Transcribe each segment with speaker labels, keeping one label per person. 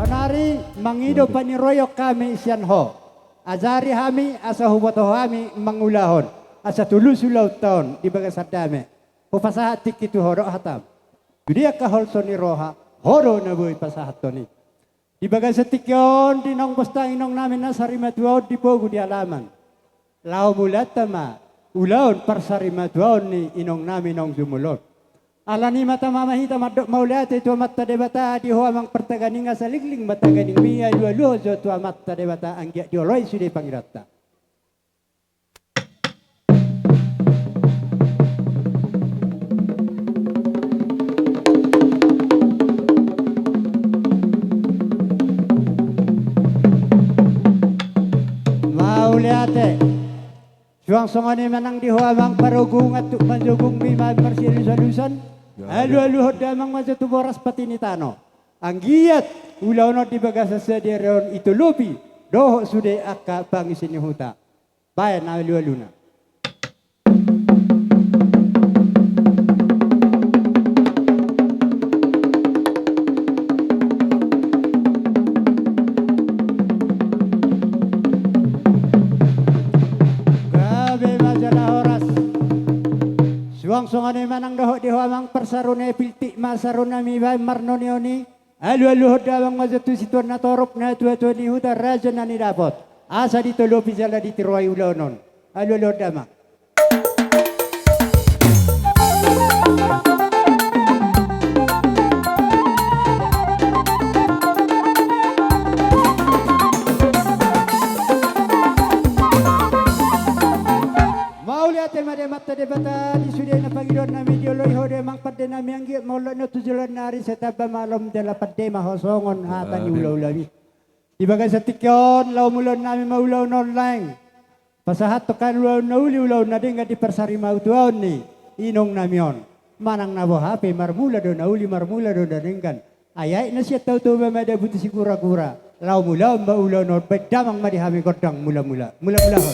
Speaker 1: Sonari mangido paniroyok kami sian ho. Azari kami asa huboto kami mangulahon. Asa tulusulaw taon di bagas hadame. Pupasahat tikitu horo hatam. Gudia kahol soni roha horo na buhay pasahat to ni. Di bagas tikyon dinong bostang inong namin na sarimatuaw di po gudi alaman. Lao mulat tama ulaon par sarimatuaw ni inong namin nong jumulot. Alani mata mamahita madok maulate tua mata debata di huamang pertaganinga saligling mata ganing miya lualuho jo tua mata debata anggia dioloi sude pangirata. Maulate suang songane manang di huamang parugung atuk manjugung bima persilusan-lusan. Alu-alu damang majutu boras patinitano. Anggiat ulaw no di bagasa sediaron itu lupi. Doho sude akka bangisin huta. Bayan alu-alu na. Songane manang doho di huamang persarune piltik masaruna miwai marnonioni alu-alu hodawang mazatu situan na torop na tua-tua ni huta raja na ni dapat asa ditolo pizala ditiruai ulonon alu-alu hodamang mata debata di sudah na pagidon na medioloy hode mang padde na mianggi maulo no tujulan nari setaba malom dela padde mahosongon hata ni ulaw-ulawi. Di bagay sa tikyon law mulon nami maulaw online. Pasahat to kan ulaw na uli-ulaw na dinga di persari mautuaon ni inong namyon. Manang nabo hape marmula do na uli marmula do na dinggan. Ayay na siya tau-tau mamada buti si kura-kura. Law mulaw maulaw no bedamang madihami kodang mula-mula. Mula-mula ho.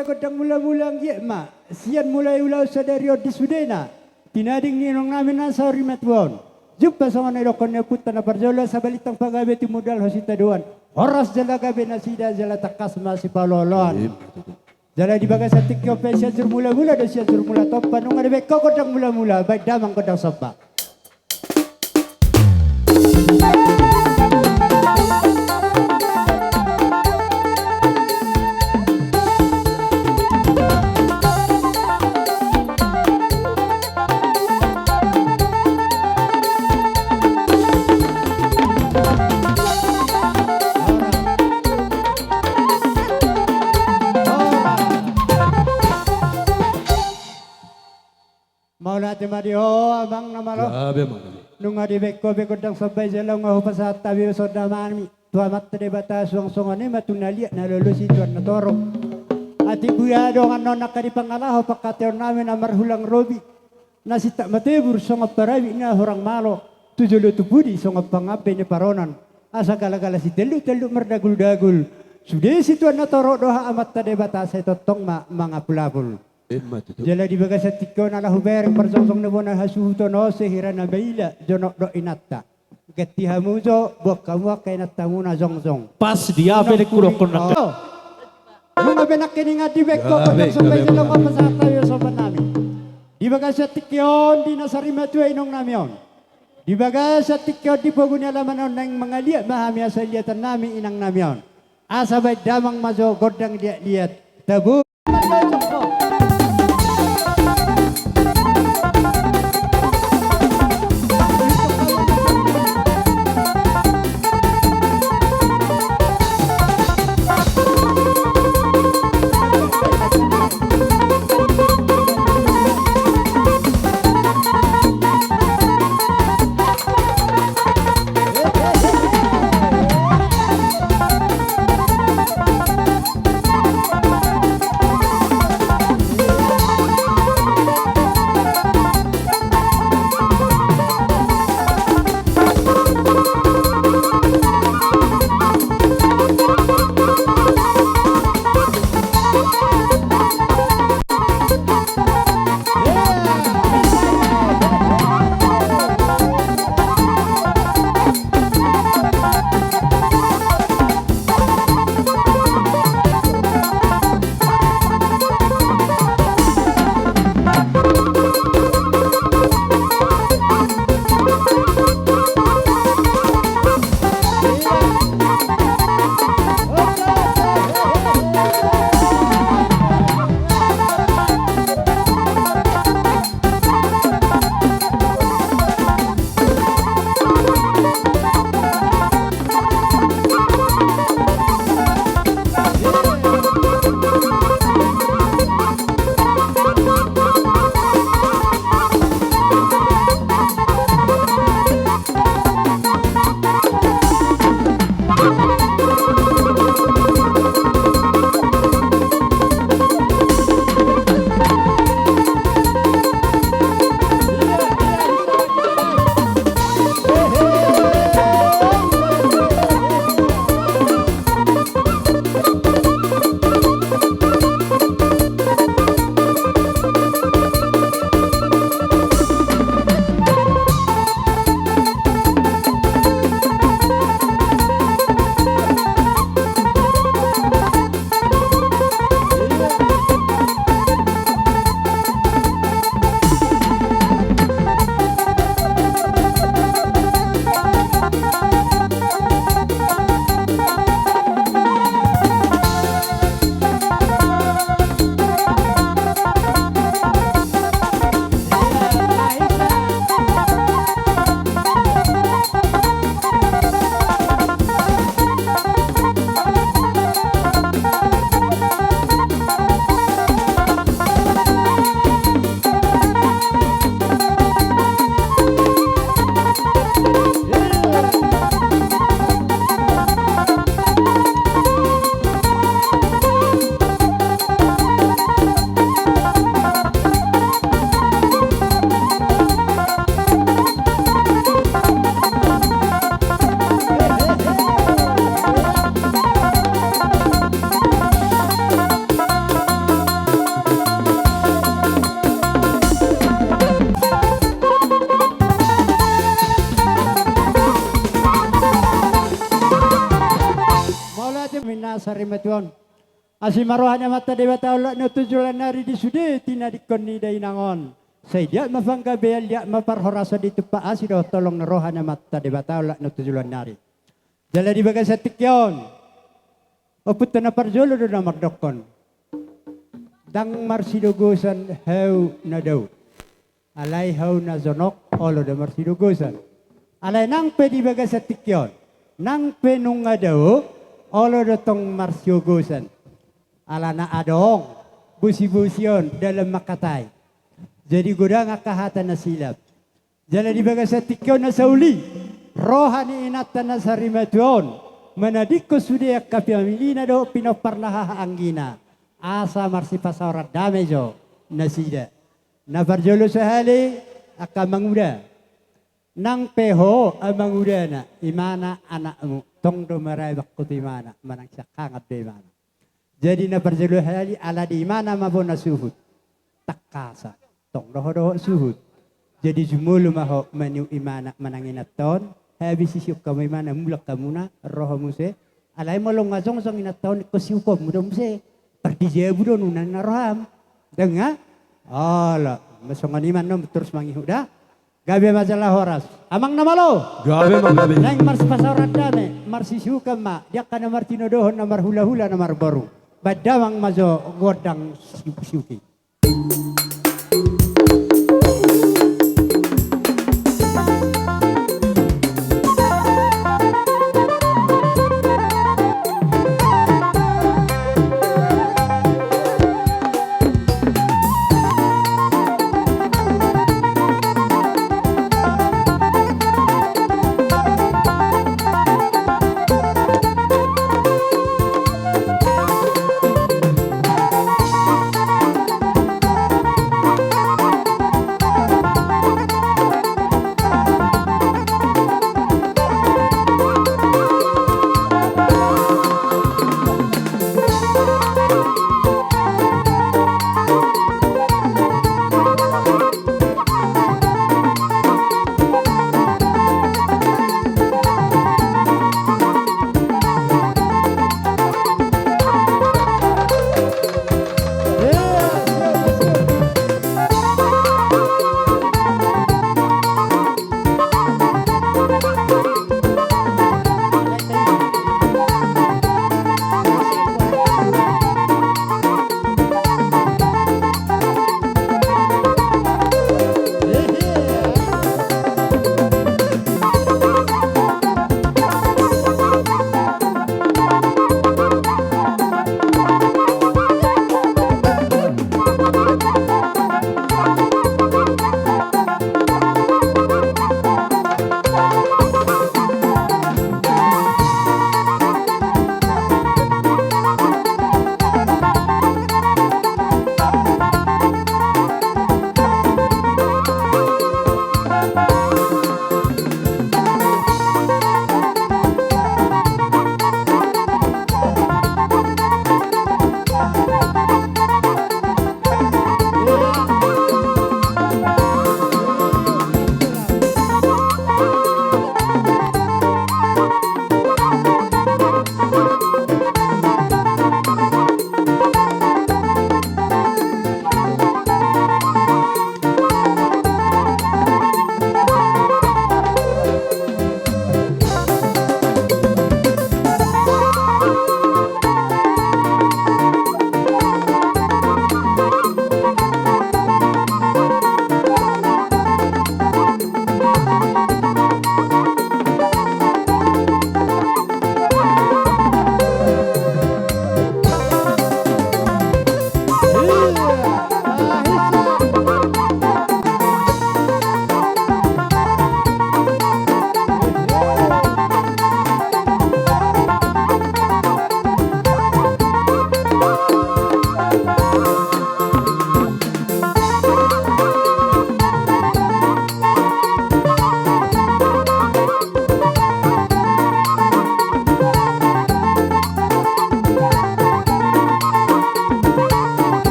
Speaker 1: Kodang mula-mula ngiyak ma sian mulai ulau sadario di sudena tinading ni nong namin nasa rimatwon jumpa sama na dokon na puta na parjola sa balitang pagabe ti modal hosita duan horas jala gabe na sida jala takas si palolon jala di bagas sa tikyo pe siya sur mula-mula do siya sur mula top panong ngadebe ko kodang mula-mula baik damang kodang sopa. Maulati madio abang namalo.
Speaker 2: Grabe mga.
Speaker 1: Nung adibeko bekodang sabay jalaw nga hupasat tabi soda mami. Tua matte de bata suang-suangane matunali na lulusi tuan na torok. Ati buyado nga no nakadipangalaho pagkateon namin na marhulang robi. Nasita matebur songap parawi na hurang malo. Tujulo tupudi songap pangape ni paronan. Asa gala-gala si telu-telu merdagul-dagul. Sudah si tuan na torok doha amat tade bata sa totong mga pulabul. Jala di bagas sa tikko na lahubereng persong-song na buwan na hasuto no sehira na baila jonok do inata. Gati hamuzo buak kamu kay natamu na zong-zong.
Speaker 2: Pas dia pele kurokon na.
Speaker 1: Nung abenak kini nga di beko kung sabay sila ko pasata yung sobat namin. Di bagas sa tikyon di nasarima tuwa inong namyon. Di bagas sa tikyon di pogunya laman ng mga liat mahamya sa liatan namin inang namyon. Asabay damang mazo godang liat tabu. sarimatuan. Asi marohanya mata dewa taula no tujulan nari di sude tina dikoni dainangon. Saya dia mafangga bel dia maparhorasa di tupa asi do tolong rohana mata dewa taula no tujulan nari. Jala di bagai satikyon. Oput na parjolo do na mardokon. Dang marsidugusan heu na daw. Alay heu na zonok olo do marsidugusan. Alay nang pedi bagai satikyon. Nang penung nga daw olo do tong marsidugusan. Ala na adong busi-busion dalam makatay. Jadi gudang akahatan na silap. Jala di bagai satikyon na sauli. Rohani inatan na sarimatuon. Manadik ko sudia kapamilina do pinoparlaha anggina. Asa marsi pasawarat damejo nasida. Na parjolo sahali akamanguda. Nang peho amanguda na imana anakmu. Tong do maray bakut imana. Manang siyakangat do imana. Jadi na parjolo sahali ala di imana mabona suhud. Takasa. Tong doho suhud. Jadi jumulu maho manu imana mananginaton. Habis isyuk kamu imana mulak kamu na roh muse. Alay mo long ngazong zong inaton ko siukom muda muse. Pardije budo nunan naroham. Denga? Ala, masongan iman nom terus mangihuda. Gabe majalah horas. Amang namalo.
Speaker 2: Gabe magabe.
Speaker 1: Nang mars pasawarat dame, mars isyukam ma. Dia kana martino dohon namar hula-hula namar baru. Badamang mazo godang siuki.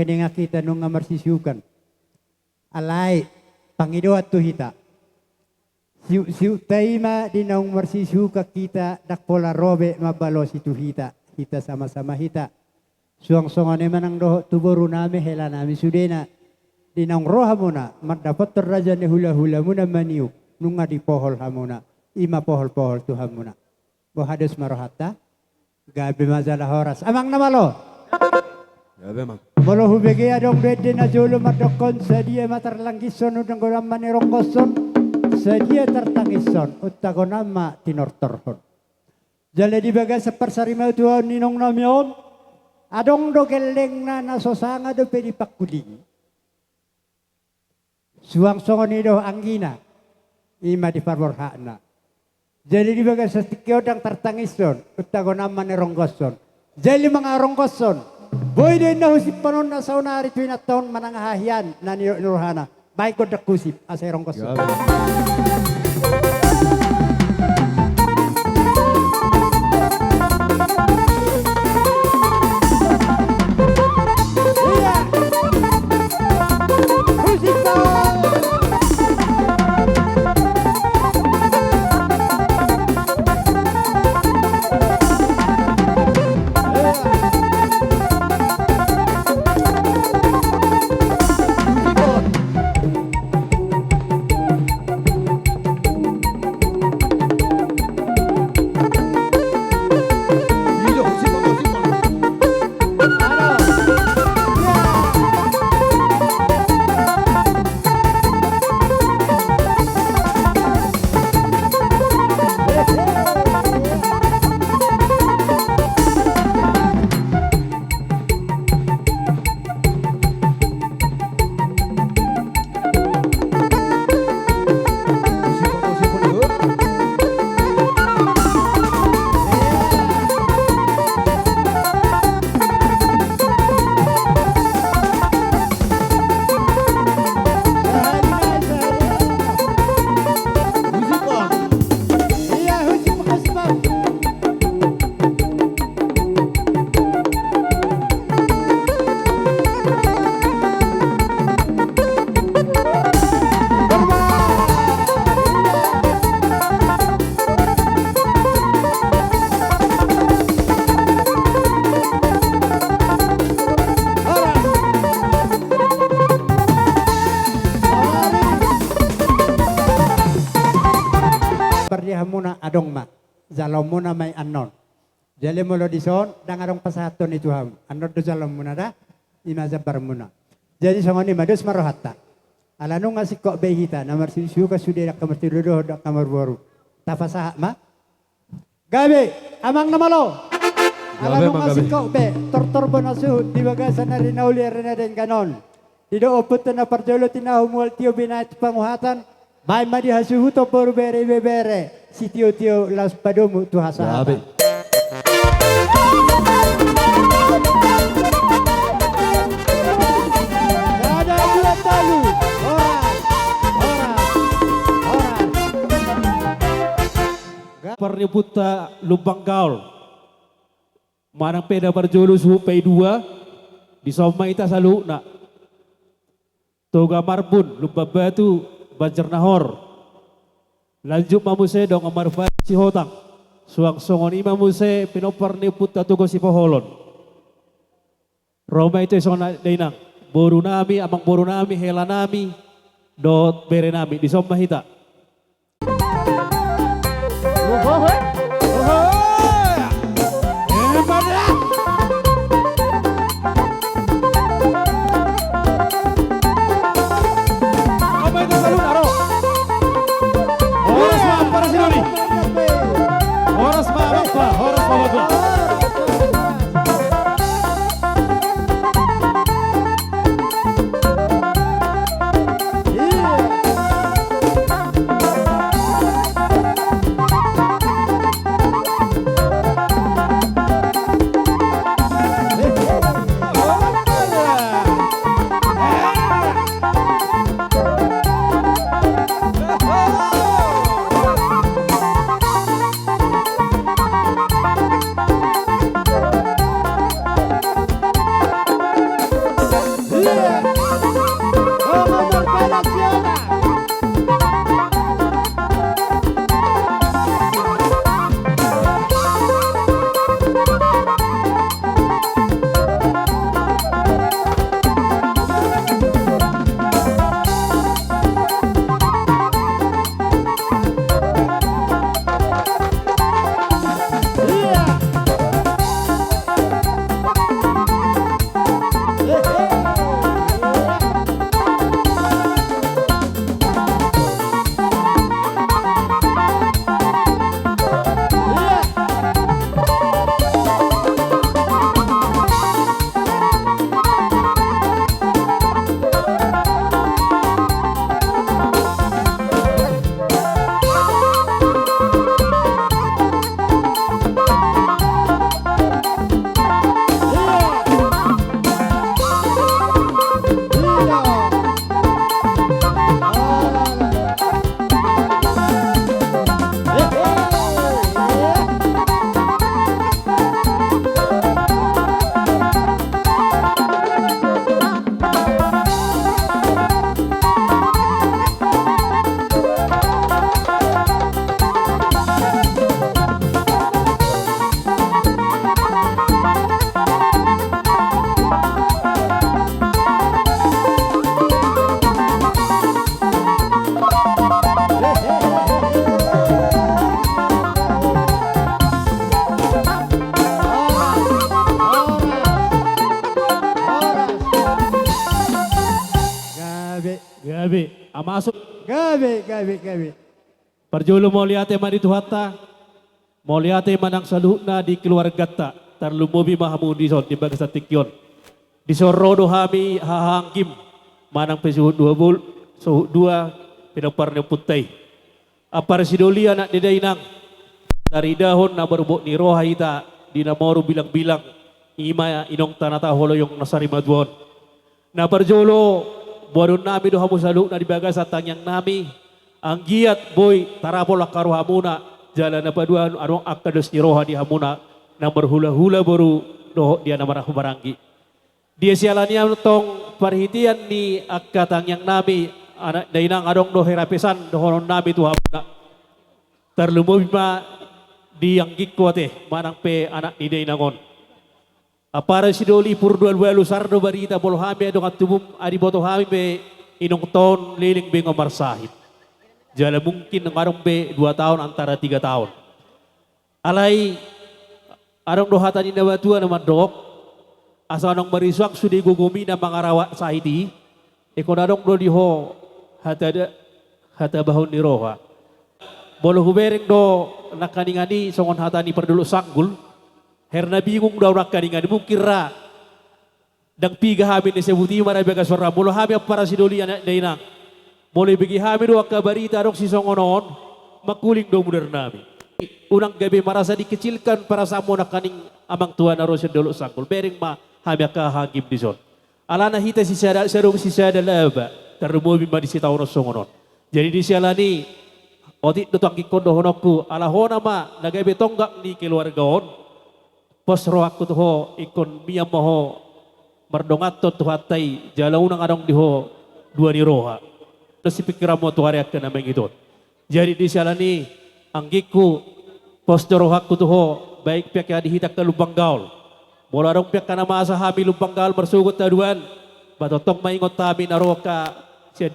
Speaker 1: kini nga kita nung nga marsisukan. Alay, Panginoon tu hita. Siu taima di naung marsisuka kita dakpola robe mabalo situ hita. Hita sama-sama hita. Suang-suang naman ang doho tuboro nami hela nami sudena. Di naung roha muna mardapat terraja ni hula-hula muna maniu. Nunga di pohol hamuna. Ima pohol-pohol Tuhan muna. Bohades marohata. Gabi mazalah horas. Amang namalo.
Speaker 3: Gabi mang.
Speaker 1: Molo hubege adong bede na jolo madokon sadia matarlangison udang goram manirong koson sadia tertangison utago nama tinortorhon. Jale di baga sepersarima tuan ninong namion adong do geleng na nasosanga do pedi pakuding. Suang songon ido anggina ima di parborhana. Jadi di baga setikyo dang tertangison utago nama nirong koson. Jali mga rong koson. Boy din na husip panon na sa unari tuwin at taon manangahahian na nirohana. Baik ko dakusip asirong koso. Muna adong ma, jalan muna may anon. Jadi mula dison, dangarong pasaton itu ham. Anon do jalan muna dah, imazabar muna. Jadi sama ni madus marohata. Alano nga si kok behita, namar sisu ka sudah dak kamar tiludoh dak kamar baru. Tafasah ma. Gabe, amang namalo. Alano nga si kok be, tortor bonasu di bagasan na rinauli rina den kanon. Dido oput na parjolo tinahu mual tio binait panguhatan. Bay madi hasuhu to poru bere bere. Si tio las padomu tu hasa. Ada dua talu. Orang.
Speaker 2: Perniputa Lumbang Gaul. Manang peda berjolo suhu P2 di Soma ita salu nak. Toga Marbun, Lumbang Batu, Banjar Nahor. Lanjut mamuse dong amar si hotang. Suang songon ima muse pinopar ni puta tugo si poholon. Roma itu sona dainang. Boru nami, amang boru nami, hela nami, dot bere nami di Soma hita. Amasuk.
Speaker 1: Gabi.
Speaker 2: Parjulo mo liate man itu hatta. Mo liate manang saluhna di keluarga ta. Tarlumubi mahamu di son di bagas tikyon. Di sorodo hami hahangkim. Manang pesuhut suhut dua pinapar na putay. Apar sidoli anak didainang. Dari dahon na barubok ni roha ita. Di namoru bilang-bilang. Ima inong tanata holo yung nasari maduon. Na parjulo. Buwan nami do hamu saluk na di bagas atang yang nami. Ang giat boy tarapol akaru hamuna jalan na paduan arong akados ni roha di hamuna na berhula-hula baru doh dia na marah barangi. Dia sialanya tong perhitian ni akatang yang nami anak dainang adong doh herapesan dohonon nami tu hamuna. Terlumubi ma di yang gikwate manang pe anak ni dainangon. Apara sidoli purdual walu sardo barita bolo hami adong atubum adi boto hami pe inong ton liling bengo marsahit. Jala mungkin ngarong be 2 tahun antara 3 tahun. Alai arong dohatan ina batua naman dok. Asa nong mariswak sudi gugumi na mangarawat sahiti. Eko narong do diho hata bahon ni roha. Bolo hubereng do nakaningani songon hatani perdulu sanggul. Herna bingung daw nakaningani mungkin ra. Dang piga hamin ni sebuti marabiaga sorra. Bolo hami para sidoli anak dainang. Boleh bagi hami doa kabarita dok si songonon makuling do muder nami. Unang gabi marasa dikecilkan para samo na kaning amang tuan na rosen dolo sangkul. Bering ma hami hagim di son. Alana hita si sarung si sada laba terumubi ma di si tawon songonon. Jadi di sialani otit dotang kikondo honokku ala hona ma nagabe tonggak ni keluargaon. Pos rohakku tuho ikon miyam moho merdongatot tuhatai jalau nang adong diho dua ni roha. Si pikiran mo tuh hari akan nameng itu. Jadi di sana ni anggiku postur hakku tuh baik pihak yang dihitak ke lubang gaul. Bola dong pihak kana masa hami lubang gaul bersugut taduan. Batotong maingot tabi naroka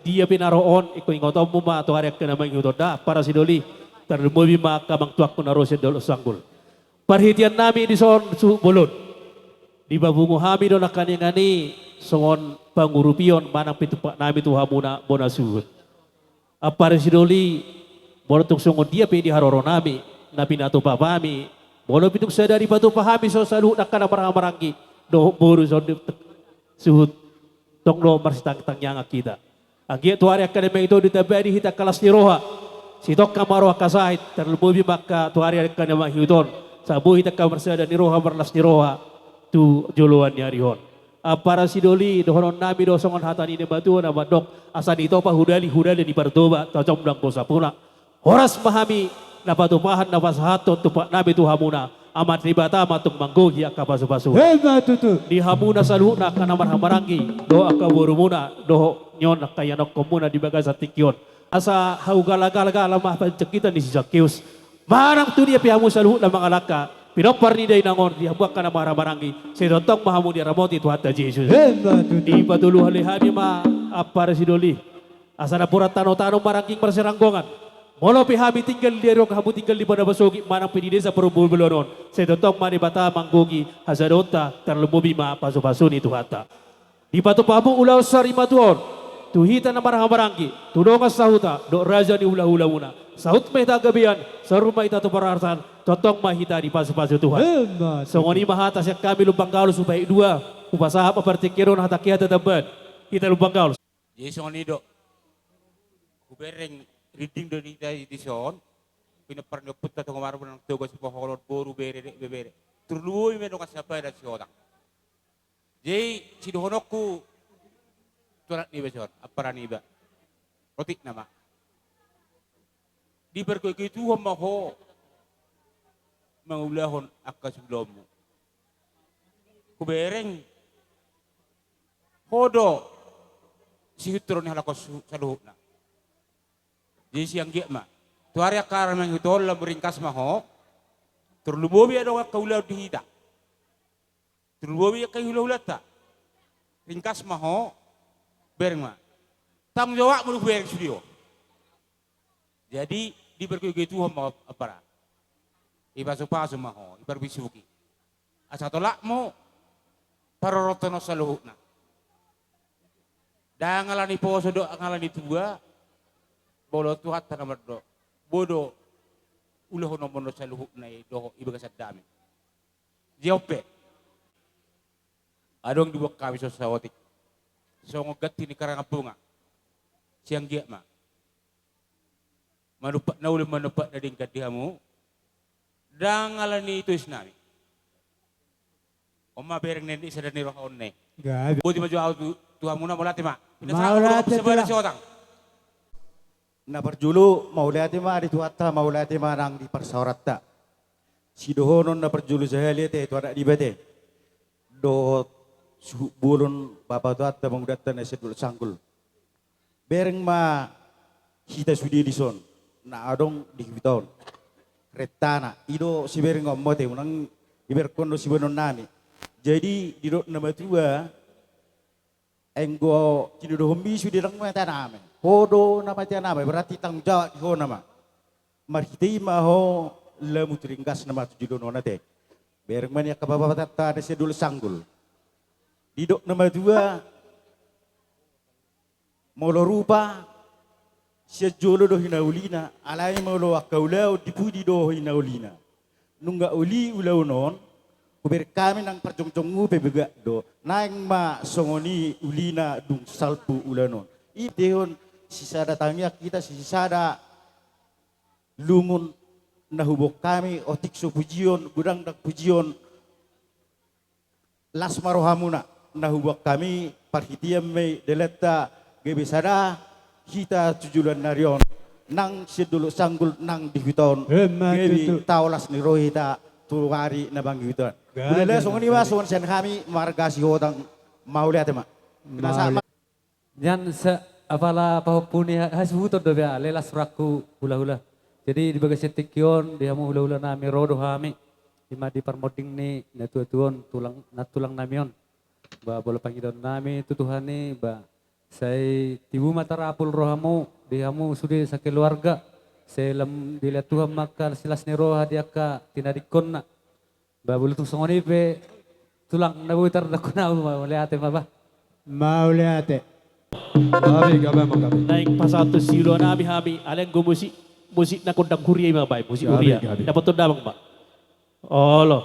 Speaker 2: dia pinaroon iko ingotom mo ma tuh hari akan nameng itu. Dah para sidoli terlumubi ma kamang tuak ko naro dolo sanggul. Perhatian nami di son bolon. Di babungu hami do nakani songon pangurupion manang pitupak nami tu hamuna bona suhut. Apa residoli bolotuk songon dia pe di haroro nami napi nato papami bolo pituk sadari batu pahami so salu nakana marang-marangki do boru so suhut tong do marsitang tangyanga kita. Anggi tu hari akan itu ditabadi hita kelas ni roha. Sitok kamaroha kasahit terlebubi maka tu hari akan hiuton sabu hita kamarsada ni roha berlas ni roha tu joluan nyarihon. Para sidoli dohonon nami do songon hatani ne batu na badok asani to pa hudali di partoba tocom dang bosa puna horas pahami na patupahan na pasahaton tu pak nami tu hamuna amat ribata matung manggogi akapasu-pasu
Speaker 1: Tutu.
Speaker 2: di hamuna saluna kana marhamarangi do akaburumuna do nyon kayanok komuna di bagas tikyon asa haugala-gala mah pencekitan di Zakius marang tu dia pihamu saluna mangalaka pinopar ni day nangon dihabuak ka na maramarangi sedotong mahamu di ramoti tu hatta Jesus di patulu halihami ma apar sidoli asa na purat tano-tano marangking perseranggongan molo pihami tinggal di erok hamu tinggal di pada basogi manang pinidesa perubul belonon sedotong mani bata manggogi hazadota terlumubi ma pasu-pasu ni tu hatta di patu pamu ulau sari matuon tuhita na maramarangi tudongas sahuta do raja ni hula-hula muna sahut mehta gabian saruma ita tu perarsan totong mahita di pasu-pasu Tuhan. Songoni mahata siya kami lubang gaul supaya dua upasaha papartikiron hata kia tetaban kita lubang gaul.
Speaker 4: Jadi songoni do kubereng reading do di son pinapar nyoput ta tong maro nang togo sa poholot boru bebere. Turluoy me do kasapa da si orang. Jadi si dohonokku turat ni besor apara ni ba. Rotik nama. Di berkuy itu maho mangulahon akka sebelummu. Kubereng hodo si hitron halakos saluhna. Jadi siang giat ma. Tuari akar menghitol la beringkas maho. Terlubobi ada ka ulah dihita. Terlubobi ka ulah ta. Ringkas maho bereng ma. Tanggung jawab mu bereng studio. Jadi di berkuy itu mau apa? Ipaso-paso maho, ibarbisuki. Asa tolak mo, parorotono sa luhut na. Dahil ngalani po sa do, ngalani tuwa, Polo tuhat tanamad do. Bodo ulah hono mono sa luhuk na do ibaga sa dami. Diope. Adong dibuat kami so sawatik. So ngogat ni karangapunga. Siang giat ma. Manupat na ulit manupat na din kadihamu. Dangalan ni itu isnami. Oma bereng nendi sadar ni roh onne.
Speaker 1: Gabi.
Speaker 4: Budi maju au Tuhan muna mulati ma.
Speaker 1: Maulati
Speaker 4: Sebenarnya
Speaker 1: tulah.
Speaker 4: si otang.
Speaker 5: Na perjulu maulati ma di tuata maulati ma nang di persaurata. Si dohonon na perjulu saya lihat itu ada di bete. Do bulun bapak tuata mengudatan esedul sanggul. Bereng ma kita sudi di son. Na adong di bitaon. Retana ido si bereng ngomote unang iberkondo si benon nami. Jadi di dok nama tua enggo kini do hombi sudi rang mata nami. Hodo nama tia nami berarti tanggung jawab di ho nama. Marhiti maho lemu teringkas nama tujuh nona te. Bereng mania kababa tata ada sedul sanggul. Di dok nama tua molo rupa sejolo do hinaulina alai molo akaulau dipudi do hinaulina. Nungga uli ulau non kuber kami nang perjong-jongu bebega do naing ma songoni ulina dung salpu ulanon. Itehon sisa datangnya kita sisa ada lungun nahubok kami otik so pujion gudang dak pujion las marohamuna nahubok kami parhitiam me deleta gebesada kita tujulan narion nang sedulu sanggul nang dihiton gebi taulas ni rohita tuwari na bang giton. Bulele songoni wa songon sen kami marga si hodang mauliat ma. Kinasa
Speaker 6: Yan sa apala pahupuni hasbuto do bia lelas raku hula-hula. Jadi di bagas setikyon dia mau hula-hula nami rodo kami. Ima di parmoding ni natuatuon tulang namion. Ba bola pangidon nami tutuhani ba saya tibu mata rapul rohamu dihamu sudah sa keluarga. Selam dilihat Tuhan maka silas ni roha dia ka tinadikon na. Ba bulutung songoni pe tulang nabutar na kuna maliate maba.
Speaker 1: Maulati.
Speaker 3: Gabi, gabi, mang gabi.
Speaker 2: Naik pasatu silo na hami aleng go musik na kundang kuria mga bay musik
Speaker 3: Gabi,
Speaker 2: kuria.
Speaker 3: gabi.
Speaker 2: Dapat tunda bang ba? Olo.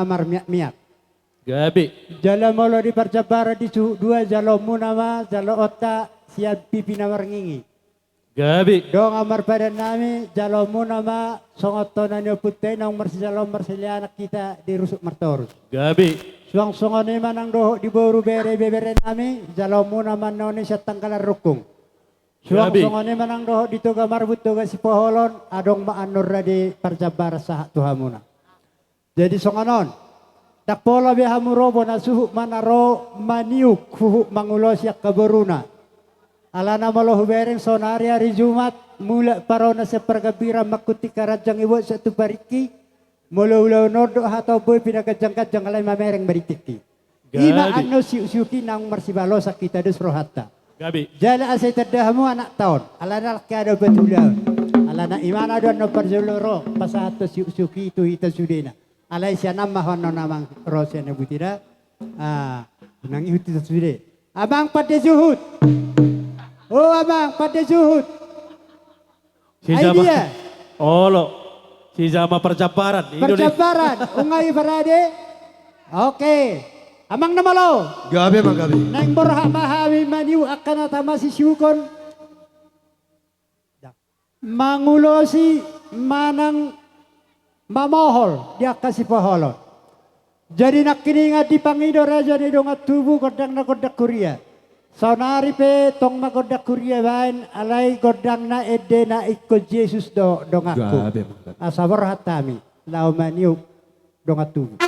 Speaker 1: Namar miak-miak.
Speaker 2: Gabi.
Speaker 1: Jala molo di percabara di dua jalo munama jalo otak siap pipi namar ngingi.
Speaker 2: Gabi.
Speaker 1: Dong amar pada nami jalo munama songoto nanyo putih nang jalo anak kita di rusuk martorus.
Speaker 2: Gabi.
Speaker 1: Suang songone manang doho di boru bere nami jalo munama noni sa tangkalan rukung. Suang
Speaker 2: Gabi.
Speaker 1: songone manang doho di toga marbut toga si poholon adong maanur di percabara sah tuhamuna. Jadi songanon. Takpola biha murobo na suhu manaro maniuk huhu mangulo siya kaboruna. Alana malahu bereng sonari hari Jumat mula parona sepergabira makuti karajang iwo satu bariki. Mula-ula nodok hatau boy pinagajang-kajang alay mamereng baritiki. Ima
Speaker 2: Gabi.
Speaker 1: ano siusyuki nang marsibalo sa kita dos rohata.
Speaker 2: Gabi.
Speaker 1: Jala asay tadahamu anak tahun. Alana kado betulaw. Alana imana doon no parjuloro pasato siusyuki itu hita sudena. Alay siya namahon no namang rosya na butira. Nang ihuti sa sude. Abang pada zuhud. Oh abang pada zuhud.
Speaker 2: Si
Speaker 1: Ay
Speaker 2: Jama.
Speaker 1: dia.
Speaker 2: Olo. Si Jama percaparan.
Speaker 1: Percaparan. Ungay parade. Oke. Amang namalo.
Speaker 3: Gabi mang gabi.
Speaker 1: Nang borha mahami maniu akan atama si syukon. Mangulosi manang mamohol dia kasih paholot. Jadi nak kini di pangido raja ni dongat tubuh godang na godak kuria. Saunari pe tong ma godak kuria bain alai godang na ede na ikut Yesus dongaku.
Speaker 3: Gabi mang gabi.
Speaker 1: Asabor hatami lau maniu dongat tubuh.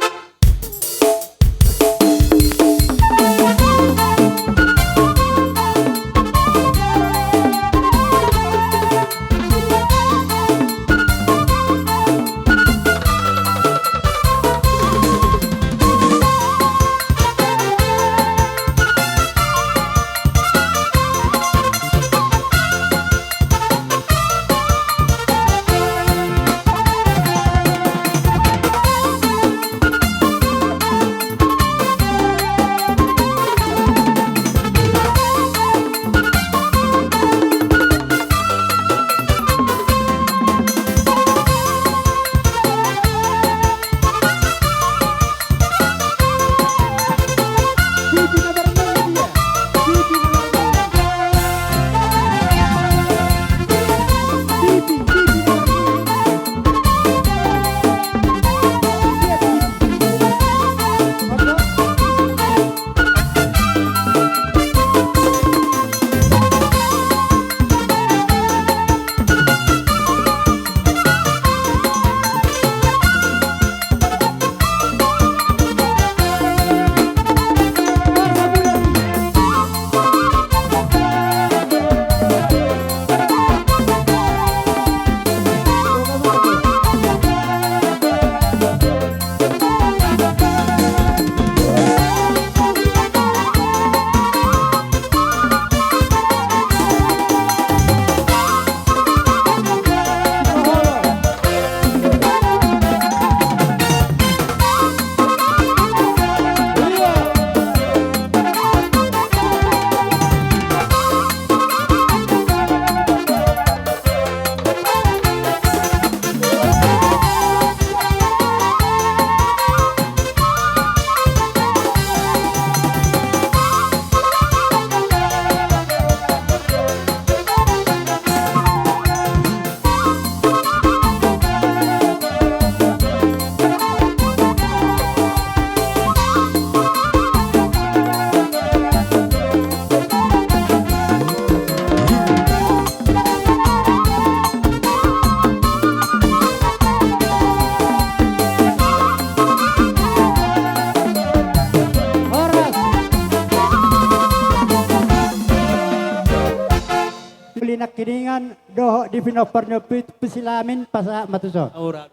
Speaker 1: Nak kiningan doho di pinoparnya pesilamin pasa matuso.
Speaker 2: Ora.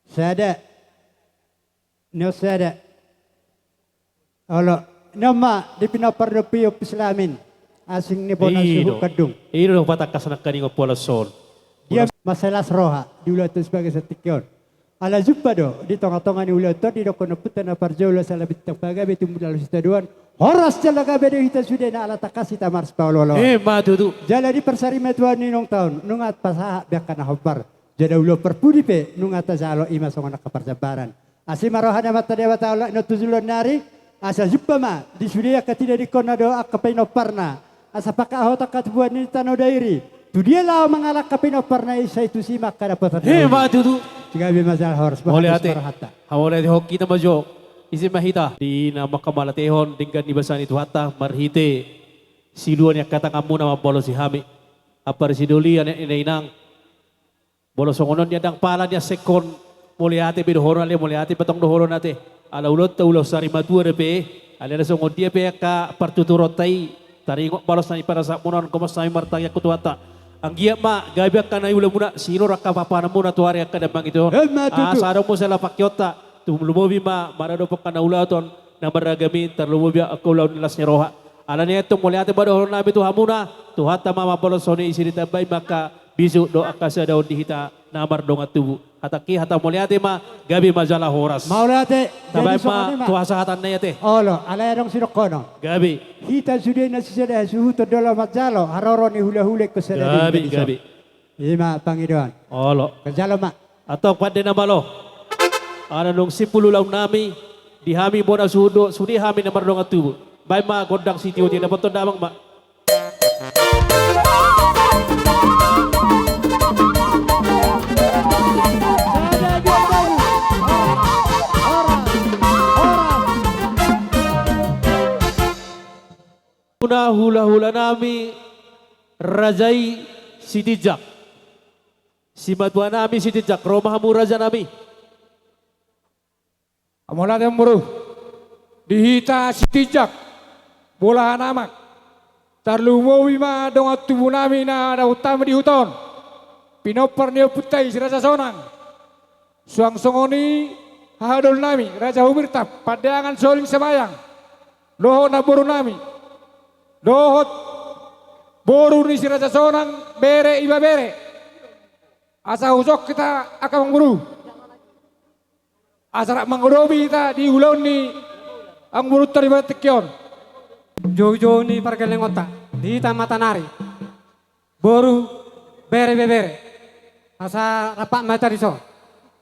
Speaker 1: Sada. No sada. Olo. Nama di pinoparnya pesilamin. Asing ni bona suhu kadung.
Speaker 2: Iro dong patakas na kaningo polason.
Speaker 1: Dia masalah roha di ulat tu sebagai setikyon. Ala jumpa do di tengah-tengah ni ulat tu di dokon putan aparjola salabit tapaga betu mudal sitaduan. Horas jalaga bede hita sudah na ala takasi tamar spaulolo.
Speaker 2: Matutu.
Speaker 1: Jala di persari metuan ni nung tahun nungat pasaha biakan hopar. Jada ulo perpudi pe nungat azalo ima songa nakaparjabaran. Asi marohana mata dewa taala no tuzulon nari asa jumpa ma di sudia katida di kona do akapaino parna. Asa paka hota katbuan ni tano dairi. Tu dia lah mengalak kapino parna isa itu simak kada patah.
Speaker 2: Matutu.
Speaker 1: Jika bi masalah horas
Speaker 2: Oleh ate.
Speaker 1: parhata.
Speaker 2: Hawala di hoki na majo. Isi mahita di nama kamalatehon dengan dibasan itu hatta marhite siluan yang kata kamu nama bolo si hami apa residoli ane inang bolo songonon dia dang pala dia sekon muliate bidohoron ale muliate patong dohoron ate ala ulot ta ulo sari matua repe ale na songon dia pe ka partuturotai taringok balos na iparasa munon kumas na martaya kutuata. Ang giya ma, gabi ka na yula muna, sino raka papana muna tuwari ka na bang ito. Asaro mo sila pakyota, tumulumobi ma, marado pa ka na ulaton, na maragamin, tarlumobi ako ulaw nilas ni Roha. Alam niya itong muli ate ba doon namin tuha muna, tuhat na mama balos ni isinitabay maka bisu doa kasih daun dihita namar dong atubu. Hataki hata muli ate ma, gabi majalah horas.
Speaker 1: Maulate,
Speaker 2: Tabay ma, tuha sa hatan na yate.
Speaker 1: Olo, alay dong sinukono.
Speaker 2: Gabi,
Speaker 1: Hita sudah nasi sudah suhu terdola majalo, haroro ni hula-hula ko sa
Speaker 2: gabi.
Speaker 1: Ima Panginoon.
Speaker 2: Olo.
Speaker 1: Kajalo ma.
Speaker 2: Atau pwede na malo. Ano nung 10 law nami, di hami mo na sudo, sudi hami na marunong at tubo. Bay ma, gondang sitio, di na bato damang ma. Una hula-hula nami, Rajai Siti Jak. Si Madwa nami Siti Jak, Romahamu Raja nami.
Speaker 3: Amala yang muru. Dihita sitijak. Bola namak. Tarlumo wima dong tubuh nami na ada utama di huton. Pinopar niyo putai si Raja Sonang. Suang songoni hahadol nami. Raja Humirtap. Padangan soling semayang. Loho na boru nami. Dohot boru ni si Raja Sonang. Bere iba bere. Asa usok kita akan memburu. Asara mengurobi kita di ulon ni ang murut terlibat tekion.
Speaker 7: Jojo ni parkeleng otak di tamatan nari. Boru bere bere. Asa rapak mata di so.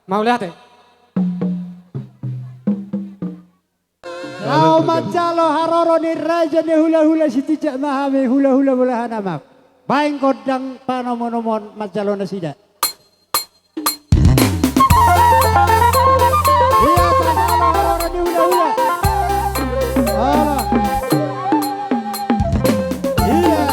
Speaker 7: Mau lihat
Speaker 1: Lau majalo haroro ni raja ni hula-hula si tijak mahami hula-hula bolahan amak. Baing kodang panomon-nomon majalo na sida. Iya majalo haroro ni hula-hula. Ah. Iya.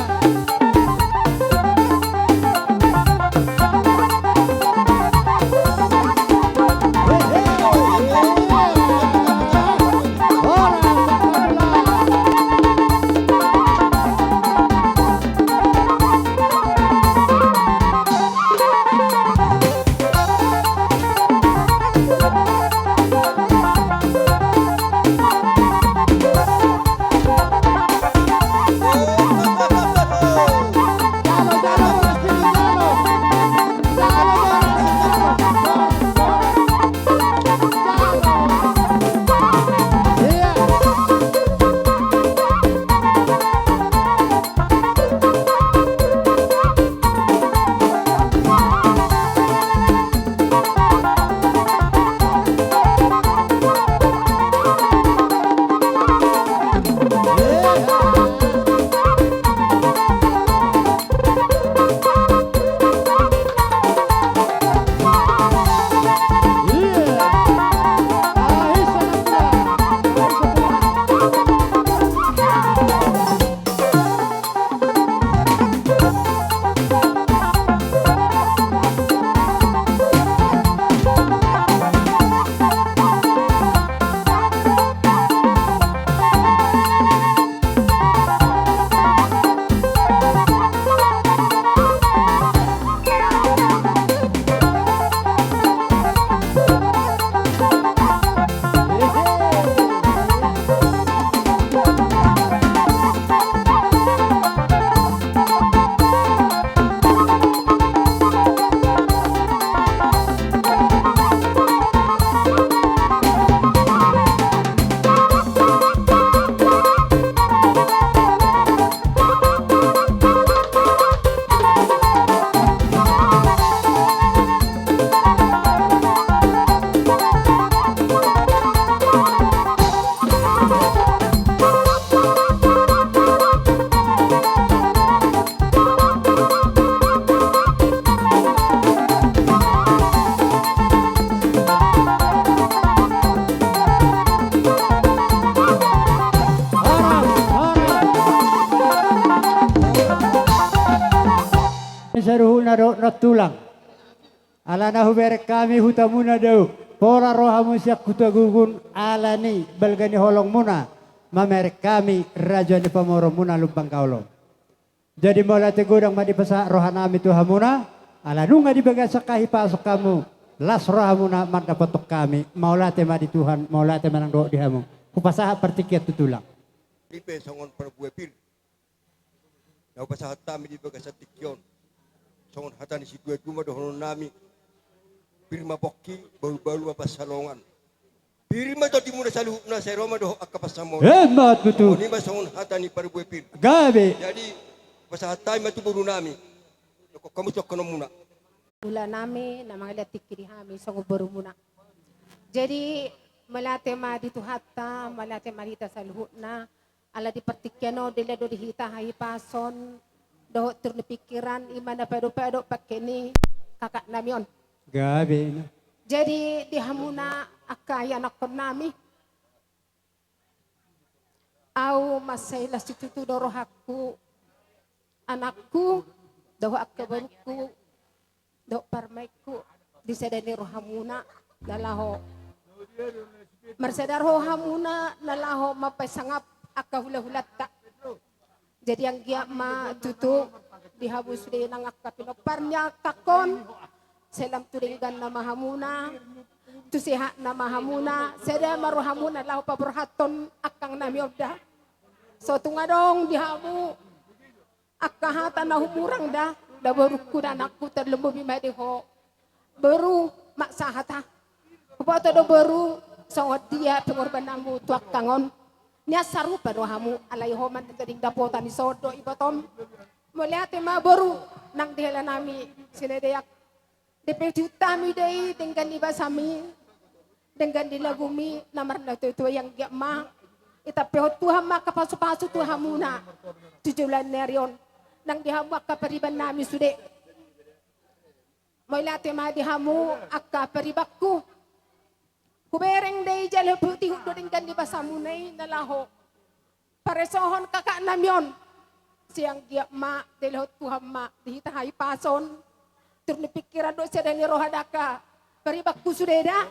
Speaker 1: Saruhuna na tulang. Ala na huberek kami hutamuna daw. Pora rohamu siya kutagugun ala ni balgani holong muna. mamerek kami raja ni pamoro muna lumbang kaulo. Jadi mula tegudang madipasa rohanami Tuhan muna, ala nunga dibaga sa kahipasok kamu, las rohamuna madapotok kami, maulate madi Tuhan, maulate manang doa dihamu. Kupasaha partikiat tutulang.
Speaker 8: Lipe songon perbuepir. Nau pasahat tami dibaga sa tikyon. Songon hatani si dua kuma dohonon nami. Pirma bokki baru-baru apa salongan. Pirma to dimuna salu na sa Roma doho akapasamo.
Speaker 1: Hebat betul.
Speaker 8: Ni songon hatani perbuepir.
Speaker 1: Gabi.
Speaker 8: Jadi pasahat tami matu baru nami. Kamu sok kono muna.
Speaker 9: Ula nami na mga latik kiri hami sa baru muna. Jadi malate ma dito hatta, malate marita sa luhut na, ala di partikyano, dila do dihita hai pason, do turni pikiran, imana pedo-pedo pakeni kakak namion.
Speaker 1: Gabi.
Speaker 9: Jadi dihamuna akaya nakon nami. Au masayla situtu dorohaku anakku, doho akabaruku, do parmaiku, disadani rohamuna, dalaho. Marsadar rohamuna, dalaho mapasangap akahula-hulat tak. Jadi yang gia ma tutu dihabus di nang akapinoparnya kakon, selam turinggan na mahamuna, tusiha na mahamuna, seda marohamuna lahu paburhaton akang namiobda. So tungadong dihabu akahata na humurang da baru kuda anakku terlembu bima deho baru maksahata kupato do baru sawat dia pengorbananmu tuak kangon nya saru rohamu alai homan tading dapotan isodo ibatom melihat ma baru nang dihela nami sinedeyak depetu tami dei dengan ibasami dengan dilagumi namar na tutu yang gia ma itapehot Tuhan ma kapasu-pasu Tuhan muna 7 bulan nerion nang dihamu akka pariban nami sude. Moilate ma dihamu akka paribakku. Kubereng day jalo puti hudo dengan di basamunay nalaho. Paresohon kakak namyon. Siang giyak ma delhot Tuhan ma dihitahay pason. Turni pikiran do siya dani rohadaka. Paribakku sude da.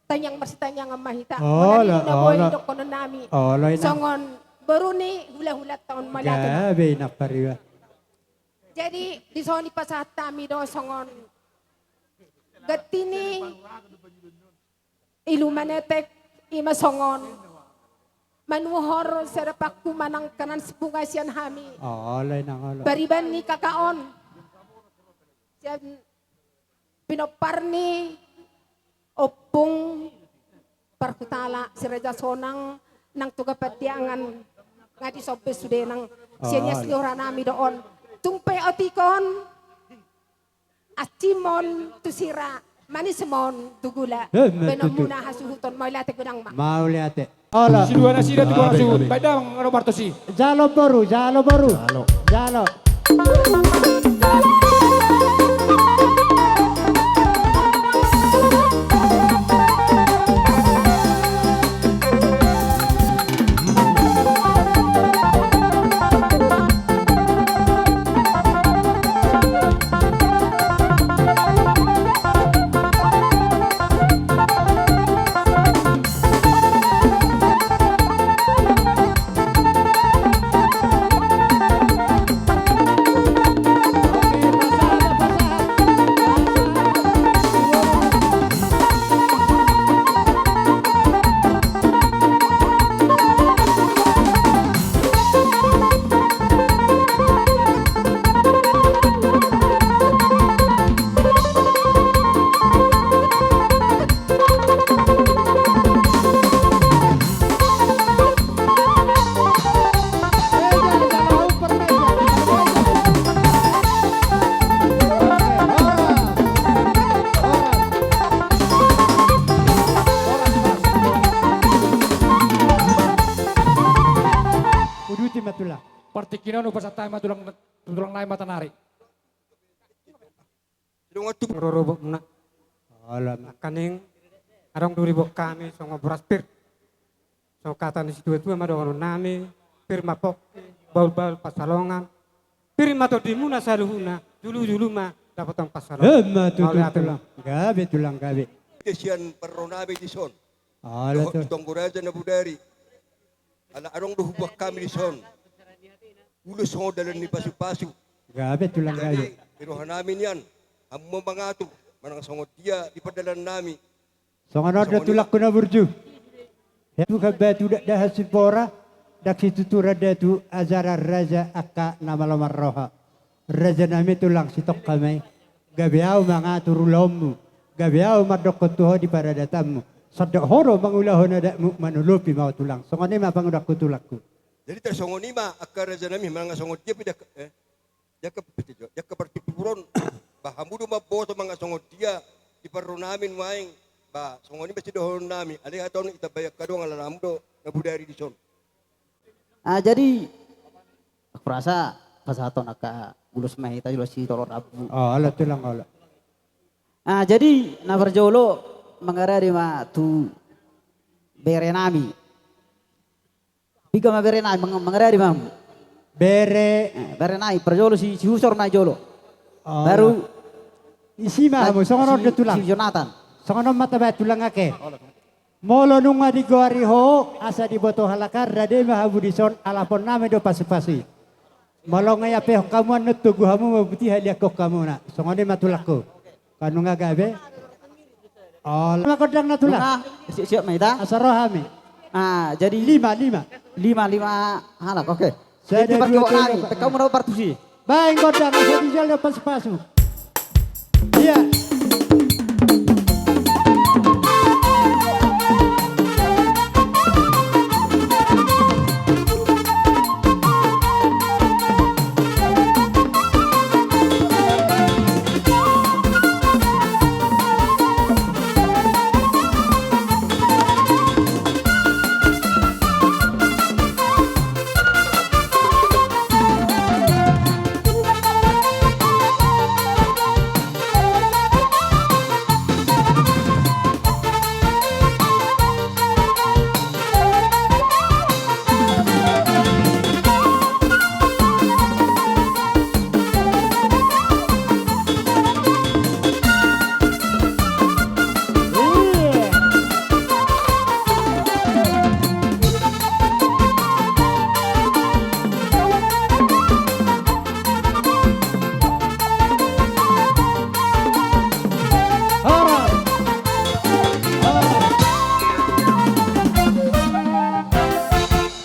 Speaker 9: Tanyang marsitanyang ang mahita.
Speaker 1: Ola, ola.
Speaker 9: Nami.
Speaker 1: Ola ina.
Speaker 9: Songon baru ni hula-hula tahun malata.
Speaker 1: Gabi nak pariwa.
Speaker 9: Jadi di sini pasat kami do songon. Gatini ilumanetek ima songon. Manuhor serapakku manang kanan sebunga sian hami.
Speaker 1: Ola ina ola.
Speaker 9: Bariban ni kakaon. Sian pinoparni opung parkutala si Raja Sonang nang tuga patiangan nga di sobe sude nang sianya seluruh nami doon tungpe otikon acimon tusira manismon tugula benamuna hasuhuton mau lihat gunang ma
Speaker 1: Mau lihat. Ola.
Speaker 3: Si dua nasi dah tukang su. Padang Roberto si.
Speaker 1: Jalo baru, jalo baru. Jalo.
Speaker 3: Partikinan upah satay tulang naik mata nari.
Speaker 7: Rorobok na.
Speaker 1: Ola.
Speaker 7: Kaning arong 2000 kami so ngobras pir. So kata ni situ itu madono nami pir mapok baul-baul pasalongan. Pir mato dimuna saluhuna dulu mah dapat tong pasalongan.
Speaker 1: Tulang. Gabi tulang gabi.
Speaker 8: Kesian perronabe di son.
Speaker 1: Ola tuh.
Speaker 8: Itong guraja na budari. ala arong duhubak kami di son. Ulo songo dalan ni pasu-pasu.
Speaker 1: Gabi tulang gayo.
Speaker 8: Jadi, iruhan namin yan. Ang mamangato, manang songo dia di padalan nami.
Speaker 1: Songono da tulak ko na burju. Hebu kabatu da hasipora. Dak situ turada tu azara raja akka namalamar roha. Raja nami tulang sitok kami. Gabiaw mga turulomu. Gabiaw madokot tuho di paradatamu. Sadok horo mangulahon na da manulupi mau tulang. Songono mapangudak ko tulak ko.
Speaker 8: Jadi tersongo nima akka raja nami manang songo dia pidak jaka partipuron bahamudu maboto mga songo dia di parro namin maing ba songo nima sidohon nami ali aton itabayak kadong alanamudo na budari di son.
Speaker 10: Jadi aku rasa pasaton aka gulus mahita julo si tolor abu.
Speaker 1: Oh, ala tulang ala.
Speaker 10: Jadi na berjolo mengarari ma tu berenami. Biga ma berenami mengarari mam. Berenami berjolo si Husor na jolo. Baru
Speaker 1: isi mo songono da tulang.
Speaker 10: si Jonathan.
Speaker 1: Songono mata ba tulang ake. Molo nunga di goari ho asa di boto halakar rade mahabu di son alapon name do pasi-pasi. Molo ngaya pe kamu netu guhamu mabuti halia kok kamu na. Songone matulako. Kanu nga gabe. Oh, lima kodang na tulak.
Speaker 10: Siap mahita.
Speaker 1: Asarohame.
Speaker 10: Jadi
Speaker 1: Lima.
Speaker 10: lima halak oke.
Speaker 1: Saya
Speaker 10: Jadi
Speaker 1: ada dua
Speaker 10: perkewaan
Speaker 1: tolong, Pak.
Speaker 10: kamu mau partusi.
Speaker 1: Baik kodang asa di jalan pas-pasu. Iya.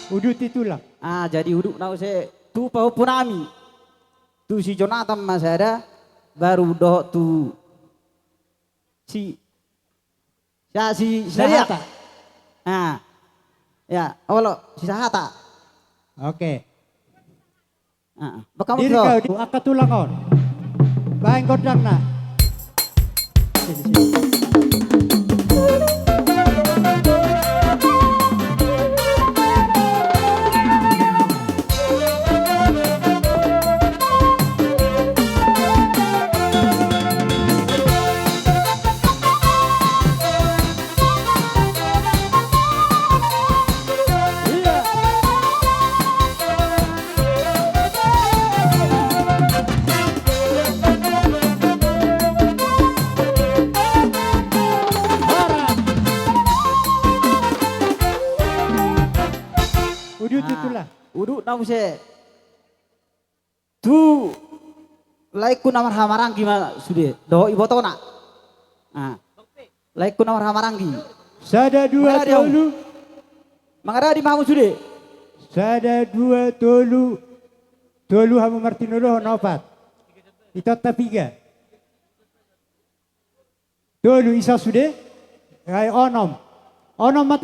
Speaker 1: Udut itulah.
Speaker 10: Jadi uduk nau se tu pau punami. Tu si Jonathan mas ada baru doh tu si
Speaker 1: Sahata.
Speaker 10: Ya, awalo si Sahata.
Speaker 1: Oke.
Speaker 10: Bakamu
Speaker 1: Diri
Speaker 10: tuh.
Speaker 1: kau di akat tulang on. Baik kodang na. Sini. Udut itulah.
Speaker 10: Uduk nau se tu laiku namar hamaranggi ma sude doh ibotona. Laiku namar hamaranggi.
Speaker 1: Sada dua
Speaker 10: Mana dia?
Speaker 1: tolu.
Speaker 10: Mangara di mamu sude.
Speaker 1: Sada dua tolu. Tolu hamu martinolo nopat. Ito tapiga. Tolu isa sude. Kay onom. Onom mat.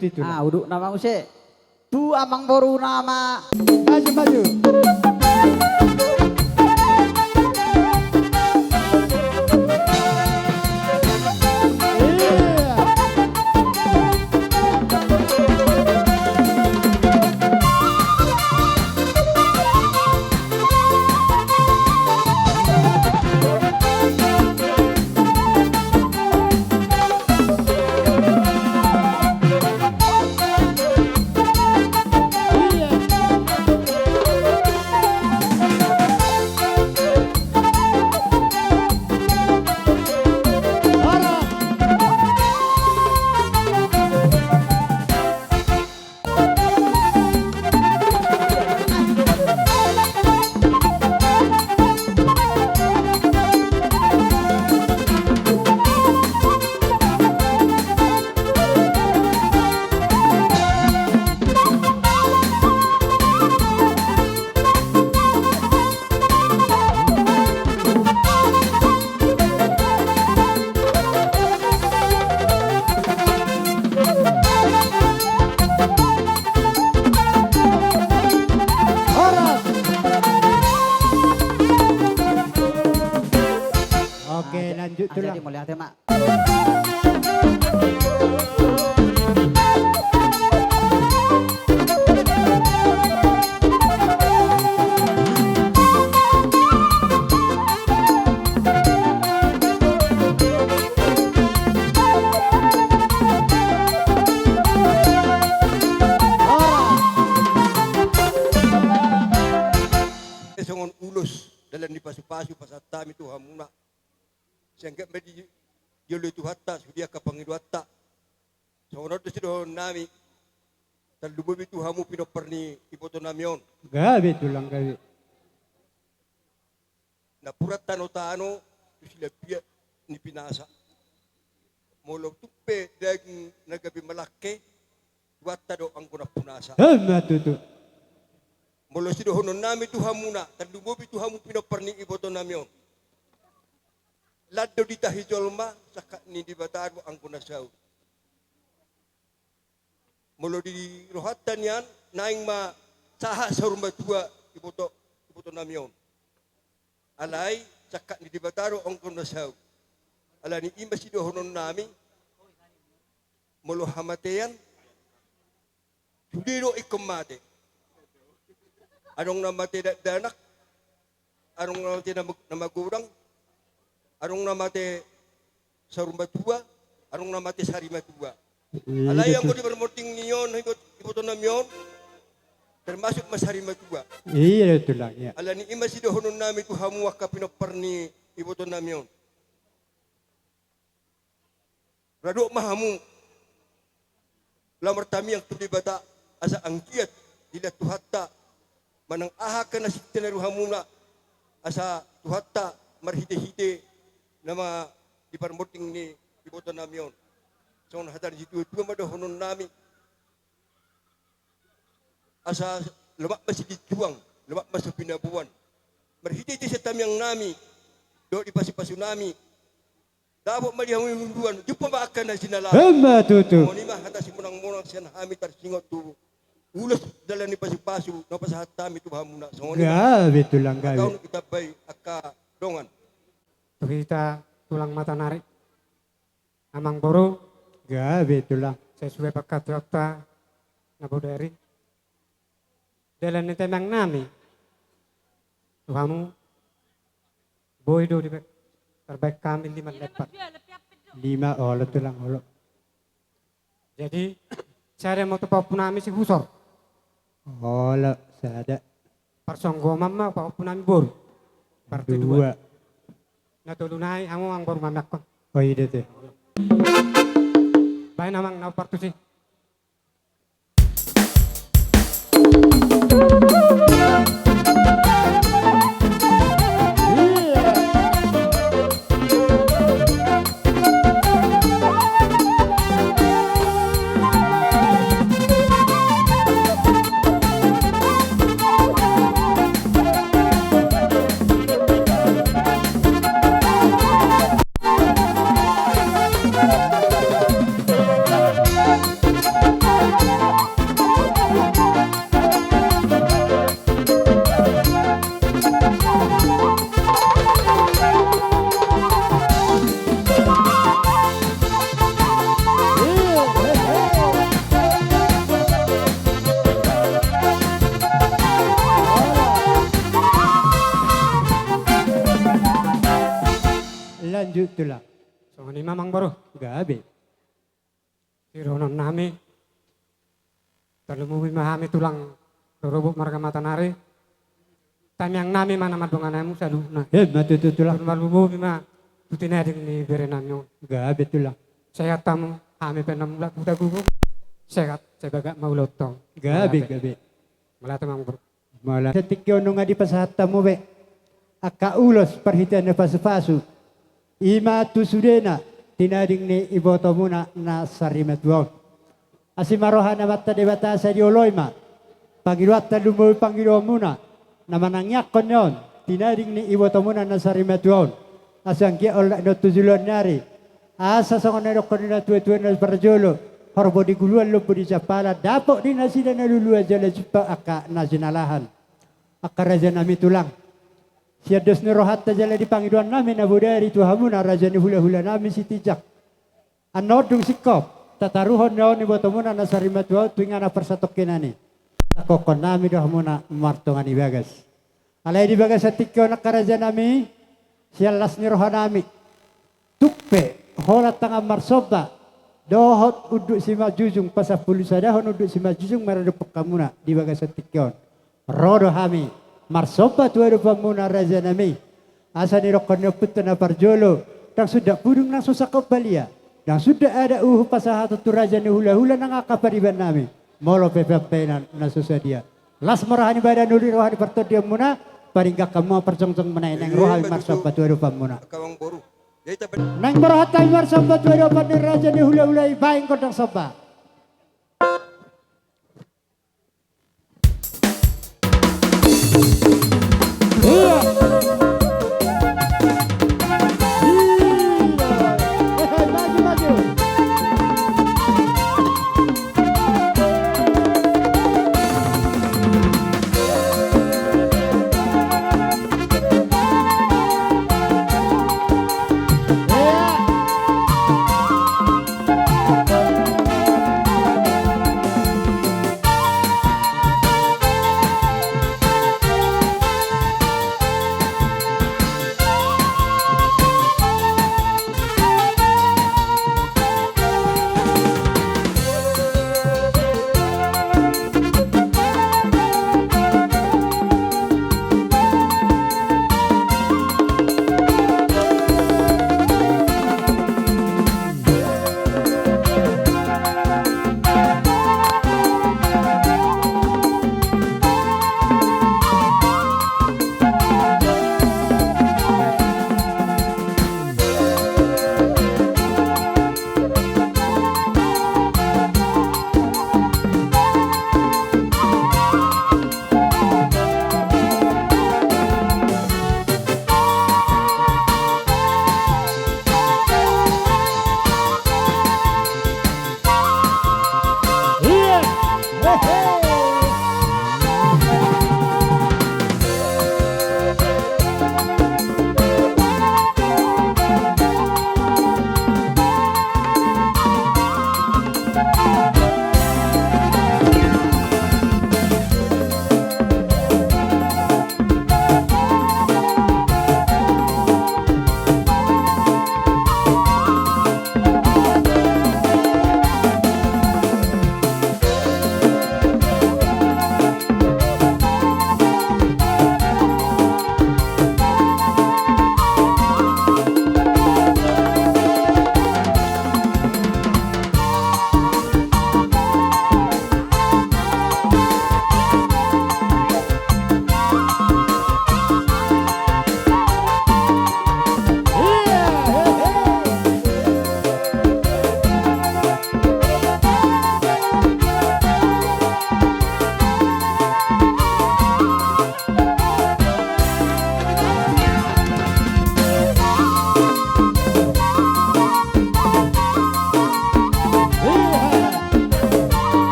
Speaker 1: itu.
Speaker 10: Uduk nama use. Tu amang boru nama.
Speaker 1: Maju maju. Iya. Oke, lanjut tulang.
Speaker 10: Jadi mau lihat ya, Mak.
Speaker 8: Songon ulus dalam di pasu-pasu pasat itu hamuna. Sehingga medi jolo itu hatta sudia kapangidu hatta. Songon itu sudah nami. Terlubu itu hamu pino perni ipoto namion.
Speaker 1: Gawe tulang gawe.
Speaker 8: Na purat tano sila pia ni pinasa. Molo tupe daging nagabi malake. Watta do ang kuna punasa.
Speaker 1: Matutu.
Speaker 8: Molo sido honon nami tu hamuna, terdubo itu hamu pino perni iboto namion. Lado di tahi jolma, saka ni di bataru angku nasau. Molo di rohatan yan, naing ma saha sarumba tua iboto namion. Alai, saka ni di bataru angku nasau. Ala ni ima sido honon nami, molo hamatean, sudiro ikomate. Anong namate danak, anong namate namagurang, anong namate sarumbatua, anong namate sarimatua. Alay ang ko di bermoting niyon, iboto namiyon, termasuk mas sarimatua.
Speaker 1: Iya tulang ya.
Speaker 8: Ala ni ima sido honon nami tu hamu waka pinoperni iboto namiyon. Radok mahamu, lamar tami yang tu dibata asa angkiat dila tuhatta. Manang aha ka na sikta na ruhamuna asa tuhatta marhite-hite nama di parmoting ni iboto namion. So hatar jitu tu madahonon nami asa lemak masih dijuang, lemak masih pinabuan. Marhite sa tamyang nami do di pasu-pasu nami. Dapat malihamu munduan, jupa ba akan na sinala.
Speaker 1: Matutu.
Speaker 8: Monima hata si munang-munang siyan hami tarsingot tu. Ulos dalam ni pasu-pasu, no pasahat tami tu hamuna.
Speaker 1: Gawe tulang gawe.
Speaker 8: Tahun kita bay aka dongan.
Speaker 7: Kita tulang mata narik. Amang boru
Speaker 1: Gawe tulang.
Speaker 7: sesuai pakat wakta nabodari. Dalam ni temang nami. Tuhamu boy do di terbaik kami 5 lepat.
Speaker 1: 5 olo tulang olo.
Speaker 7: Jadi saya mau tu papunami si husor.
Speaker 1: Olo sada.
Speaker 7: Personggo mama papunami boru. Parti 2. Natulunai amo ang boru mamak ko.
Speaker 1: Oh iya teh.
Speaker 7: Baik namang na partu si.
Speaker 1: lanjut tulang.
Speaker 7: So ni mamang baru.
Speaker 1: Gabe.
Speaker 7: Tironon nami. Terlalu memahami tulang robok marga mata nari. Time yang nami mana madongan namu salu na.
Speaker 1: Matutu tulang.
Speaker 7: Terlalu mau bima tutina ding ni berenamyo.
Speaker 1: Gabe tulang.
Speaker 7: Sehat tamu kami penam bulat buta gugu. Sehat sebagai mau lotong.
Speaker 1: Gabe.
Speaker 7: Malah temang bro.
Speaker 1: Malah ketika nung adi pasahata mo be. Aka ulos perhitian na pasu-pasu. Ima tu sudena tinading ni iboto muna na sarimet wong. Asimaroha na mata de batasa di oloima. Pagiluat na lumoy pangilo muna. Na manangyak kon yon. Tinading ni iboto muna na sarimet wong. Asang kia olak no tuzulon nari. Asa sa kono kon na tuwe-tuwe na parjolo. Horbo di guluan lupo di capala. Dapok di nasida na lulua jala jupa aka nasinalahan. Aka raja nami tulang. Siya dos ni rohat tajala di pangiduan namin na budari tuhamuna raja ni hula-hula namin si Tijak. Anodong sikop, tataruhon daw ni botomuna na sarimat wao tuwing na persatok kinani. Takokon namin daw muna martongan ni Bagas. Alay di Bagas sa tikyo na karaja namin, siya las ni rohan namin. Tukpe, holat tanga marsoba, dohot uduk si majujung pasah pulusadahon uduk si majujung maradupok kamuna di Bagas sa tikyo. Rodo hami. Marsoba tuwa rupa muna raja nami. Asa ni rokon na puto na parjolo. Dan sudah pudung nang susakop balia. Dan sudah ada pasahat tu raja ni hula-hula nang akapariban nami. Molo pepepenan na susadia. Las marahani badan nuli rohani pertodiam muna. Paringga kamu percong-cong menai nang rohani marsoba tuwa rupa muna.
Speaker 8: Kawang boru.
Speaker 1: Nang marahat kami marsoba tuwa rupa ni raja ni hula-hula ibaing kodang soba.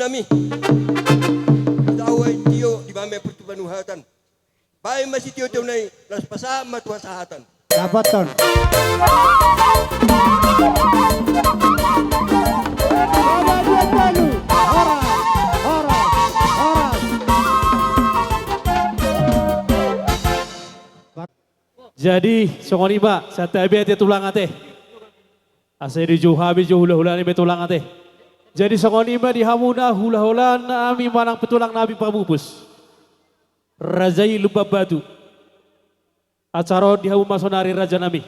Speaker 8: nami. Tahu tio di mame pertubanuhatan. Baik masih tio tio nai las pasama tuha sahatan.
Speaker 1: Dapat ton.
Speaker 2: Jadi songoni ba sa tabi ate tulang ate. Asay di juhabi jo hula-hula ni betulang ate. Jadi songoni ba di hamuna hula-hula na ami manang petulang nabi pabupus. Razai lupa batu. Acara di hamu masonari raja nami.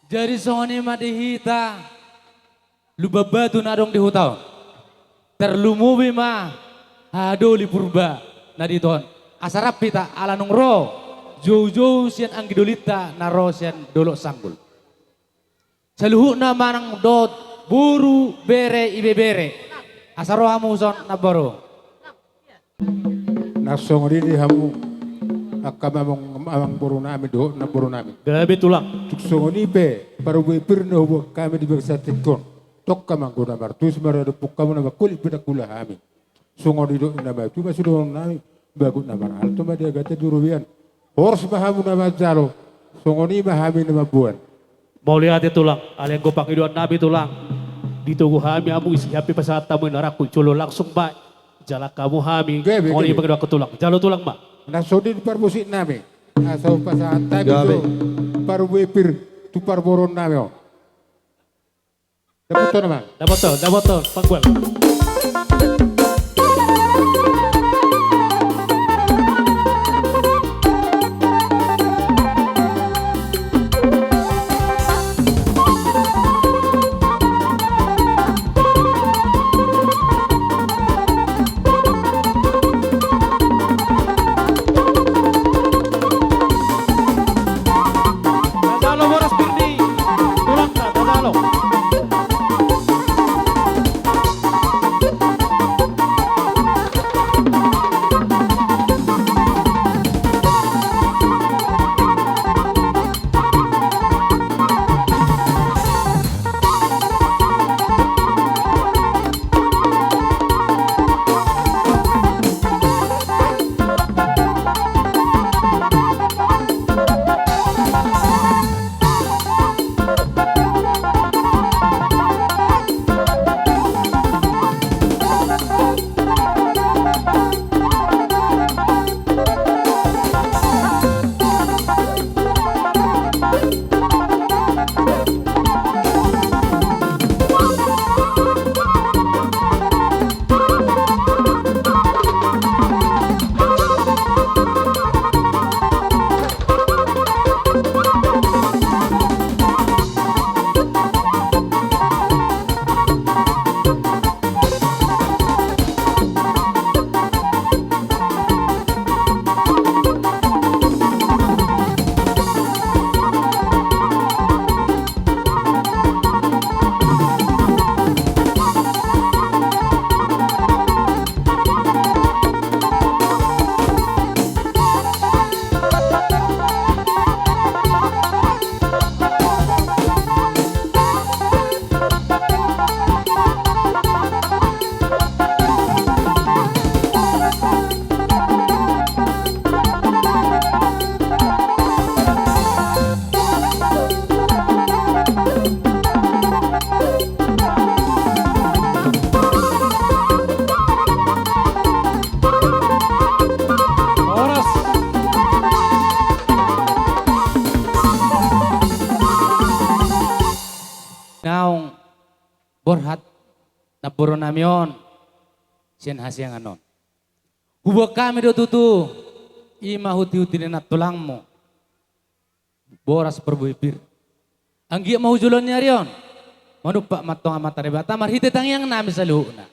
Speaker 6: Jadi songoni ma dihita lubabatu nadong di hutau. Terlumubi ma hado li purba na diton. Asarap pita ala nung ro. Jauh-jauh sian anggidolita naro sian dolok sanggul. Saluhu na manang dot buru bere ibe bere. Asaro hamu son nabaro.
Speaker 3: Nasong di hamu akamamong amang buru namin do na buru namin.
Speaker 2: Gabi tulang.
Speaker 3: Tuksong ni pe para buipir na huwag kami di bagsa tikon. Tok kamang guna martus marado pukamo na makulit pinakula kami. Sungo di do na ba tu masudo namin bagut na maral to madia gate durubian. Hors mahamu na majalo. Sungo ni mahami na mabuan.
Speaker 2: Mau lihat tulang. Aleng ko pangiduan nabi tulang. Dito ko hami amu isi hapi pasata mo naraku culo langsung ba. Jala kamu hami. Mau ni pangiduan ko tulang. Jalo tulang ma.
Speaker 3: Nasodi di parmusik namin. Asaw pasahan tayo so. Paru buipir tu parboron namin. Dapat to naman.
Speaker 2: Dapat to, panggual. Dadalo boras birni. Tulang ta, dadalo.
Speaker 6: Naong borhat na puro namion siyan hasyang anon. Hubak kami do tutu ima huti-huti na tulang mo. Boras perbuipir. Anggi mahujulon niya riyon. Manupak matong amat rebata marhite tangyang nami sa luuna.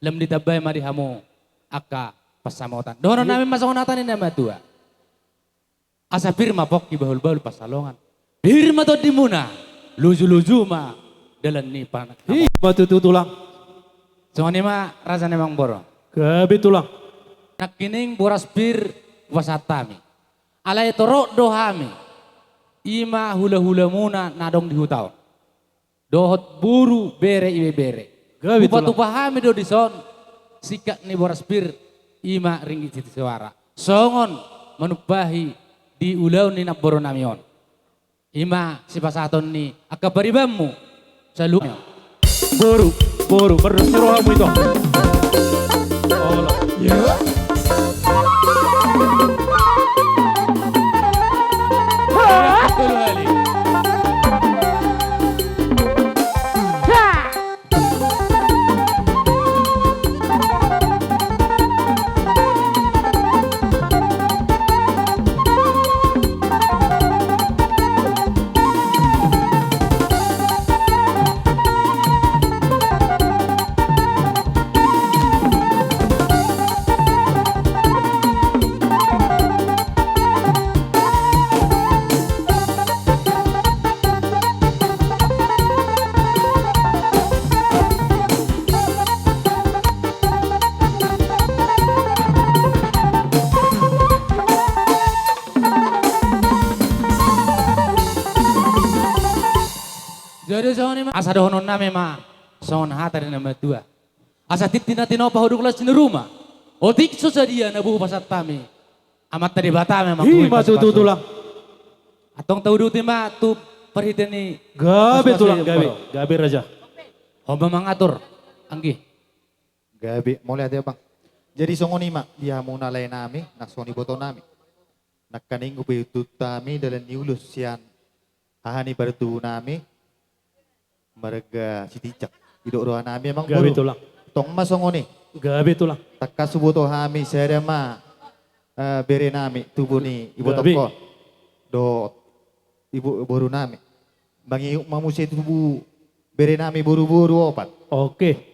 Speaker 6: Lam ditabay marihamu aka pasamotan. Doon namin masakunatan ni nama tua. Asa pirma pok ibahul-bahul pasalongan. Pirma to di muna. Luju-luju ma dalan ni panak.
Speaker 2: Matutu tulang.
Speaker 6: So ni ma rasa nemang boro.
Speaker 2: Gabi tulang.
Speaker 6: Nakining boras pir wasatami. Alay torok dohami. Ima hula-hula muna nadong di hutaw. Dohot buru bere ibe bere.
Speaker 2: Gabi tulang.
Speaker 6: Upah pahami do di son. Sikak ni Boraspir ima ringgit citi suara. Songon menubahi di ulau ni naboro namion. Ima si pasaton ni akabaribamu salu.
Speaker 2: Boru, bersih rohamu itu. Allah.
Speaker 3: Ya.
Speaker 6: Betul kali. Jadi soalnya mah asa dohonon name mah soal hata dari nama tua. Asa titina tino pahudukulas di rumah. Otik susadia nabu pasat tami. Amat tadi bata memang.
Speaker 2: Ima tutu tulang.
Speaker 6: Atong tahu duti mah tu perhitian ni.
Speaker 2: Gabi tulang, gabi raja.
Speaker 6: Oh memang atur, anggi.
Speaker 5: Gabi, mau lihat ya bang. Jadi songoni mak, dia mau nalai nami, nak soni boto nami. Nak kaning upayutut tami dalam niulus sian. Hahani bertu nami. Marga Citijak. Idok roha nami emang
Speaker 2: Gabi
Speaker 5: buru.
Speaker 2: tulang.
Speaker 5: Tong mas songoni.
Speaker 2: Gabi tulang.
Speaker 5: Takka subuto hami saya ma bere nami tubuh ni ibu
Speaker 2: Gabi.
Speaker 5: toko. Do ibu boru nami. Bangi mamuse tubuh bere nami buru-buru opat.
Speaker 2: Oke.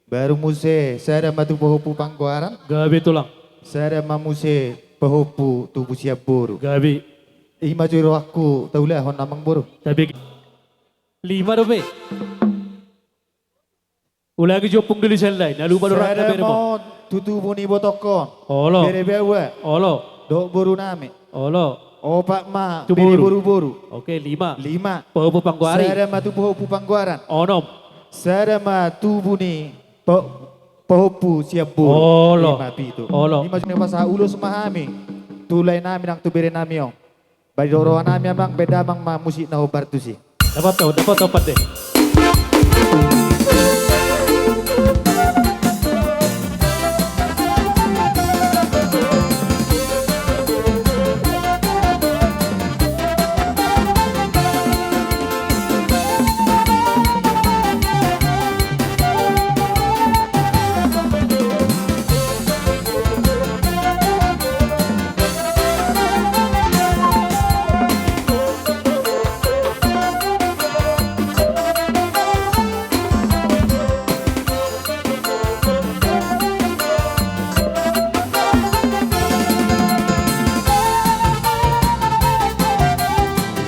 Speaker 5: Baru muse saya matu pohopu pangguaran.
Speaker 2: Gabi tulang.
Speaker 5: Saya mamuse pohopu tubuh siap boru.
Speaker 2: Gabi.
Speaker 5: Ima juro aku taulah hon namang boru.
Speaker 2: Tapi 5 rupiah. Ulagi jopung dulu selai. Nalu baru rata
Speaker 5: Saya
Speaker 2: beremo.
Speaker 5: mau tutubu ni botoko.
Speaker 2: Olo.
Speaker 5: Bere bewa.
Speaker 2: Olo.
Speaker 5: Do boru nami.
Speaker 2: Olo.
Speaker 5: Opak ma
Speaker 2: Tu
Speaker 5: bere
Speaker 2: boru.
Speaker 5: boru-boru.
Speaker 2: Oke 5.
Speaker 5: 5.
Speaker 2: Pahupu pangguari.
Speaker 5: Saya matu pohopu pangguaran.
Speaker 2: Onom.
Speaker 5: Saya ma tubuh ni pohopu siap boru.
Speaker 2: Olo.
Speaker 5: Lima pitu.
Speaker 2: Olo.
Speaker 5: Lima juni pasah ulus mahami. Tulai nami nang tu bere nami ong. Bari doroan nami abang beda bang ma musik na hobar tu si.
Speaker 2: Dapat deh.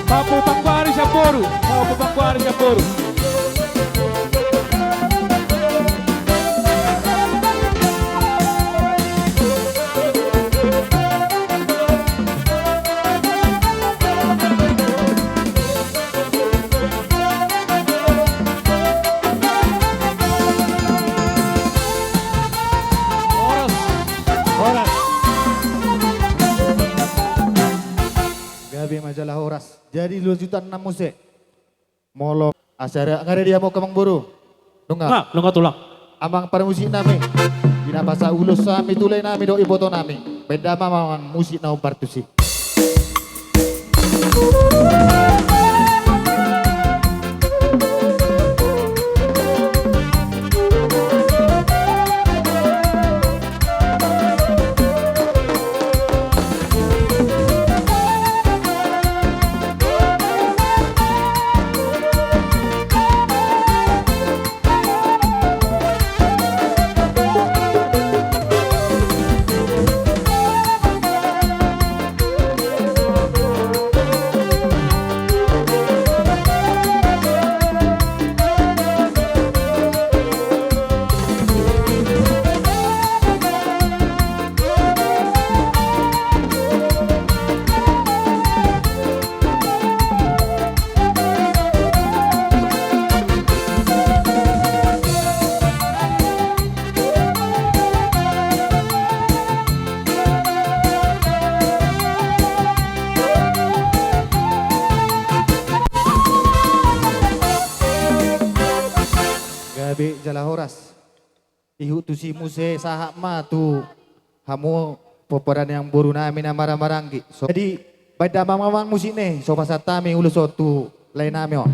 Speaker 2: Papo Pangguari Saporu. Papo Pangguari Saporu. Horas.
Speaker 5: Gabi majalah horas. Jadi 2,6 musik. Molo asara ngare dia mau kemang buru. Dunga.
Speaker 2: Nah, lu nggak tulang.
Speaker 5: Amang para musik nami. Dina bahasa ulus sami tulai nami do iboto nami. Beda mama musik na umbar tu si. gabe jala horas. Ihu tu si muse sahak ma tu hamu poporan yang boru nami na marang-maranggi. So, jadi pada mamang musik nih, so pasatami ulu sotu lain nami oh.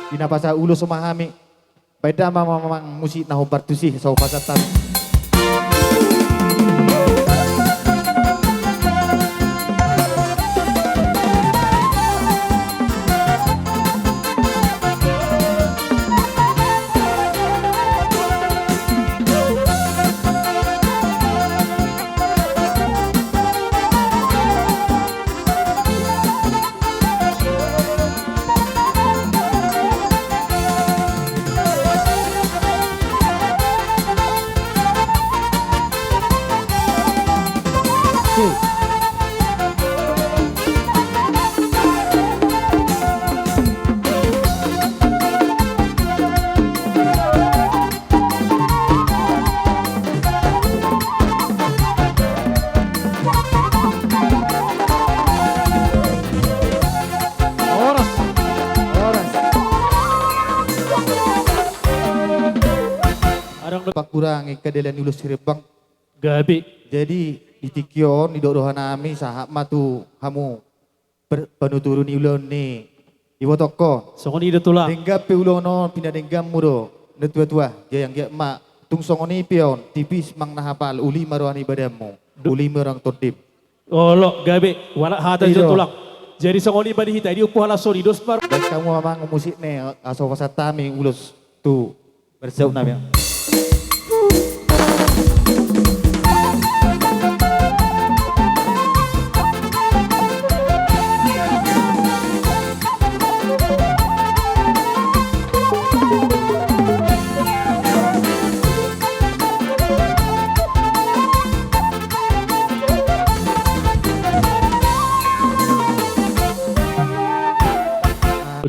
Speaker 5: Pinapasa ulo sumahami. Pada mamang musik na hobar tu sih, so pasatan. Pakurangi kedelan ulus sirebang.
Speaker 2: Gabi.
Speaker 5: Jadi di tikion di doa nami sahak matu hamu penuturun ulun ni iwo toko.
Speaker 2: Songoni ida tulang.
Speaker 5: Denggap pe ulono pindah denggam muro netua-tua jayang dia mak tung songoni pion tipis mang nahapal uli maruani badamu uli merang todip.
Speaker 2: Olo gabi wala hata
Speaker 5: Iyo.
Speaker 2: jo tulang. Jadi songoni badi hita di upuh ala sori dos par.
Speaker 5: Dan kamu memang musik nih aso pasatami ulus tu bersau nami.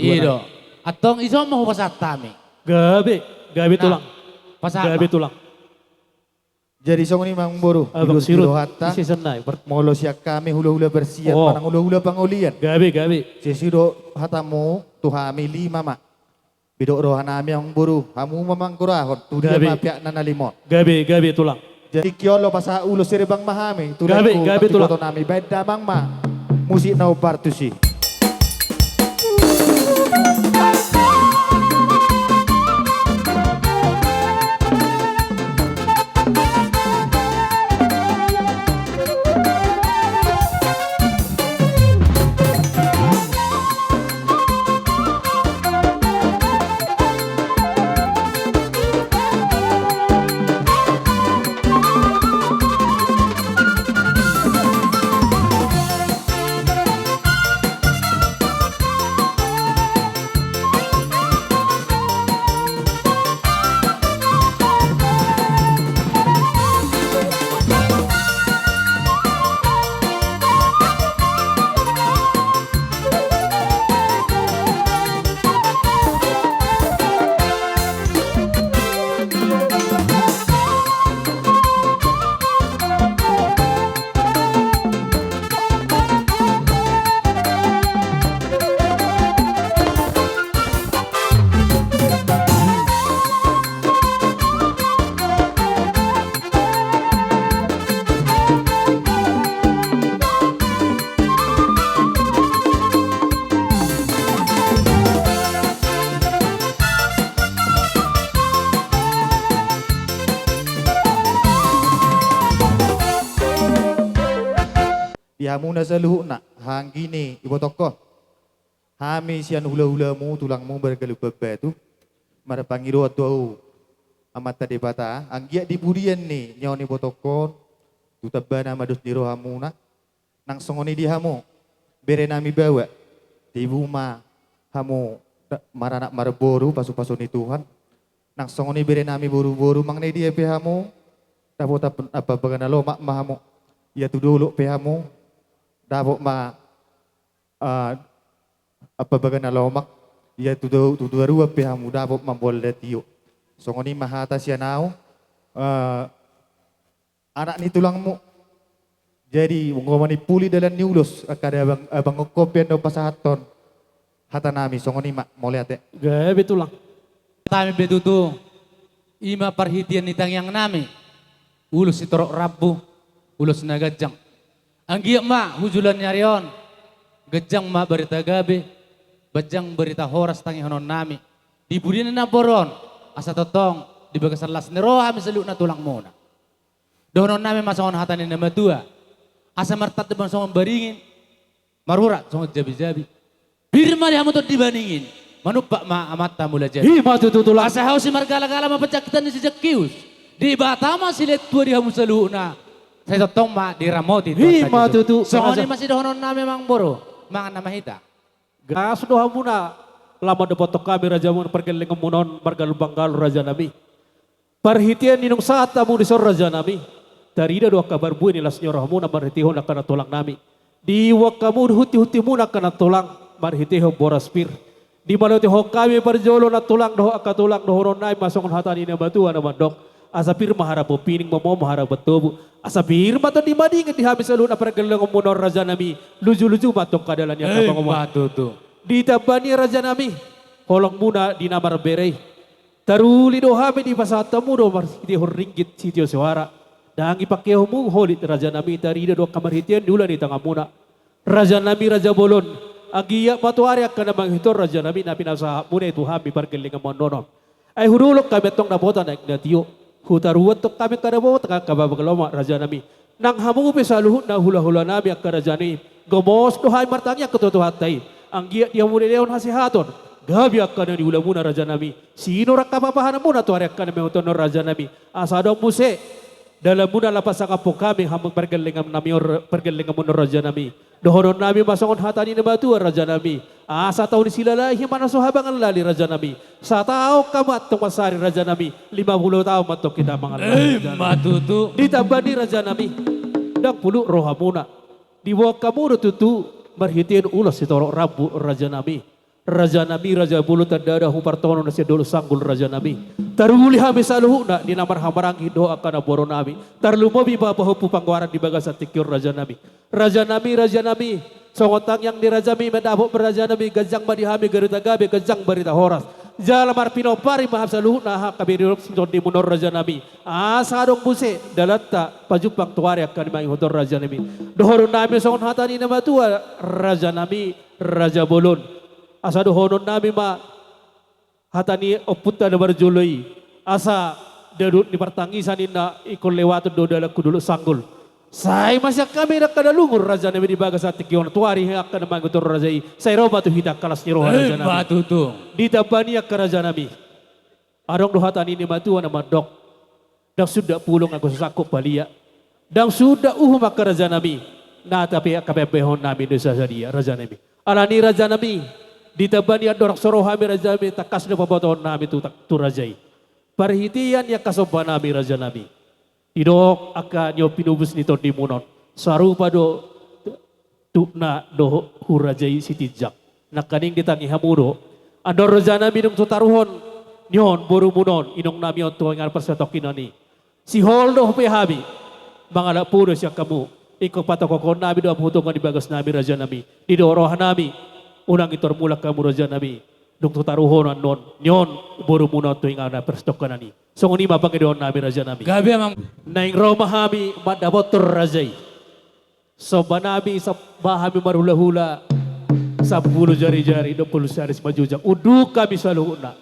Speaker 11: Iyo. Atong iso mau pasatami.
Speaker 2: Gabi tulang.
Speaker 11: Pasat.
Speaker 2: Gabi tulang.
Speaker 5: Jadi song ini mang boru
Speaker 2: Abang
Speaker 5: ulus
Speaker 2: sirut.
Speaker 5: biro hatta
Speaker 2: Isi senai.
Speaker 5: molo siak kami hula-hula bersiap
Speaker 2: Oh.
Speaker 5: manang hula-hula pangulian.
Speaker 2: Gabi.
Speaker 5: Sesido hatamu tuhami lima mak. Bidok rohanami ang buru. Hamu mamang kurahot. Tu dia
Speaker 2: Gabi.
Speaker 5: mapiak nanalimo.
Speaker 2: Gabi tulang.
Speaker 5: Jadi kiolo pasa ulo sirebang mahami.
Speaker 2: Gabi tulang.
Speaker 5: Foto nami. Beda mang ma. Musik na upartu si. Dihamuna sa luhu na, hanggini, ibo toko. Hami siyan hula-hula mu, tulang mu bergalupa tu. Mara pangiro tu amat tadi bata. Anggia di burian ni, nyaw ni botokon. Tutabana madus di rohamuna. Nang songoni di hamu. Bere nami bawa. Di buma hamu
Speaker 12: Maranak marboru pasu-pasu ni Tuhan. Nang songoni bere nami boru-boru mang ne dia pehamu. Dapat apa bagana lo mak mahamu. Ya tu dulu pehamu. Dapat ma apa bagana lo mak. Ya tu dua pehamu dapat mambol datio. Songoni mahata sianau. Anak ni tulangmu. Jadi ngomani puli dalam niulos kada abang ngokopian do pasahaton. Hata nami songoni mak mau lihat ya.
Speaker 2: Gabe tulang.
Speaker 6: Kami betutu ima perhitian nitang yang nami. Ulus sitorok rabu, ulus na gajang. Anggiyak ma hujulan nyarion. Gajang ma berita gabe, bajang berita horas tangi honon nami. Di budina na boron, asa totong di bagasan las nero kami seluk na tulang muna. Donon nami masongon hatanin nama tua. Asa martat depan songon baringin. Marurat songon jabi-jabi. Birma dia mutut dibandingin. Manupak ma amata mula jadi.
Speaker 2: Hima tutulang.
Speaker 6: Asa hau si margala-gala mapacakitan ni sejak kius. Di Batama silet tua di hamu seluna. Saya totong ma di Ramoti.
Speaker 2: Hima tutu.
Speaker 6: Songon masih dohonon na memang boro. Mangan nama hita.
Speaker 2: Gas doha muna. Lama depotok kami raja mun pergeling munon margal banggal raja nabi. Perhitian ninung saat tamu di sor raja nabi. Tarida doa kabar bu ini lasnya rahmuna marhitihon akan tulang nami. Di wakamu huti-huti muna akan tulang marhitihon boraspir. Di mana tiho kami perjolo na tulang doh akan tulang dohoron nai masongon hatani na batuan na mandok. Asapir maharap pining mamo maharap betubu. Asapir maton di mading di habis alun apa geleng munor raja nami. Luju-luju matong kadalannya kapang
Speaker 6: batu tu.
Speaker 2: Di tabani raja nami. Holong muna di namar berei. Taruli do hami di pasatamu do marhitihon ringgit sitio suara. Dangi pakehomu holit raja nami tarida do kamar hitian dula di tengah muna. Raja nami raja bolon. Agiya matuari akan menghitor raja nami napi nasa muna itu hami pargeling monono. Ay hurulok kami tong nabota naik natio. Hutaruat tok kami kada bawa tengah kababagaloma raja nami. Nang hamu pesaluh na hula-hula nami ak raja nami. Gomos do hai martangnya ketutuhatai. Anggiya dia muna leon hasihaton. Gabi akan di hula muna raja nami. Sino rakapapahan muna tuari akan menghitor raja nami. Asadong muse. Dalam muna lapas sakapo kami hamang pergelingam nami pergelingam munor raja nami. Dohoron nami masongon hatani na batu raja nami. Sa taon sila lahi mana sohabangan lali raja nami. Sa tao kamat tumasari raja nami. 50 tahun matok kita mangalali raja
Speaker 6: Matutu.
Speaker 2: Ditabani raja nami. Dak puluh roha muna. Di wakamu tutu marhitin ulas sitorok rabu raja nami. Raja nami raja bulu tandada hupartono nasi dulu sanggul raja nami. Taruli hami saluhu na di namar hamarangi doa kana boro nami. Tarlumobi babahu pupangwaran di bagasan tikyur raja nami. Raja nami. Songotang yang di raja nami medabuk beraja nami gajang badi hami garita gabe gajang barita horas. Jala marpino pari mahab saluhu na kabirok sinton di munor raja nami. Sadong buse dalata pajupang tuari akan mai hodor raja nami. Dohorun nami songon hatani nama tua raja nami raja bolon. Asa dohonon nami ma hatani oputa na barjuloi. Asa dadut di pertangisan ina ikon lewat do dalaku dulu sanggul. Say masya kami nak kada lungur raja nami di bagas atikion tuari akan mangutur rajai. Say roba tu hidak kalas ni roha raja nami.
Speaker 6: Batu tu.
Speaker 2: Ditabani ak raja nami. Arong do hatani ni matua nama dok. Dang sudah pulung aku sakop balia. Dang sudah mak raja nami. Na tapi akabehon nami dosa sadia raja nami. Alani raja nami. Ditabani at dorak sorohami raja nami takas na pabaton nami tu rajai. Perhitian ya kasoba nami raja nami. Idok akan nyo pinubus nito di munon. Sarupa do na do hurajai sitijak. Nakaning ditangi hamudo. Andor raja nami nung tutaruhon. Nyon boru munon inong nami on tuwangan persetokin ani. Si holdo pehami. Mangala puro siya kamu. Ikaw patokokon nami do amhutungan di bagas nami raja nami. Didorohan nami. Unang itor mulak kamu raja nami. Dung tutaruhon non. Nyon boru munon tuwing ana perstokan ani. So nguni mapangidon nami raja nami.
Speaker 6: Gabi amang.
Speaker 2: Naing Roma hami madabotor rajai. So banami sa bahami marula-hula. 10 jari-jari 20 saris majujak. Uduk kami saluhuna.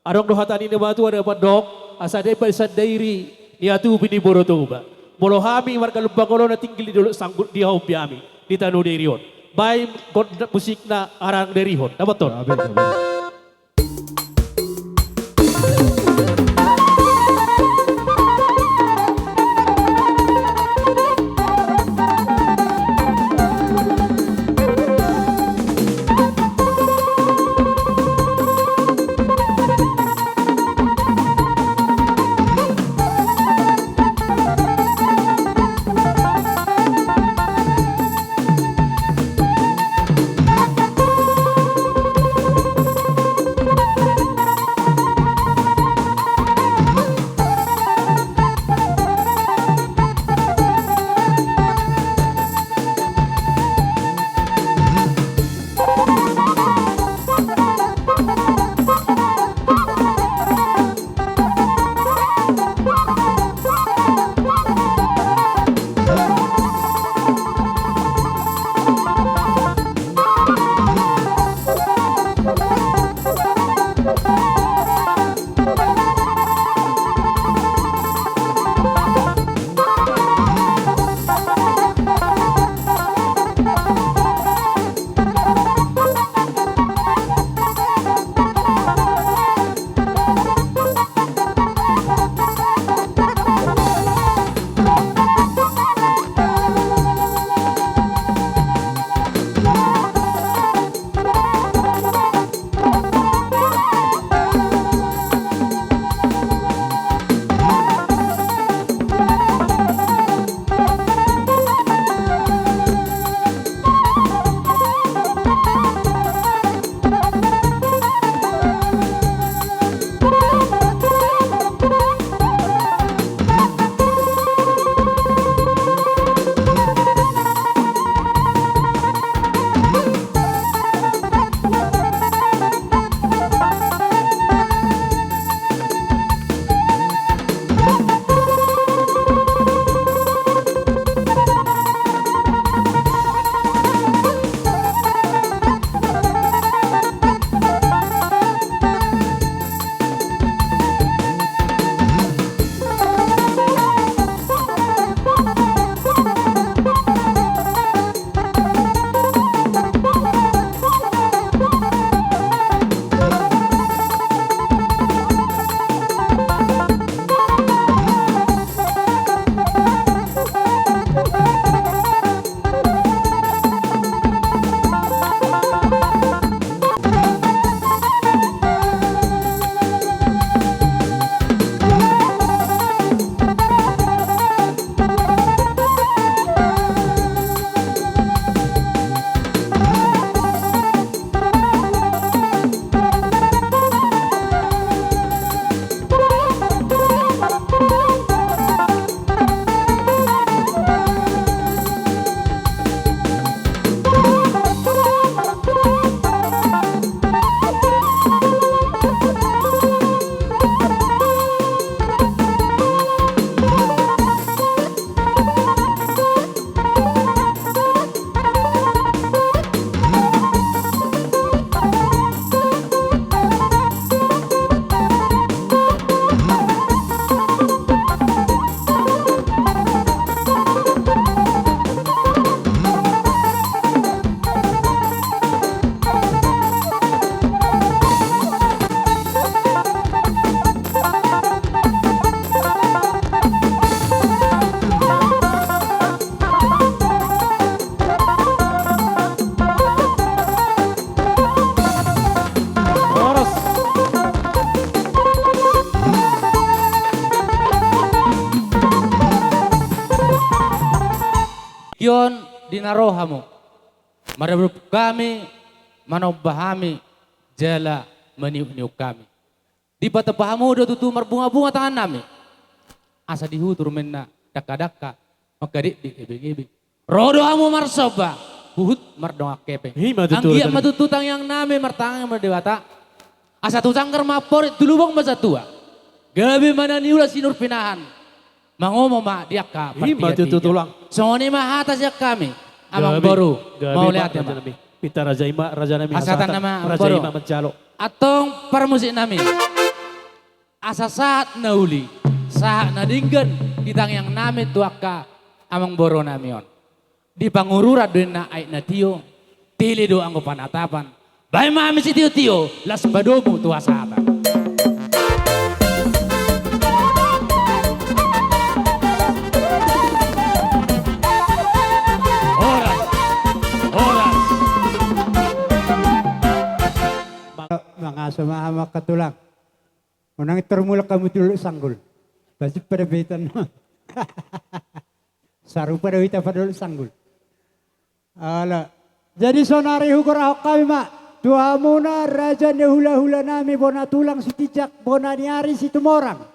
Speaker 2: Arong dohatani ni batu ada padok. Asa day pa isa dairi. Niatu bini borotoba. Bolo hami warga lubangolo na tinggi dulu sanggut di hobi hami. Di tanu derion. Bay musik na arang derihon. Dapat ton.
Speaker 11: Sitikion dinarohamu. Marabrup kami, manobahami, jala meniup-niup kami. Di batapahamu do tutu marbunga-bunga tangan nami. Asa dihutur menna daka-daka, makadik di ibing-ibing. Rodohamu marsoba, buhut mardongak kepeng. Anggiak matututang yang nami martangang merdewata. Asa tutang kermapor tulubang masa tua. Gabi mana niula sinur pinahan. Mangomong ma diak ka
Speaker 2: tulang.
Speaker 11: Songoni mah atas ya kami. Amang baru mau lihat ya ma.
Speaker 2: Pita Raja Nami
Speaker 11: Asatan nama
Speaker 2: Raja
Speaker 11: baru.
Speaker 2: Ima mencalo.
Speaker 11: Atong para musik nami. Asa saat nauli. Saat nadinggan. Ditang yang nami tuaka. Amang boro nami on. Di pangururat doon na ay na tiyo. Tili do ang panatapan. Bay mami si tiyo-tiyo. Las badomo tuwa sa ata.
Speaker 1: Mga sumahama katulang. Unang termulak kamu dulu sanggul. Pasti pada betan. Saru pada wita pada dulu sanggul. Ala. Jadi sonari hukurah kami mak. Tua muna raja ne hula-hula nami bona tulang si tijak. Bona niari si tumorang.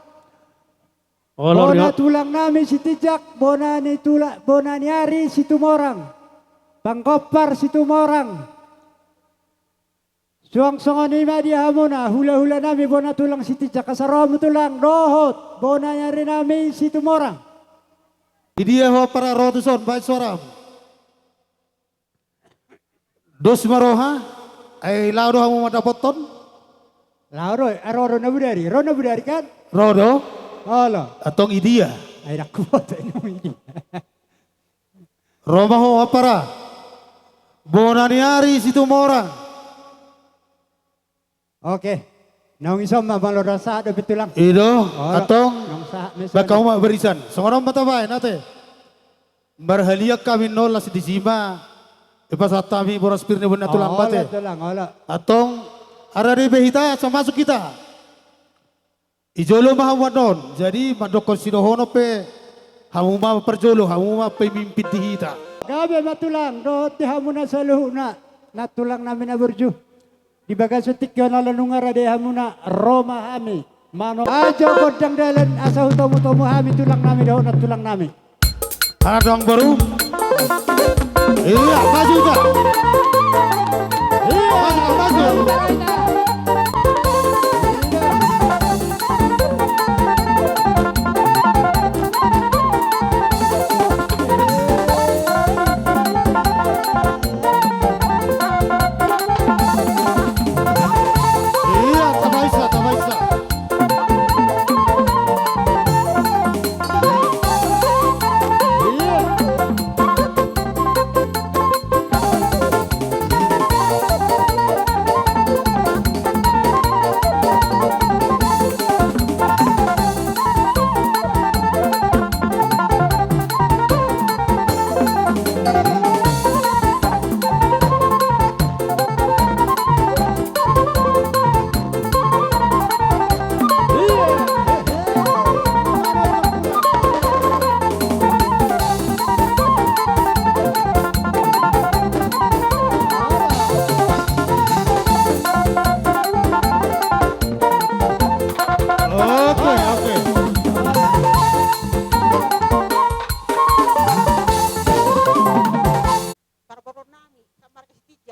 Speaker 1: Bona tulang nami si tijak. Bona niari si tumorang. Pangkopar si tumorang. Suang-songon ima dia hamuna, hula-hula nami bona tulang si tijak, kasaromu tulang, dohot, bona nyari nami si tumorang.
Speaker 12: Idia ho para rotuson, baik suaram. Dos maroha, ay laudo hamu madapoton.
Speaker 1: Laudo, rodo nabudari, rodo nabudari kan?
Speaker 12: Rodo,
Speaker 1: Halo.
Speaker 12: atong idia.
Speaker 1: Ay nakuot, ay namini.
Speaker 12: Roma ho para, bona niari si tumorang.
Speaker 1: Oke, naung isom mabalo rasa ada betulang.
Speaker 12: Ido, atong,
Speaker 1: Baka
Speaker 12: bakaw berisan. Songorom batabay nate. Marhaliak kami nolas di sima. Ipasatami boras pirne benar tulang bate. Atong, arari behita sama masuk kita. Ijolo mahamad non. Jadi madokon sidohono pe. Hamuma perjolo, hamuma pemimpin dihita.
Speaker 1: Gabe matulang, dohot di hamuna saluhuna. Natulang namin na berju. Di bagas setik yon ala nungara de hamuna Roma hami. Mano ajo kodang dalan asa utomu hami tulang nami dohot na tulang nami.
Speaker 12: Adong baru. Iya, maju ka. Iya, maju.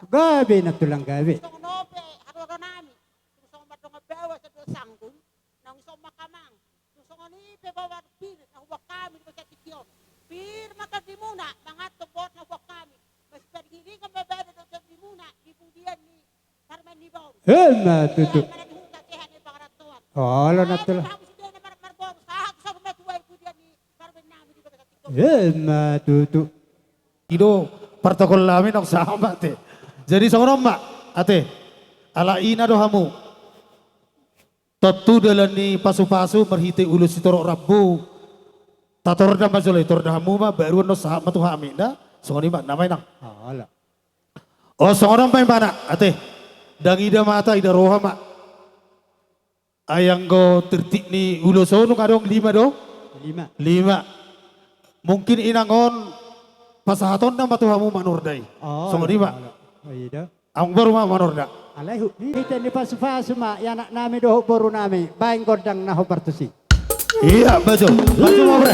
Speaker 1: Gabi na tulang gabi. Tutu. Oh, lo na tulang. Tutu.
Speaker 12: Ido protokol namin ang sama te. Jadi seorang mak, ate, ala ina dohamu. Tatu dalam ni pasu-pasu merhite ulus sitorok rabu. Tator dah masulai tor dahamu mah baru no sahab matu hami dah. Seorang mak namai nang.
Speaker 1: Ala.
Speaker 12: Oh seorang main mana, ate. Dang ida mata ida roha mak. Ayang go tertik ni uloso nu kadong 5 do.
Speaker 1: 5.
Speaker 12: Mungkin inangon pasahaton na matuhamu manordai.
Speaker 1: Oh,
Speaker 12: So di ba?
Speaker 1: Oh, iya.
Speaker 12: Ang baru ma manorda.
Speaker 1: Alaihu. Kita ni pasu-pasu mak, ya anak nami doh boru nami, baing godang naho partusi.
Speaker 12: Iya, betul. Baju mau bre.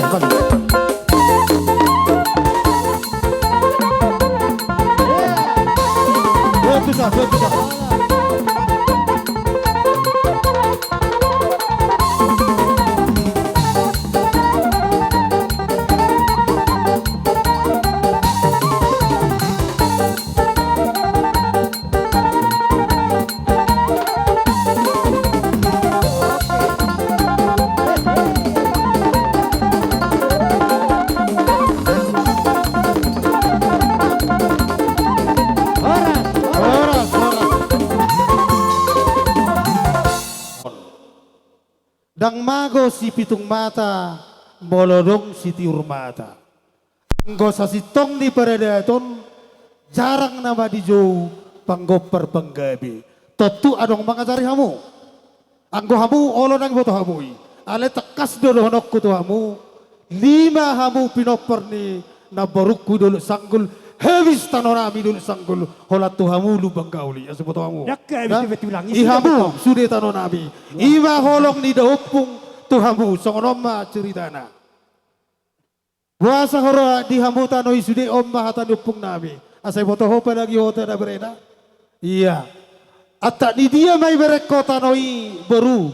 Speaker 12: Betul sah, betul sah. Horas, horas. Dang mago si pitung mata, molodong si tiur mata. Anggo sa sitong di peredaton, jarang nama di jauh panggopar panggabi. Tentu adong mga cari hamu. Anggo hamu olo nang boto hamui. Ale tekas dodonok kutu hamu. 5 hamu pinopar ni na barukku dulu sanggul. Habis tanorami dulu sanggul. Holat tu hamu lubang gauli. Asal boto hamu.
Speaker 1: Dakka
Speaker 12: Nah,
Speaker 1: betul betulang.
Speaker 12: Ihamu sudah tanonami. Iwa holong ni daupung tuhamu songonoma ceritana. Buasa hora di hamu tanoi sudah om mahatan upung nami. Asai boto hopa lagi hota da berena. Iya. Atak ni dia mai bereko tanoi baru.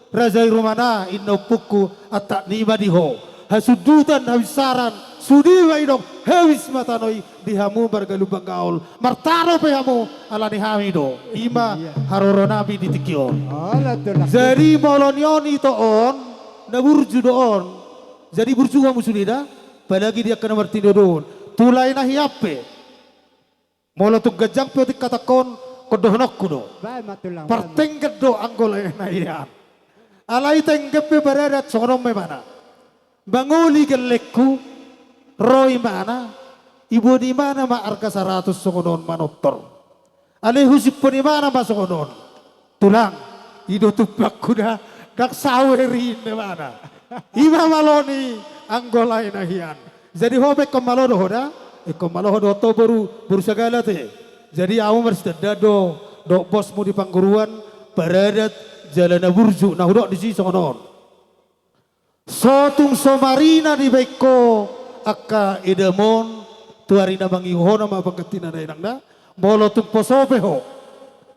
Speaker 12: Razai rumana inno puku atak ni madiho. Hasudutan hawisaran. Sudi mai dong hewis matanoi di hamu bergalubang gaul. Martaro pe hamu ala ni hamido. Ima haroro nabi di tikion.
Speaker 1: Alah tu lah.
Speaker 12: Jadi molonion itu on, na burju doon. Jadi burju kamu sudah, palagi dia kena martindo doon. Tulay na hiape. Molo tu gajang piotik katakon kodohnok kudo.
Speaker 1: Baik matulang.
Speaker 12: Partengket do anggolay na iyan. Alay tenggepe beredat sonom me mana. Banguli gelekku, roy mana. Ibu di mana ma arka 100 sokonon manotor. Alay husip po di mana ma sokonon. Tulang, ido tupak kuda, dak sawerin di mana. Ima maloni anggolay na hiyan. Jadi hobek komalodo hoda, komalodo to baru segala te. Jadi aku mersedado do bosmu di pangguruan baradat jalan burju nah udok di sini sonon. Sotung somarina di beko akka idemon tuarina mangihona ma pangketina na inangna molotung posopeho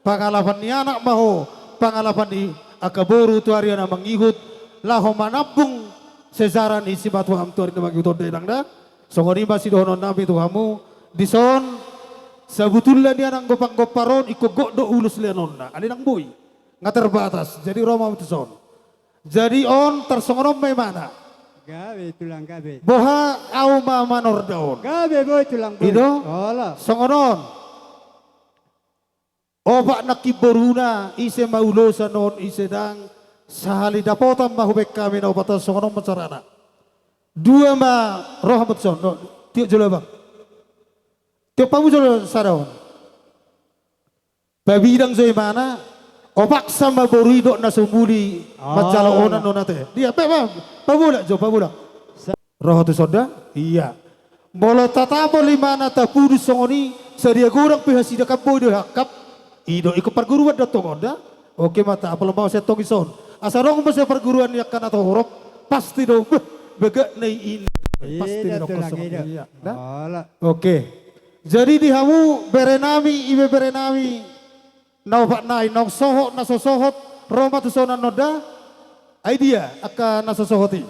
Speaker 12: pangalapan ni anak maho pangalapan ni akaboru tuarina mangihut laho manabung sezaran isi batu ham tuarina mangihut na inangna songoni masih dohonon nabi tuhamu dison sebetulnya dia nang gopang-goparon iko do ulus leanonna ali nang boy nggak terbatas jadi Roma itu son jadi on tersongonom mana
Speaker 1: Gabe tulang gabe.
Speaker 12: boha au ma manor daun
Speaker 1: Gabe boy tulang boy.
Speaker 12: ido
Speaker 1: Alah.
Speaker 12: songonon obak nakiboruna ise maulo sanon ise dang sahali dapotan mahubek kami na obatan songonon macarana dua ma rohamat son no tiok jolo bang tiok pamu jolo saraon babidang zoy mana opak sama borido na sumuli macala onan nonate dia pabula jo pabula roh tu soda iya bolo tatabo limana tapudu songoni sedia gurang pihasida kaboy do hakap ido ikut perguruan datong onda oke mata apa mau setong ison asarong masa perguruan yakkan atau huruf pasti do begak nei ini pasti do kosong iya
Speaker 1: Alah.
Speaker 12: oke jadi di hamu berenami ibe berenami nau pak nai nau sohot na sosohot Roma tu sona noda idea akan na sosohoti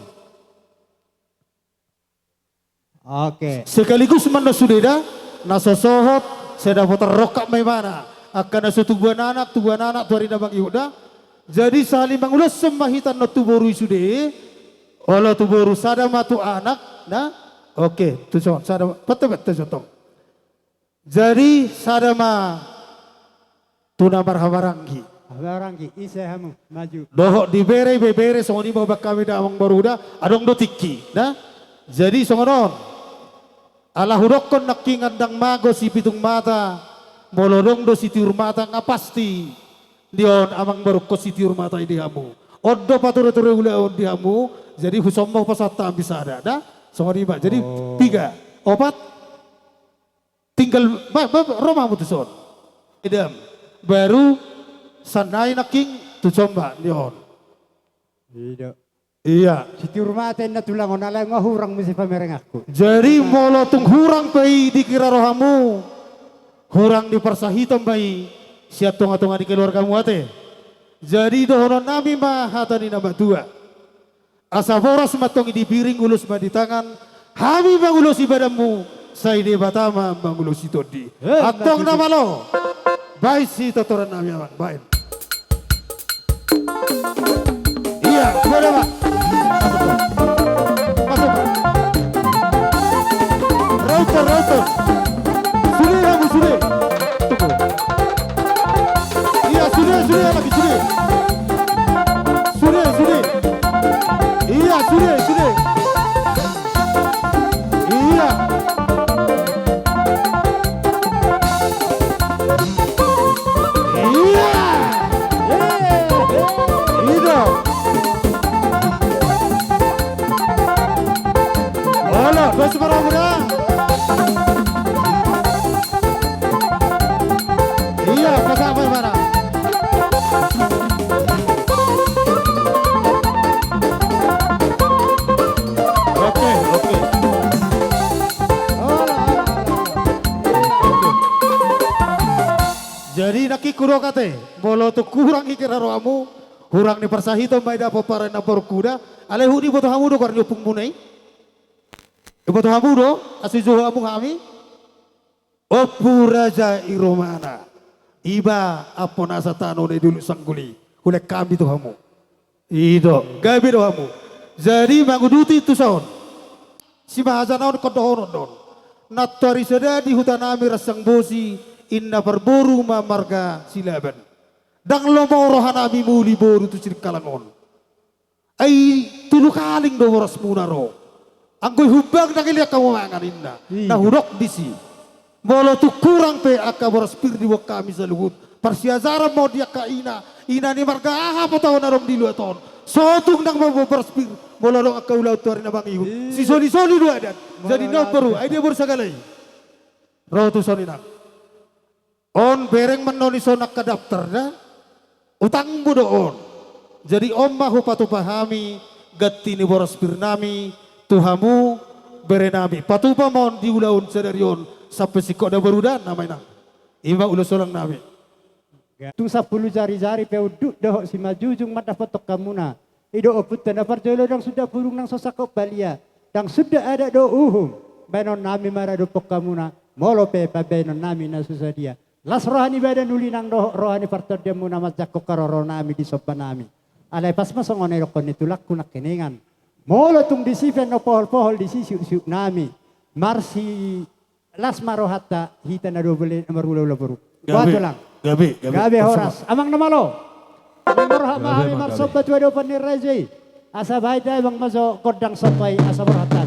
Speaker 1: Oke.
Speaker 12: sekaligus mana sudeda na sosohot seda foto rokak memana akan na tubuhan anak tuarina bang Yuda jadi saling mengulas semahitan no tuboru sude olo tuboru sada matu anak nah oke tu son sada betul contoh jadi sada ma tuna marhamaranggi
Speaker 1: Barangki ise hamu maju.
Speaker 12: dohok dibere bebere songoni mau kami dah amang baruda adong do tiki nah jadi songonon ala hurokon naki ngandang mago si pitung mata molodong do si tiur mata ngapasti dion amang baru ko si tiur mata ini hamu odo patur-patur ule on di hamu jadi husommo pasata bisa ada nah songoni ba jadi 3 opat tinggal Roma mutuson. Idam. Baru sanay na king tucomba niyon.
Speaker 1: Iya.
Speaker 12: Iya.
Speaker 1: Si turmaten na tulang onalay ngahurang mo si pamereng aku.
Speaker 12: Jadi molo tung hurang pay dikira rohamu. Hurang di persahitan bay. Siat tunga-tunga di keluarga mu ate. Jadi dohonon nami mahatani nama tua. Asa boras matongi di piring ulus ma di tangan. Hami mangulusi badanmu. Saide batama mangulusi todi. Atong nama lo. Baik si totoran nami aman. Baik. Iya, boleh pak. Masuk pak. Router. Sudah kamu sudah. Tunggu. Iya sudah lagi sudah. Sudah. Iya sudah. Iya. Itu. Halo, bos orang. Iya, pasang apa? Oke. Jadi naki kuro kate, bolo tu kurang ikira roamu, kurang ni persahito may dapat para na kuda, alehu di boto hamudo kar nyupung munay. Boto hamudo, asujuho amung kami. Opu raja iromana. Iba apo nasa tano na dulu sangguli. Hulek kami tu hamu. Ido, gabi do hamu. Jadi manguduti tu saon. Si mahasanaon kodohonon don. Natari sada di hutan nami rasang bosi. Inna perboru ma marga silaban. Dang lomo rohanami muli boru tu cirkalangon. Ay tulukaling do waras munaro. Anggoy hubang nakiliak kamu mangan inna. Nahurok disi. Molo tu kurang pe aka waras pir di wak kami sa luhut. Parsiazara mo dia ka ina. Ina ni marga aha po taon narom di luat taon. Sotung nang mo waras pir. Molo dong aka ulaw tuwarin na bang ihut. Si soli dua adat. Jadi nomboru. Ay dia bursagalay. Rotu soninang. On bereng menoniso nak ke daftar dah. Utang mu doon. Jadi om mahu patu pahami. Gati ni boros pirnami. Tuhamu berenami. Patu pamon di ulaun sedarion. Sampai si kok dah berudan namanya. Ima ulo solang nami.
Speaker 1: Tu 10 jari-jari peuduk dah si majujung mat dapat tok kamuna. Ido oput tanda parjolo dang sudah burung nang sosakop balia. Dang sudah ada do uhum. Benon nami mara do pok kamuna. Molo pe benon nami na susadia. Las rohani badan nuli nang do rohani partor demu nama jakko karoro nami di sopan nami. Alay pas masongone rokon itulak kunak kenengan. Molo tung disipen no pohol-pohol di sisiuk nami. Marsi las marohata hita na do beli nomor ulo buru. Wato lang. Gabi horas. Amang namalo. Nomor mahami marsobat wado panir rezi. Asa baita bang maso kodang sopai asa marohata.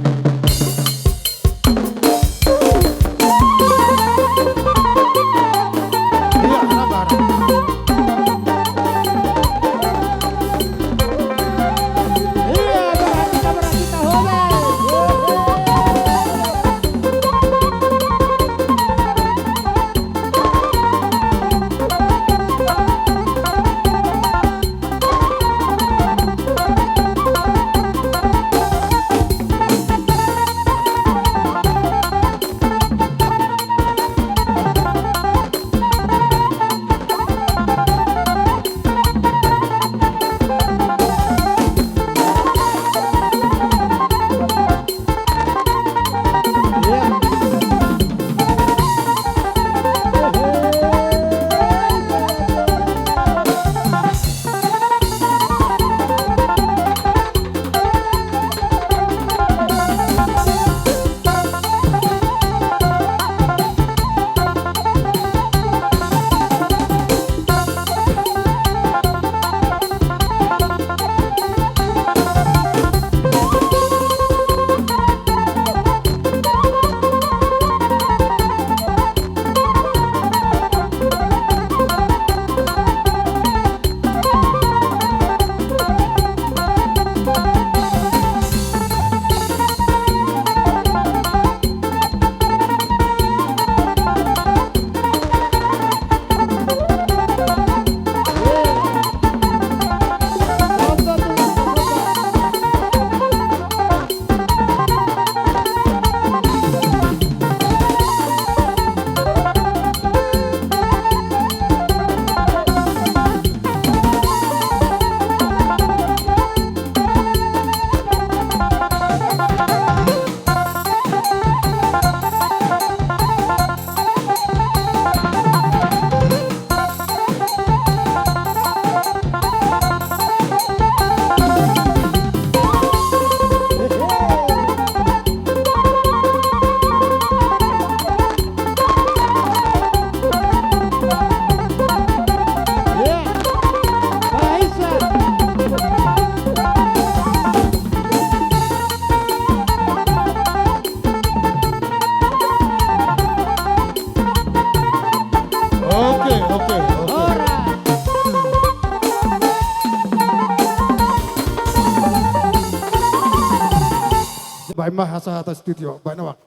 Speaker 13: mahasa atas studio, Pak Nawak.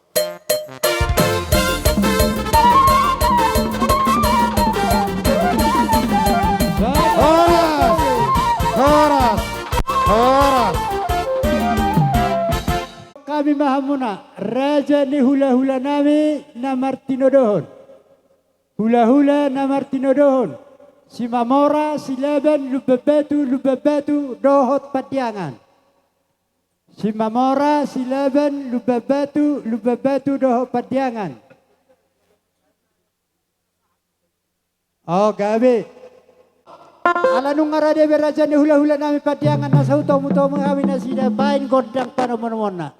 Speaker 13: Horas, horas, horas.
Speaker 1: Kami mahamuna raja ni hula-hula nami na Martino Dohon. Hula-hula na Martino Dohon. Si Mamora, si Leben, lubabatu, dohot Padiangan. Si Mamora, si Leben, lubabatu, dohot Padiangan. Oh, gabi. Ala nung ngarade beraja ni hula-hula nami Padiangan na sa utong-utong kami na sida pain godang panomon na.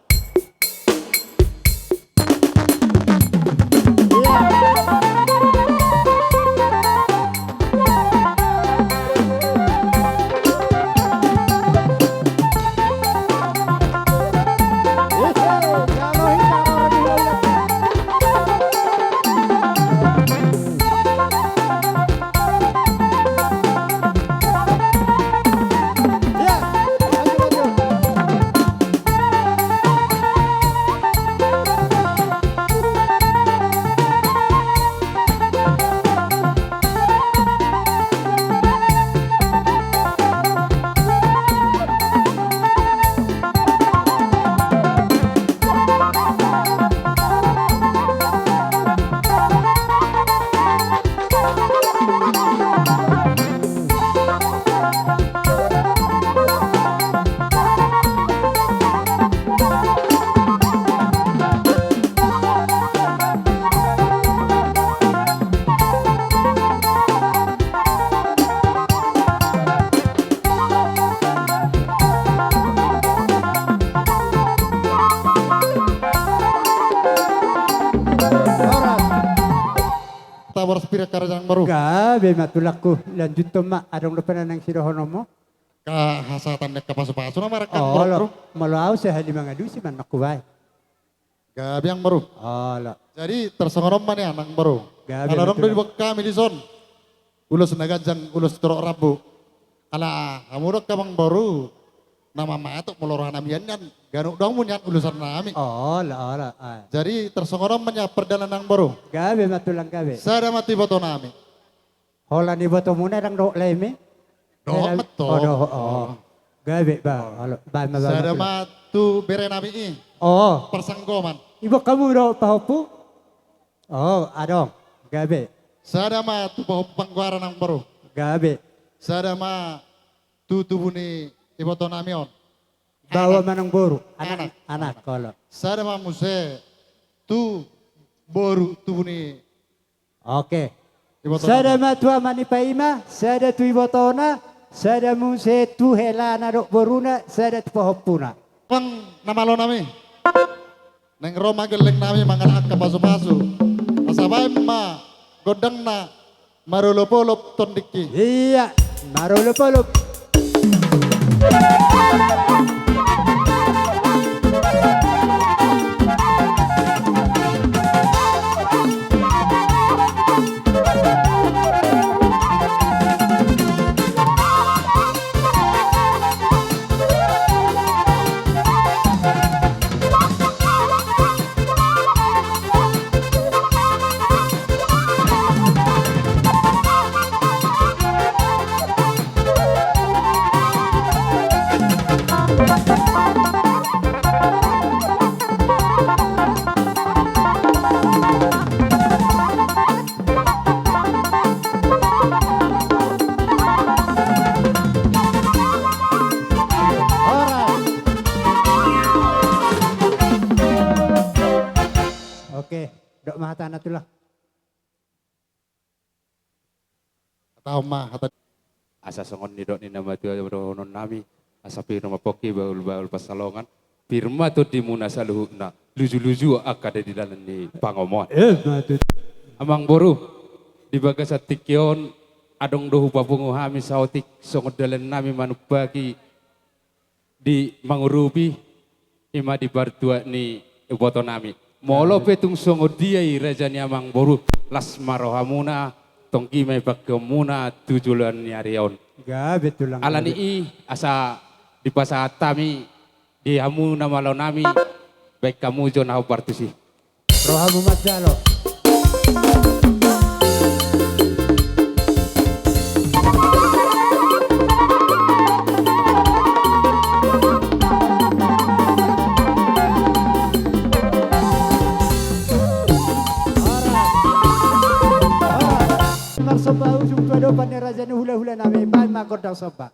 Speaker 12: Tawar spirit karajang baru.
Speaker 1: Gabi matulakku lanjut to mak adong depan nang sidohono mo.
Speaker 12: Kahasatan nek kapasu-pasu na mereka
Speaker 1: Oh,
Speaker 12: baru.
Speaker 1: lo malau sehali mangadu si man makuwai.
Speaker 12: Gabi yang baru.
Speaker 1: Oh, lo.
Speaker 12: Jadi tersengorom mana yang baru.
Speaker 1: Gabi.
Speaker 12: Kalau orang dari kami di son. Ulus nagajang, ulus terok rabu. Ala, kamu dok kabang baru. Nama matuk melorohan namian kan. Ganuk dong munyan ulusan nami.
Speaker 1: Oh, lo.
Speaker 12: Jadi tersengorom mana perjalanan baru.
Speaker 1: Gabi matulang gabi.
Speaker 12: Saya mati boto nami.
Speaker 1: Hola ni boto muna dang do leme.
Speaker 12: Doh meto.
Speaker 1: Oh, doh. Oh. Gabi ba. Halo, ba ma ba.
Speaker 12: Saya matu bere nami i.
Speaker 1: Oh,
Speaker 12: Persanggoman.
Speaker 1: ibu kamu do pahopu? Oh, adong. Gabi.
Speaker 12: Saya matu bahu pangguaran yang baru.
Speaker 1: Gabi.
Speaker 12: Saya tutubuni iboto nami on.
Speaker 1: Bawa manang boru. Anak kalau.
Speaker 12: Saya muse tu boru tubuni.
Speaker 1: Oke.
Speaker 12: Iboto
Speaker 1: Sada matua mani paima, sada tu ibotona, sada muse tu helana dok boruna, sada tu pahopuna.
Speaker 12: Pang nama lo nami. Neng Roma geleng nami manganak kapasu-pasu. Masabay ma godang na marulupulup tondiki.
Speaker 1: Iya, marulupulup. Oke, dok mah tanah tulah.
Speaker 12: Tahu mah kata
Speaker 4: Asa songon ni dok ni nama tu honon nami. Asa pirma poki baul pasalongan. Pirma tu di muna saluh na luju-luju akada di dalam ni pangomon.
Speaker 1: Matu.
Speaker 4: Amang boru di bagas tikyon adong dohu papungu hami sautik songon dalan nami manupaki di mangurubi ima di bartua ni iboto nami. Molo petung songo dia rajani amang boru las marohamuna tongki may pagkamuna tujulan nyarion.
Speaker 1: Gabi tulang.
Speaker 4: Alani i asa di pasatami di hamu na malo nami
Speaker 11: baik kamu jo nahu partusi.
Speaker 1: Rohamu Majalo. Soba ujung tua dopan ni raja ni hula-hula nami bai makodang soba.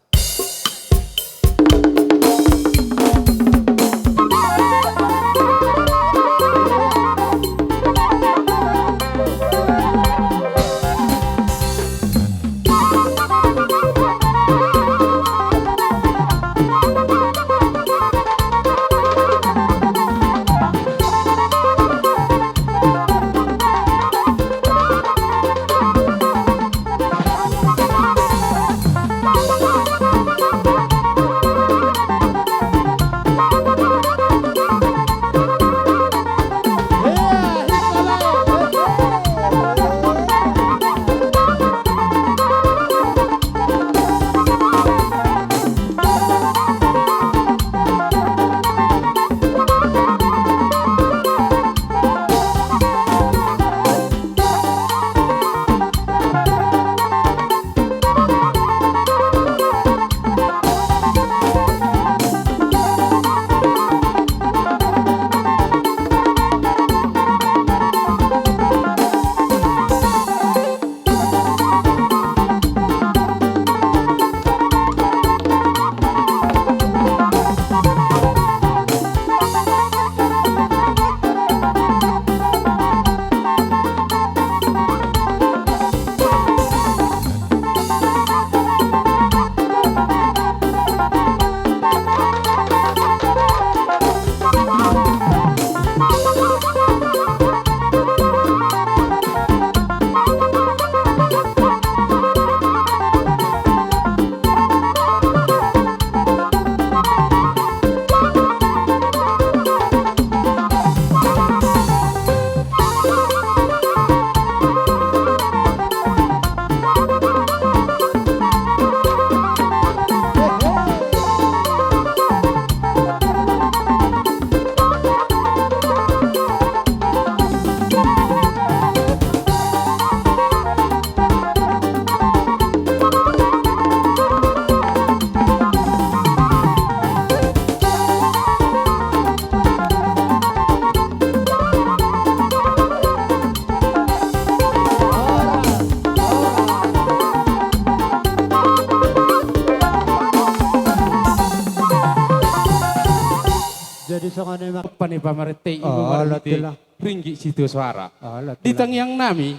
Speaker 1: Jadi songane mak
Speaker 11: Pani pamarete ibu
Speaker 1: alat
Speaker 11: marite
Speaker 1: lah.
Speaker 11: ringgi situ suara.
Speaker 1: Alat
Speaker 11: Di tangyang nami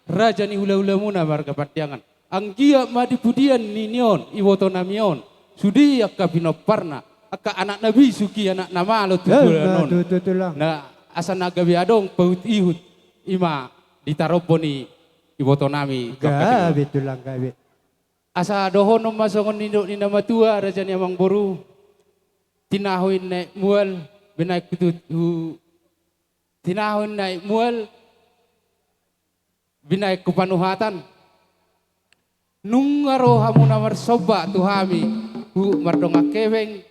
Speaker 11: raja ni hula-hula muna marga patiangan. Anggia madipudian ninion iwoto namion. Sudi akka pinoparna akka anak nabi suki anak nama lo tutulan.
Speaker 1: tutulang.
Speaker 11: Na asan agabi adong paut ihut ima ditaroponi iwoto nami kapatiangan.
Speaker 1: Gabi tulang gabi.
Speaker 11: Asa dohono masongon nindo ni nama tua raja ni amang boru. Tinahuin naik mual benaik kutut tinahuin naik mual binaik kupanuhatan nungaro hamu namar soba tuhami hu mardonga keweng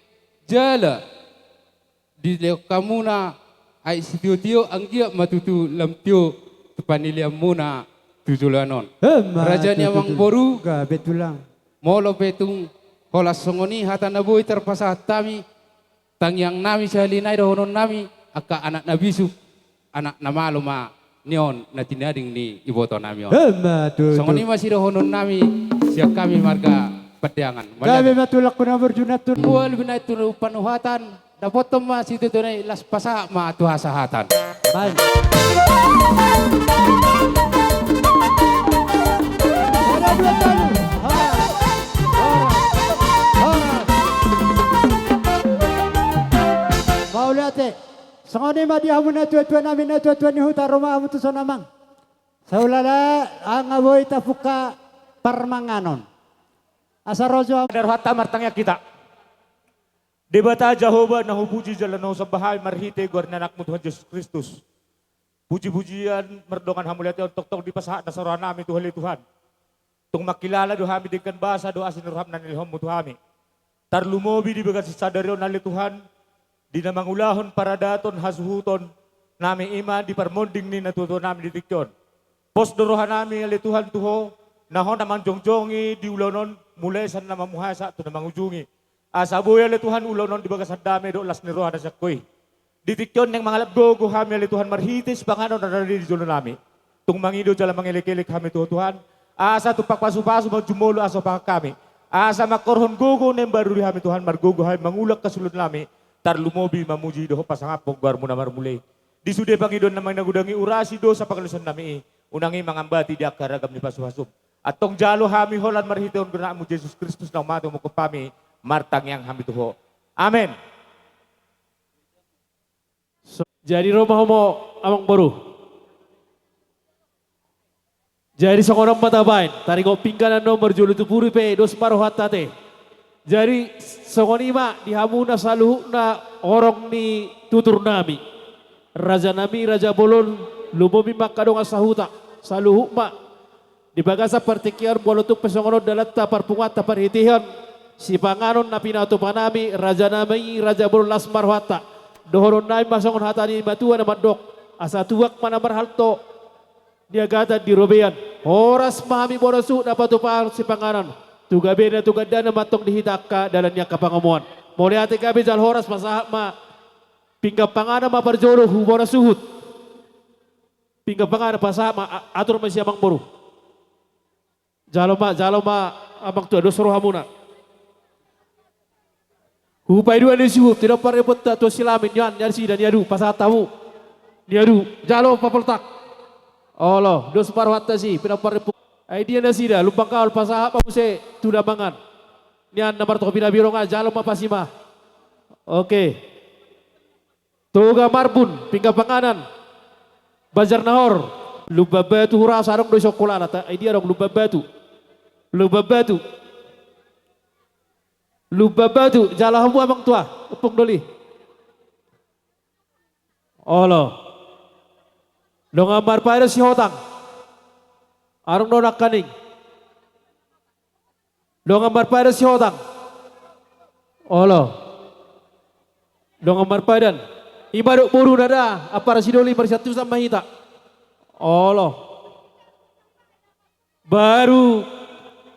Speaker 11: jala di leo kamuna ai sitio anggia matutu lamtio tupaniliam muna tujulanon raja ni amang boru
Speaker 1: gabi tulang.
Speaker 11: molo petung holas songoni hatanaboy terpasat tami tangyang nami salinay dohonon nami akka anak nabisu anak namalo ma nion na tinading ni iboto nami on. Songoni masih dohonon nami siap kami marga pediangan.
Speaker 1: Gabi matulak ko na berjunatun.
Speaker 11: Bual binay tunu panuhatan dapat toma situ tunay las pasa ma tuhasahatan.
Speaker 1: Baik. Ada dua kali. Maulate, sangoni madihamu na tua namin na tua ni huta Roma amu tu sonamang. Saulala ang aboy tafuka parmanganon. Asa rojo
Speaker 14: darhata martangya kita. Debata Jehovah na hupuji jalano sa bahay marhite guarnanak mo Tuhan Yesus Kristus. Puji-pujian merdongan hamuliati untuk tok di pasahat na sarahan namin Tuhan Tuhan. Tung makilala do hami dengan bahasa doa sinurham na nilhom mo Tuhami. Tarlumobi di bagas sadarion na Tuhan. Di na mangulahon para daton hasuhuton nami iman di parmonding ni natuto nami di tikyon. Pos dorohan nami ali Tuhan tuho nahon naman jongjongi di ulonon mulai san na mamuhasa to na mangujungi. Asaboy ali Tuhan ulonon di bagas dami do las ni roha na sakoy. Di tikyon ng mga labgogo kami ali Tuhan marhitis pangano na di julo nami. Tung mangido jala mangilik-ilik kami Tuhan. Asa tu pakpasu-pasu magjumulo aso pa kami. Asa makorhon gugo nem baru kami Tuhan margugo hay mangulak kasulod nami. Tar lumobi mamuji doho pasangapog bar mo na marmulay. Di sude pangidon namang nagudangi urasi do sa pagkalusan nami. Unangi mangambati di akaragam ni pasupasum. At tong jalo hami holan marhiton guna mo Jesus Kristus na umato mo kupami martang yang hami tuho. Amen.
Speaker 2: Jadi rumah mo amang baru. Jadi seorang matabain, tarik ko pingganan nomor julu tu puri pe dos paruh hatate. Jadi seorang di hamuna saluh na orang ni tutur nami. Raja nami raja bolon lumobi makadong asahuta saluh ma. Di bagasa partikiar bolotuk pesongono dalat tapar pungat tapar hitihan. Si panganon na pinato panami raja nami raja bolon lasmar hata. Dohoron nai masongon hatani matua na madok. Asa tuak mana marhalto. Dia kata di robean, horas mami borosu dapat tupar si panganan. Tuga beda tuga dana matong dihitaka dalamnya kapangamuan. Mulai hati kabe jal horas pasahak ma. Pingga panganan ma parjolo hubora suhut. Pingga panganan pasahak ma atur masih amang boru. Jalo ma amang tu dos roh hamuna. Hupai dua ni suhut tidak parepot tu silamin yan nyarsi dan niadu pasahak tamu. Niadu jalo papeltak. Allah, dos parwata si pinapar idea na sida lumpang kaul pasaha pa muse tuda mangan. Nian namar to pinabiro nga jalo mapasima. Oke. Tuga marbun pingga panganan. Bazar nahor lubabatu hura sarong do sokolana ta idea rong lubabatu. Lubabatu. Lubabatu jala hamu amang tua upung doli. Allah. Longambar pada si hotang. Arong nonak kaning. Longambar pada si hotang. Olo. Longambar padan. Imadok buru nada. Apa rasidoli bersatu sama hita. Olo. Baru.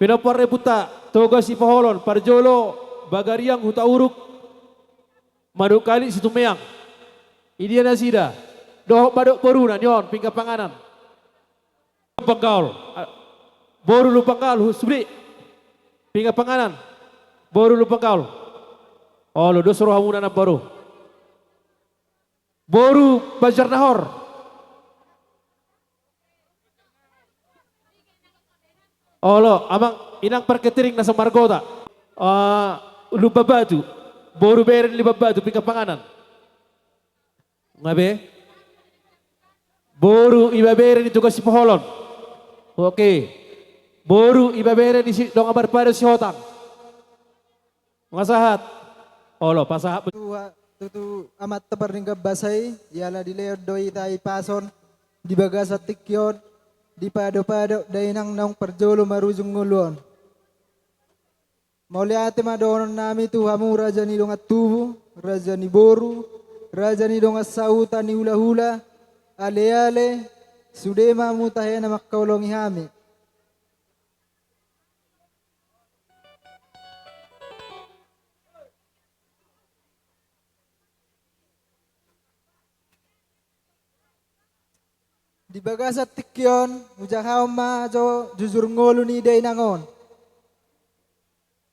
Speaker 2: Pinapar reputa. Toga si paholon. Parjolo. Bagariang huta uruk. Maduk kali situ meang. Idia nasida. Doh badok boru na nyon pingga panganan. Lupangkaul. Boru lupangkaul subli. Pingga panganan. Boru lupangkaul. Oh lo dos roh hamuna na boru. Boru Bazar Nahor. Oh lo amang inang parketiring na sa Margota. Lubabatu. Boru beren libabatu pingga panganan. Ngabe? Boru ibabere itu si poholon. Oke. Boru ibabere di dong abar pada si hotang. Ngasahat. Olo pasahat.
Speaker 15: Tutu amat tebar ning basai yala di leer doi tai pason di bagasa tikyon di pado-pado dainang nang perjolo marujung ngulon. Mauliate madonon nami tu hamu raja ni dongat tubu, raja ni boru, raja ni dongat sauta ni hula-hula. Ale-ale, sudema mutahe na makaulongi hami. Di bagasat tikyon, mujahaw ma jo jujur ngolu ni day nangon.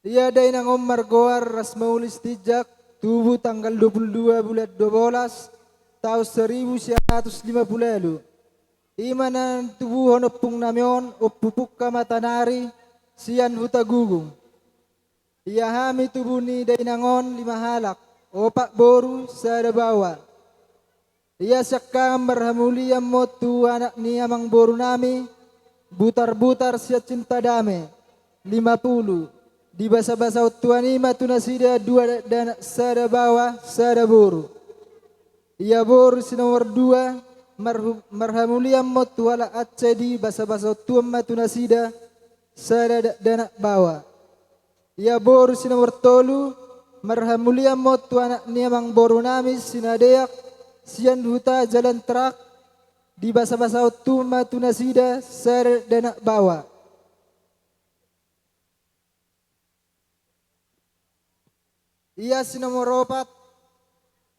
Speaker 15: Iya day nangon margoar rasmaulis tijak, tubuh tanggal 22 bulan 12, tahun 1950. Imanan tubuh honopung namyon upupuk ka matanari siyan huta gugung. Iya hami tubuh ni dainangon 5 halak opak boru sada bawa. Iya sakam berhamuli mo tu anak ni amang boru nami butar-butar siya cinta dame 50. Di basa-basa tuan ima tunasida 2 dan sada bawa sada boru. Ia boru si nomor 2 marhamuliam mot wala atcedi basa-basa tuam matunasida sada dana bawa. Ia boru si nomor 3 marhamulia mo tuan niamang boru nami sinadeak sian huta jalan terak di basa-basa utuma tunasida ser denak bawa. Ia sinomor 4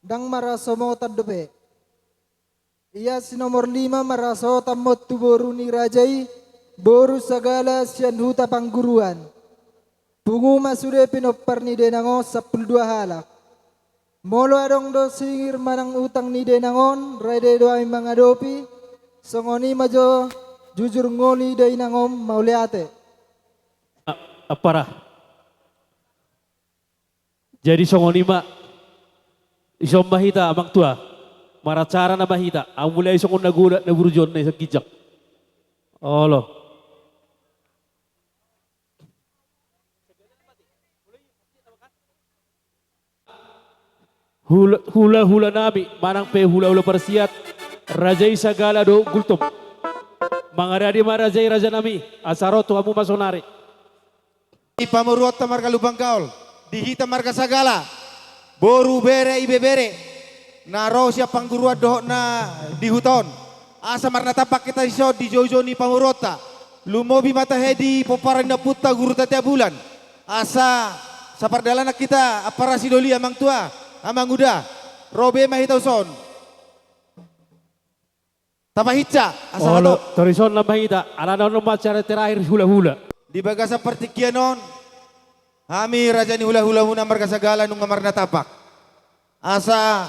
Speaker 15: dang marasomo tadope. Ia sinomor 5 maraso tamot tu boru ni rajai boru sagala sian huta pangguruan. Pungu masude pinopar ni denango 12 halak. Molo adong do singir manang utang ni denangon rede do ay mga dopi songoni majo jujur ngoni day nangom mauliate.
Speaker 2: Aparah. Jadi songoni ma isom mahita amang tua maracara na mahita amulay songon nagulat na burjon na isang kijak. Olo. Hula-hula nami, manang pe hula-hula persiat, rajai sagala do gultum. Mangaradi marajai raja nami, asaro tuamu masonari.
Speaker 5: Ipamuruot ta marga lubang kaol, dihita marga sagala, boru bere ibe bere, naro siya panggurua doh na dihuton. Asa marna tapak kita iso di jojo ni pamurota, lumobi mata hedi poparan na puta guru tatia bulan. Asa sapardalana kita aparasi doli amang tua. Amang uda, robe mahita uson. Tapahitsa, asa
Speaker 2: Olo, torison na mahita, alana no macara terakhir hula-hula.
Speaker 5: di baga seperti kianon, kami raja ni hula-hula muna marga sagala nung ngamar natapak. Asa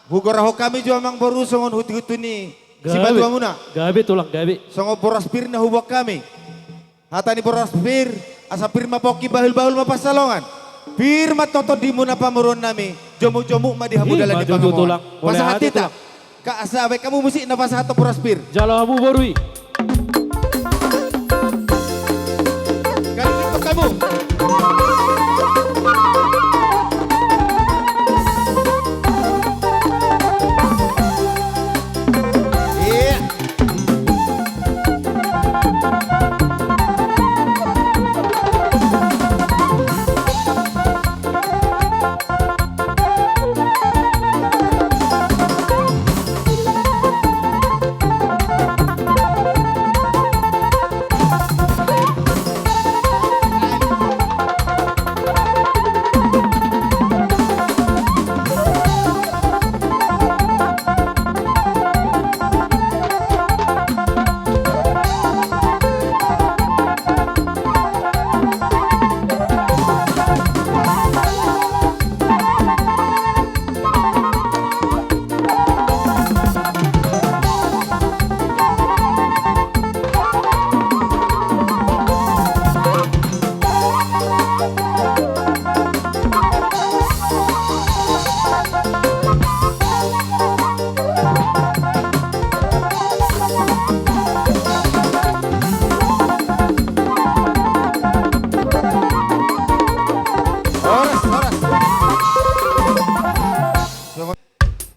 Speaker 5: hugoraho kami jua mang boru songon hutu-hutu ni si badua muna.
Speaker 2: Gabi tulang gabi.
Speaker 5: Songo boraspir na hubak kami. Hata ni boraspir, asa pirma poki bahul-bahul mapasalongan. Firmat toto di muna pamuron nami, jomu-jomu madihamudalan di pangamuan. Pasah hati tak? Kak asawe kamu musik na pasah hato puraspir.
Speaker 2: Jalo kamu borui.
Speaker 5: Kali itu kamu. Iya.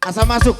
Speaker 5: Asa masuk.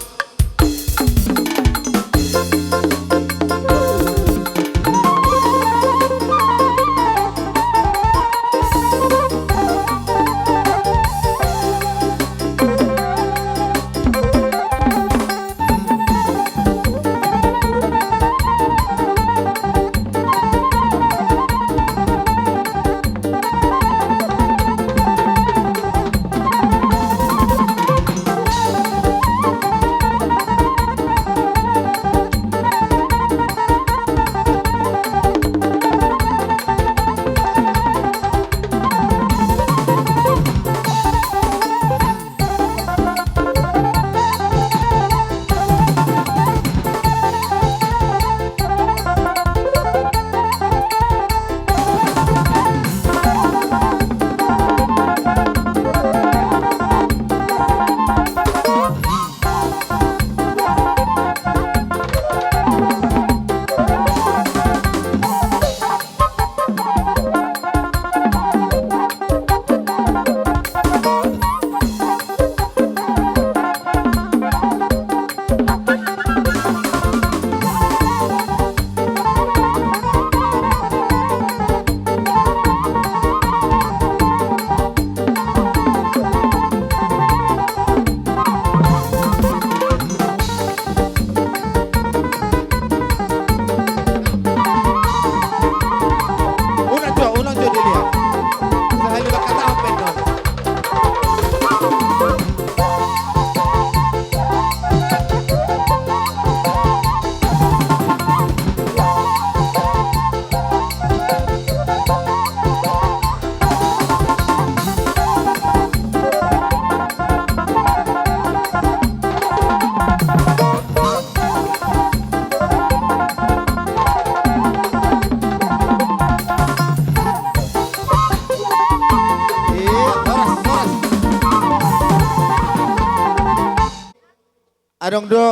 Speaker 12: adong do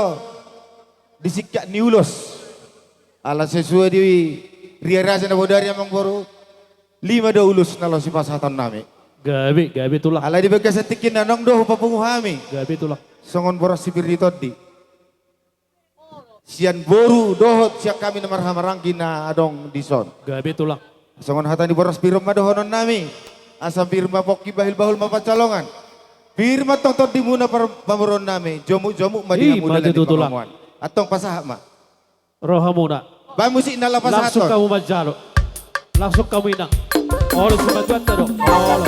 Speaker 12: disikak niulos. Ala sesuai di ria rasa na bodari amang boru 5 do ulus nalo si pasatan nami.
Speaker 2: Gabi tulak.
Speaker 12: Ala di bagas atikin anong do papunguhami.
Speaker 2: Gabi tulak.
Speaker 12: Songon boros sipir di todi. Sian boru dohot siak kami nomor hamarangki na adong dison.
Speaker 2: Gabi tulak.
Speaker 12: Songon hatan di boros pirum madohonon nami. Asam firma poki bahil-bahul mapacalongan. Firma tonton di muna pamuron nami. Jomu-jomu madinah muda
Speaker 2: maju
Speaker 12: di
Speaker 2: tutulang.
Speaker 12: pangamuan. Atong pasahak ma.
Speaker 2: Rohamuna.
Speaker 12: Ba musik nala
Speaker 2: Langsung
Speaker 12: pasahaton.
Speaker 2: kamu majalo. Langsung kamu inang. Olo sumatwat na dong. Olo.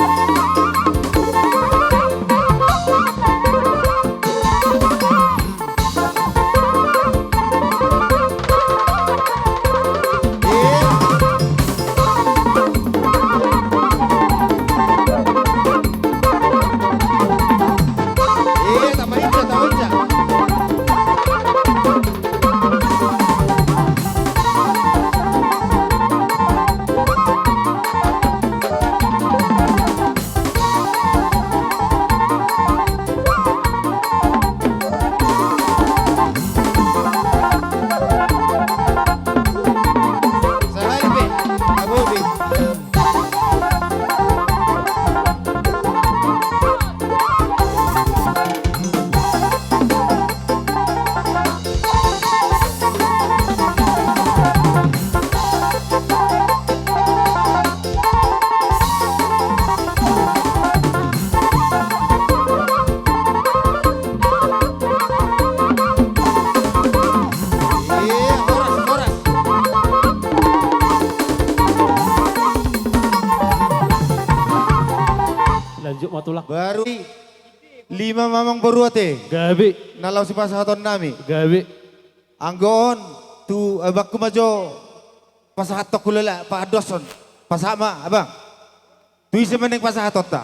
Speaker 2: Lanjut matulak.
Speaker 12: Baru 5 mamang baru ate.
Speaker 2: Gabi.
Speaker 12: Nalau si pasahaton nami.
Speaker 2: Gabi.
Speaker 12: Anggon tu abak majo pasahatok kulala pa adoson. Pasama abang. Tu isi meneng pasahatot ta.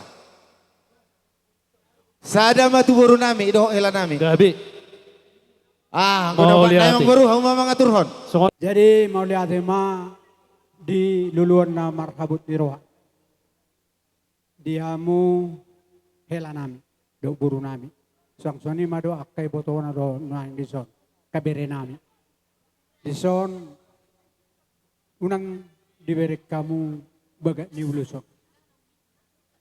Speaker 12: Sada ma tu baru nami doh hela nami.
Speaker 2: Gabi.
Speaker 12: Anggon dapat namang baru hau mamang aturhon.
Speaker 1: Jadi mau lihat ma di luluan na marhabut diroha. Diamu hela nami, do buru nami. Sangsoni mado akai botona do naing dison, kabere nami. Dison unang diberek kamu bagat ni ulusok.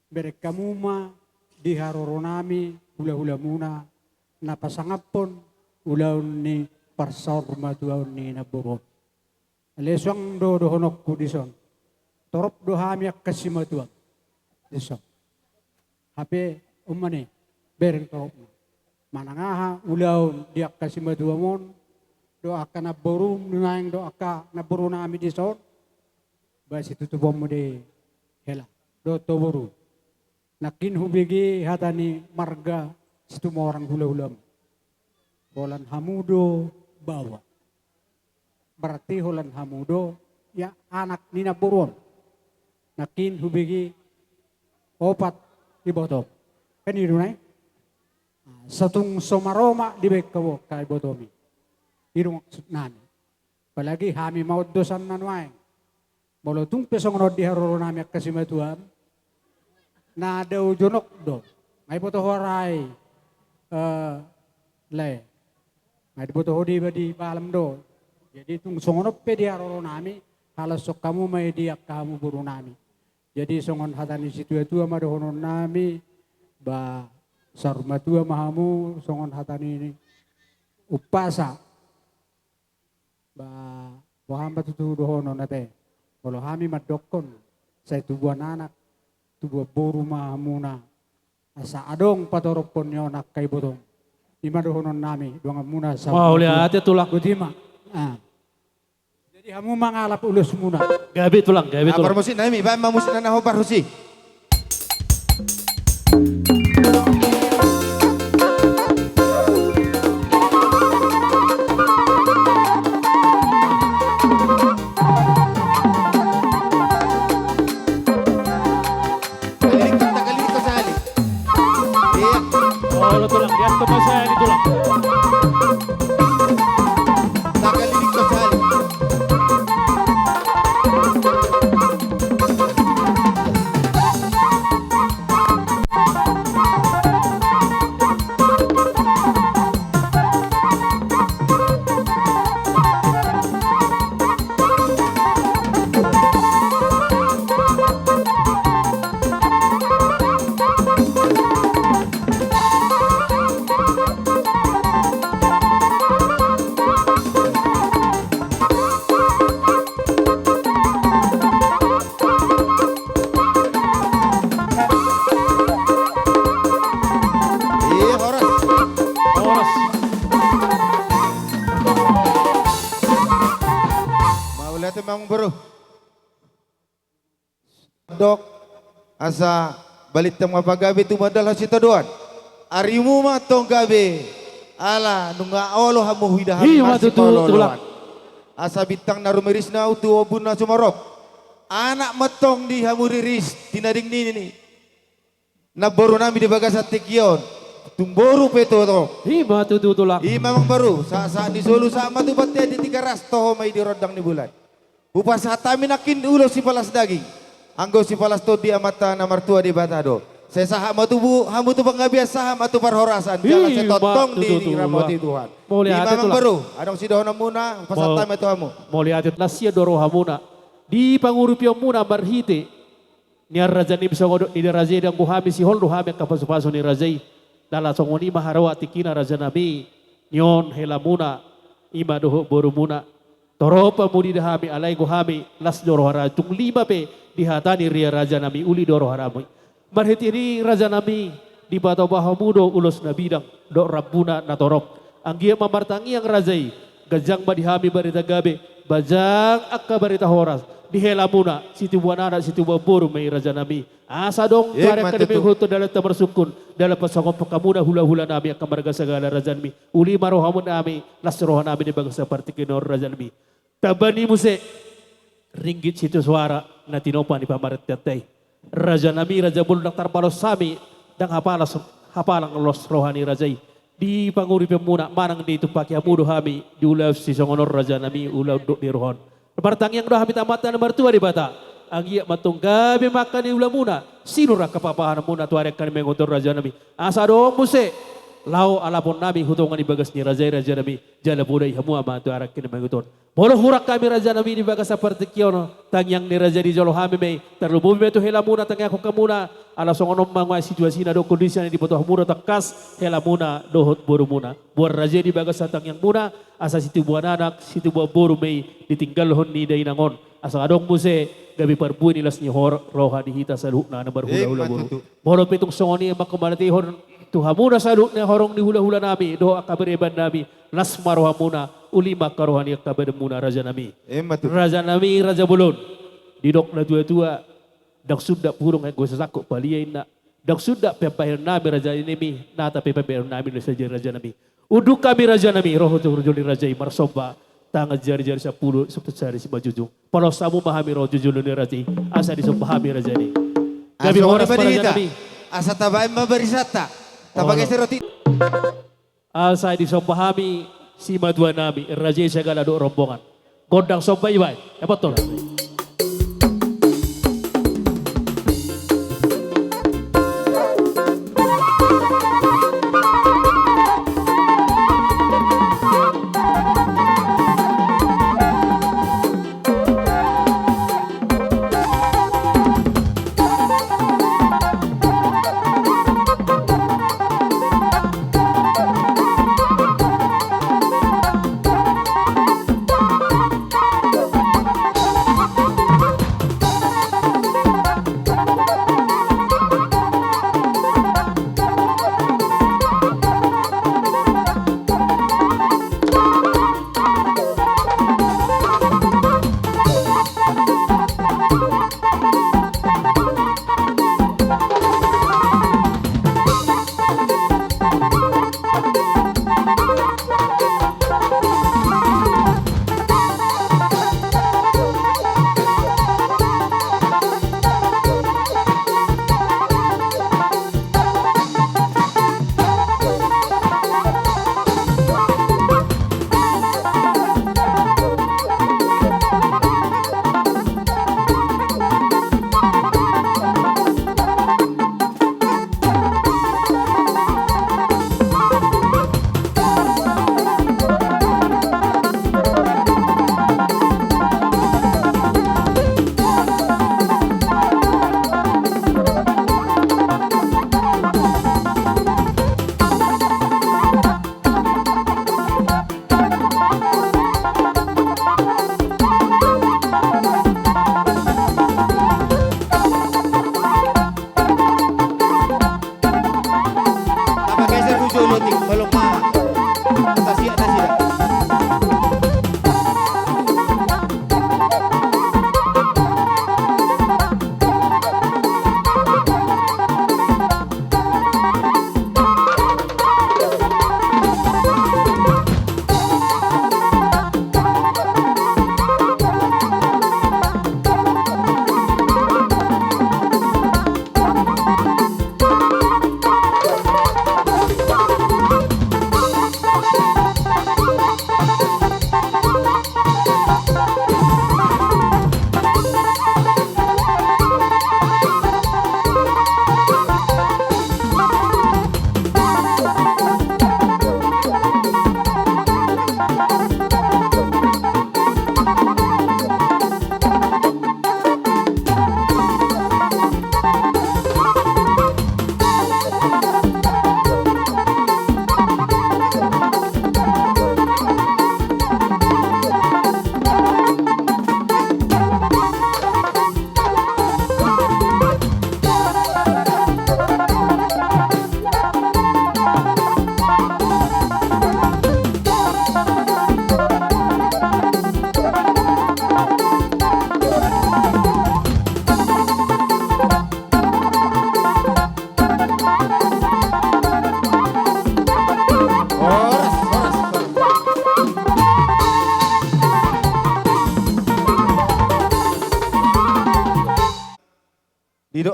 Speaker 1: Berek kamu ma di haroro nami hula-hula muna napasangapon ulaun ni parsor matuaun ni naburon. Lesong do honok ku dison. Torop do hami akkasimatuan. Dison. Hape umane bereng torop. Manangaha ulaun di akkasimatuamon do akan naburum nungaing do akka naburu nami dison. Basi tutubom mo de hela do toburu. Nakin hubigi hatani marga situ orang hula-hulam. Holan hamudo bawa. Berarti holan hamudo ya anak nina buron. Nakin hubigi opat di botol. Kan itu nai. Satung somaroma di bekawo kay botomi. Itu maksud nami. Apalagi hami maut dosan nanwain. Molotung pesong rod di haroro nami kasimatuan. Na daw jonok do. May boto horay. Le. May boto hodi ba di palam do. Jadi tung songonop pe di haroro nami. Halas sok kamu may diak kamu buru nami. Jadi songon hatani situ itu ama dohonon nami ba sarmatua mahamu songon hatani ini upasa ba wahamba tutu dohonon nate. Kalau kami madokon saya tubuhan anak tubuh boru mahamuna asa adong patoropon nyo nak kay botong. Ima dohonon nami doang muna sa.
Speaker 2: Wow lihat ya tulak.
Speaker 1: Gutima. Jadi kamu mangalap ulus muna.
Speaker 2: Gabi tulang, gabi tulang.
Speaker 12: Apar musik nami, ba musik na nahobar husi.
Speaker 2: Oh, tulang, lihat ke saya ini tulang.
Speaker 16: Mang Bro. Dok, asa balik tang mapagabi tu madalah si Todoan. Arimu mah tong gabe. Ala nunga Allah hamu hidah masih pololoan. Asa bintang narumirisna utu obun na sumarop. Anak metong di hamuriris tinading nini. Naboru nami di bagasat tikion. Tumboru peto to.
Speaker 2: Hima tutulak.
Speaker 16: Hima Mang Baru. Saat di Solo sama tu batia di 3 ras toho may di rodang ni bulan. Upas hatami nakin ulo si palas daging. Anggo si palas to dia mata na martua di batado. Saya saham atu bu, hamu tu penggabias saham atu parhorasan. Jalan setotong di ramoti Tuhan. Hima Mang Baru. Adong si dohona muna. Upas hatami tu hamu.
Speaker 2: Mau lihat lasia doro hamuna. Di pangurupio muna marhite. Niar raja ni bisa ngodok ni raja yang buhami si holdo hami kapasu-pasu ni rajai. Dala songoni maharawa tikina raja nabi. Nyon hela muna. Ima doho boru muna. Toropa mudi dahami alai guhami. Las doro hara. Tung 5 pe dihatani ria raja nabi uli doro harami. Marhiti ini raja nabi. Di batau bahamudo ulos nabidang. Dok rabbuna natorop. Anggia mamartangi yang rajai. Gajang badihami barita gabe. Bajang akka barita horas. Di hela muna, situ buanana, situ boru mai raja nami. Asa dong, barang kademi hutu dalam tamar sukun, dalam pasangom pekamuda hula-hula nami akan marga segala raja nami. Uli marohamun nami, lasrohan nami di bangsa parti kinor raja nami. Tabani muse, ringgit situ suara, natinopa ni pamaret tetai. Raja nami, raja bulu daktar palos sami, dang hapalang los rohani rajai. Di panguri pemuna, manang di tupaki hamudu hami, di ulau si songonor raja nami, ulau duk di rohon. Partang yang doa habis tamat dan mertua di bata. Anggia matung gabe makan di ulah muna. Sinura kepapahan muna tu arekan mengotor raja nami. Asa dong muse. Lau alapun nami hutungan di bagas ni raja nami. Jala budai hamu ama tu arekan mengotor. Bolo hurak kami raja nami di bagas seperti kiono. Tangyang ni raja di jolo hami mei. Terlubumi tu hela muna tangya aku kamuna. Ala songonom mangwa situasi na do kondisi ni di bawah muna takas hela muna dohot boru muna. Buat raja di bagas tangyang muna. Asa situ buah anak, situ buah boru mei ditinggal hon ni day nangon. Asa adong muse gabi parbuin ilas ni rohani hita saluk na berhula-hula boru. Bolo petong songoni makamalati hon tuhamuna saluk na horong ni hula-hula nami doa kabereban nami las marohamuna ulima karohani kaberemuna raja nami. Raja nami raja bulun didok na tua-tua dak sudah purung yang gue sesakuk baliain nak dak sudah pepahin nami raja ini nata pepahin nami saja raja nami. Uduk kami raja nami roh juli raja marsoba tangan jari-jari 10 jari si majujung. Kalau samu pahami roh juli raja asa disopahami raja ni. Kami horas raja nami.
Speaker 16: Asa tabain mabarisata. Tabagai seroti.
Speaker 2: Asa disopahami si madua nami raja segala do rombongan. Gondang sobai baik. Ya betul.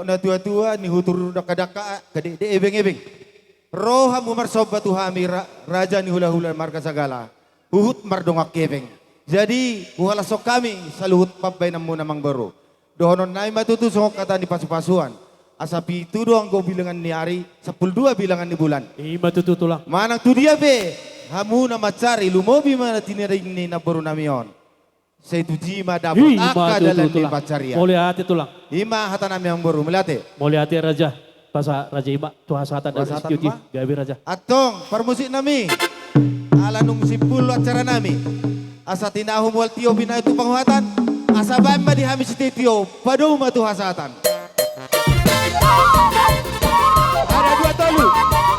Speaker 16: na tua-tua ni hutur daka-daka kade de ebeng-ebeng. Roh hamu marsobat tuhami raja ni hula-hula marga sagala. Huhut mardongak kebeng. Jadi uhalasok kami saluhut pabay na muna mang baru. Dohonon na matutusok kata ni pasu-pasuan. Asapi itu doang go bilangan ni hari, 12 bilangan ni bulan.
Speaker 2: Matututulang.
Speaker 16: Manang tu dia be. Hamu na macari lumobi mana tiniring ni na baru namion. Saya tu jima dapat dalam ni pacaria.
Speaker 2: Boleh hati tulang.
Speaker 16: Ima hata nami yang baru melate.
Speaker 2: Boleh hati raja. Pasa raja ima tuha satan dari security. Gabi raja.
Speaker 16: Atong permusik nami. Ala nung sipul acara nami. Asa tinahum wal tio bina itu penguatan. Asa bamba di hamis tio. Padu matu hasatan. Ada 2 tolu.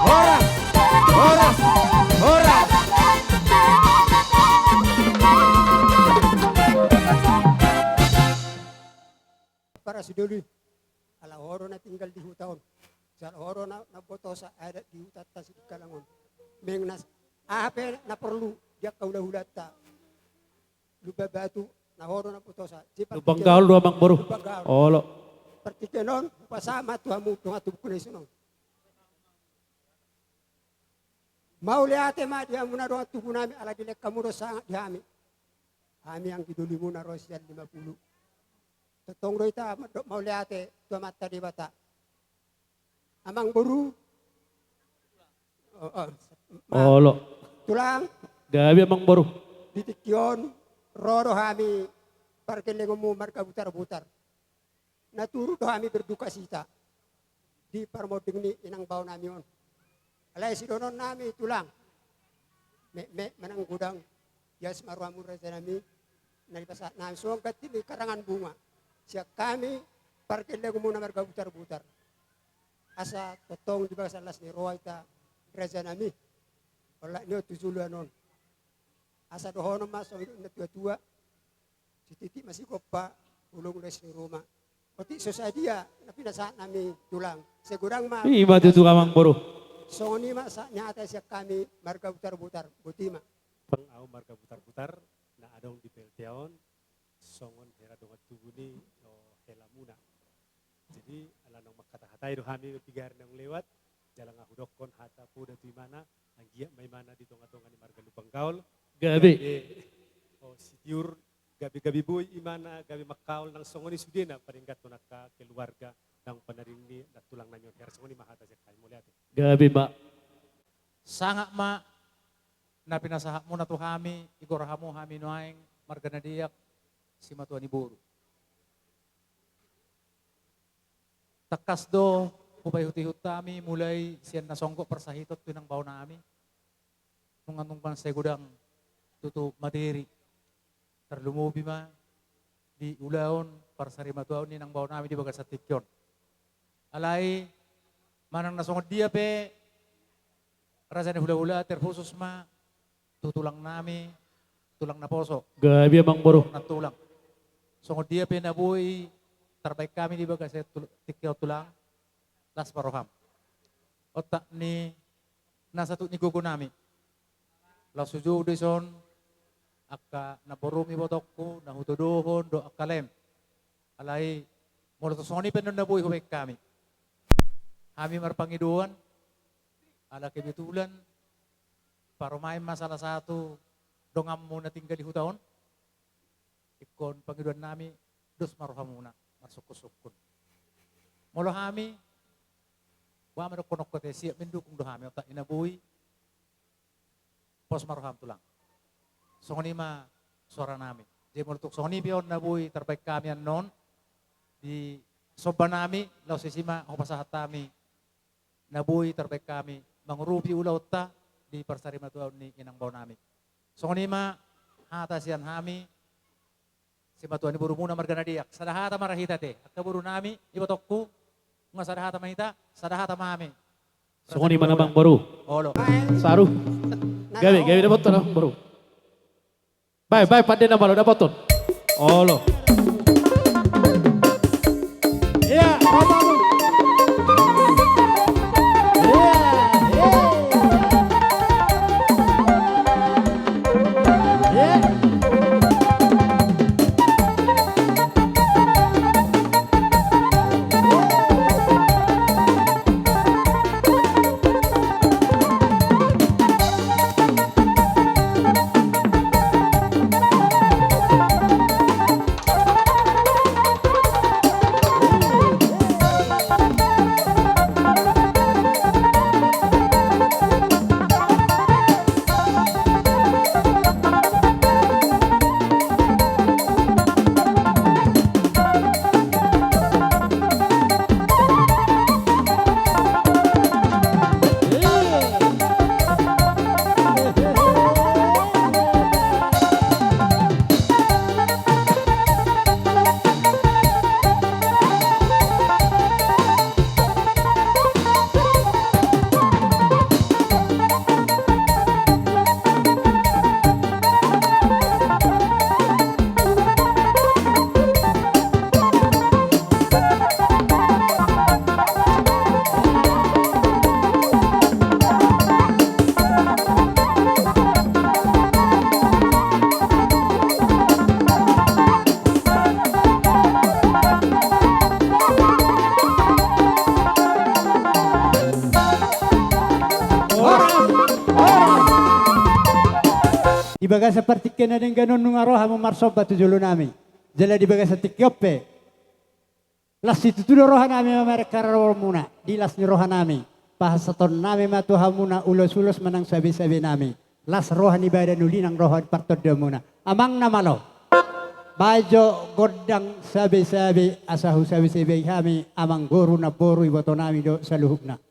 Speaker 16: Horas. Horas. Horas.
Speaker 1: Para siduli. Ala horo na tinggal di hutaon. Sa horo na boto sa adat di hutata si kalangon. Meng nas ape na perlu dia kaula-hulata. Lupa batu na horo na boto sa.
Speaker 2: Lubang gaul dua bang baru. Olo.
Speaker 1: Partikenon pasama tuhamu tunga tubukun isunong. Mau lihat ma dia muna doa tubuh nami ala dilek kamu dosa dihami. Kami yang kiduli muna rosian 50. Tetong doita mau lihat tua mata di bata. Amang buru.
Speaker 2: Olo.
Speaker 1: Tulang.
Speaker 2: Gabi amang baru.
Speaker 1: Ditikyon roro kami parkelengomu marka butar-butar. Naturu do kami berduka cita. Di parmoding ni inang bau nami on. Alay si donon nami tulang. Me menang gudang. Yas marwamu raja nami. Nalipasa nami songkat ini karangan bunga. Siap kami parkelengomu na marka butar-butar. Asa totong di bawah salas ni roaita raja nami. Wala niyo tujuluan on. Asa dohono mas na tua-tua. Si Titi masih kopa ulung les ni rumah. Oti sosadia na pinasa nami tulang. Segurang ma.
Speaker 2: Iba tu amang baru.
Speaker 1: Songoni ma sa nyata siya kami marga butar-butar butima.
Speaker 17: Pang-au marga butar-butar na adong di pelteon songon hera dongat tubuni no hela muna. Jadi ala nang makata-hatai do kami pigar nang lewat jalan ngahudokon hata puda tu mana anggia may mana di tonga-tonga ni marga lubang gaul.
Speaker 2: Gabi.
Speaker 17: Oh sitiur gabi-gabi boy imana gabi makaul nang songoni sudena paringgat tonaka keluarga nang panarini na tulang nanyon her songoni mahata siya kay mo lihat.
Speaker 2: Gabi ma.
Speaker 11: Sanga ma na pinasaha mo na to kami igorahamo kami noaing marga na diyak si matuan ni buru. Takas do upay huti-hut kami mulai siyan nasongko persahitot pinang baw nami. Nung anong pansay gudang tutu materi. Terlumubi ma di ulaon para sa rimatuaon ni nang baw namin di baga sa tikyon. Alay manang nasongod dia pe rasa ni hula-hula terkhusus ma tutulang nami tulang na poso.
Speaker 2: Gabi amang baru.
Speaker 11: Natulang. Songod dia pe nabuhi terbaik kami di baga sa tikyo tulang las paroham. Otak ni nasa tu ni gugu nami. Lasuju dison aka naborumi botokku nahutuduhon do akalem alai moloto soni penon nabuhi hubek kami kami marpangiduan ala kebetulan parumain masalah satu dongam muna tinggal di hutaon ikon pangiduan nami dos marhamuna marsukun molo kami wa manokkonok kote siap mendukung do kami otak inabuhi pos marham tulang songoni ma suara nami. Jadi menurut songoni pion nabuhi terbaik kami non di soba nami lau sisima hopasahat kami nabuhi terbaik kami mangurupi ulau ta di persari matuaun ni inang bau nami. Songoni ma hatasian kami si matuan ni buru muna margana diak sadahata marahita te akka buru nami ibotokku nga sadahata manita sadahata mami.
Speaker 2: Songoni mana bang baru?
Speaker 11: Olo.
Speaker 2: Saru. Gabi dapat tu baru. Bye, pada nama lo dapat ton. Oh lo.
Speaker 1: Iya, kamu. baga seperti kena dengan ganon roha memarsoba tu julu nami. Jala di baga setikyope. Las itu tu roha nami mereka muna. Dilas ni roha nami. Pahasaton nami matuhamuna ulos-ulos menang sabi-sabi nami. Las roha ni badan ulinang roha partod muna. Amang namalo. Bajo godang sabi-sabi asahu sabi-sabi kami amang guru na boru iboto nami do saluhukna.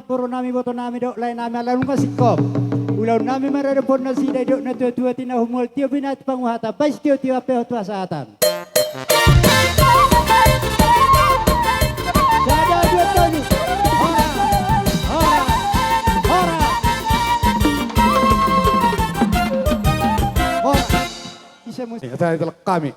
Speaker 1: Puro nami boto nami dok lain nami alam kasikop. Ulau nami marada pon nasi dai dok na tua tina humul tio binat panguhata pais tio ape hotu asatan. Sada dua toni. Isa mo.
Speaker 13: Ito ito kami.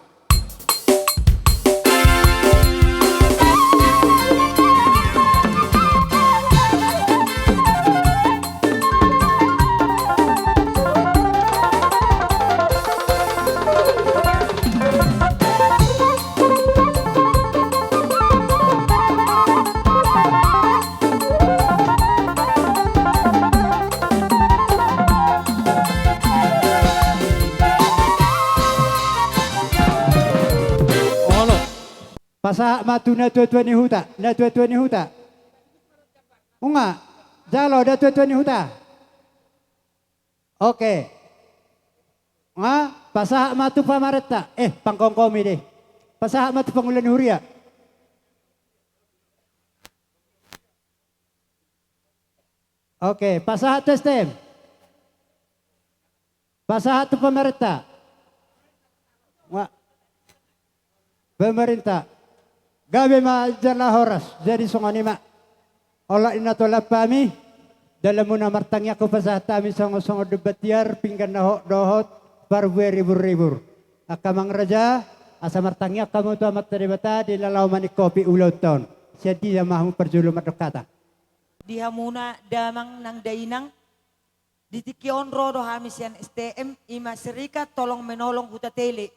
Speaker 1: Pasa matu na tua ni huta, na tua ni huta. Unga, jalo da tua ni huta. Oke. Nga, pasa matu pamareta. Pangkongkomi deh. Pasa matu pangulan huria. Oke, pasa testem. Pasa tu pamareta. Nga. Pemerintah. Gabi majalah horas jadi songanima. Olah ina tolak pami dalam muna martangnya ko pasahta mi songo debatiar pinggan nahok dohot parwe ribur. Akamang raja asa martangnya kamu tu amat teribata di lalau manik kopi ulau ton. Jadi mahmu perjulu madokata.
Speaker 18: Dihamuna damang nang dainang ditikion rodo hamisian STM ima serikat tolong menolong huta tele.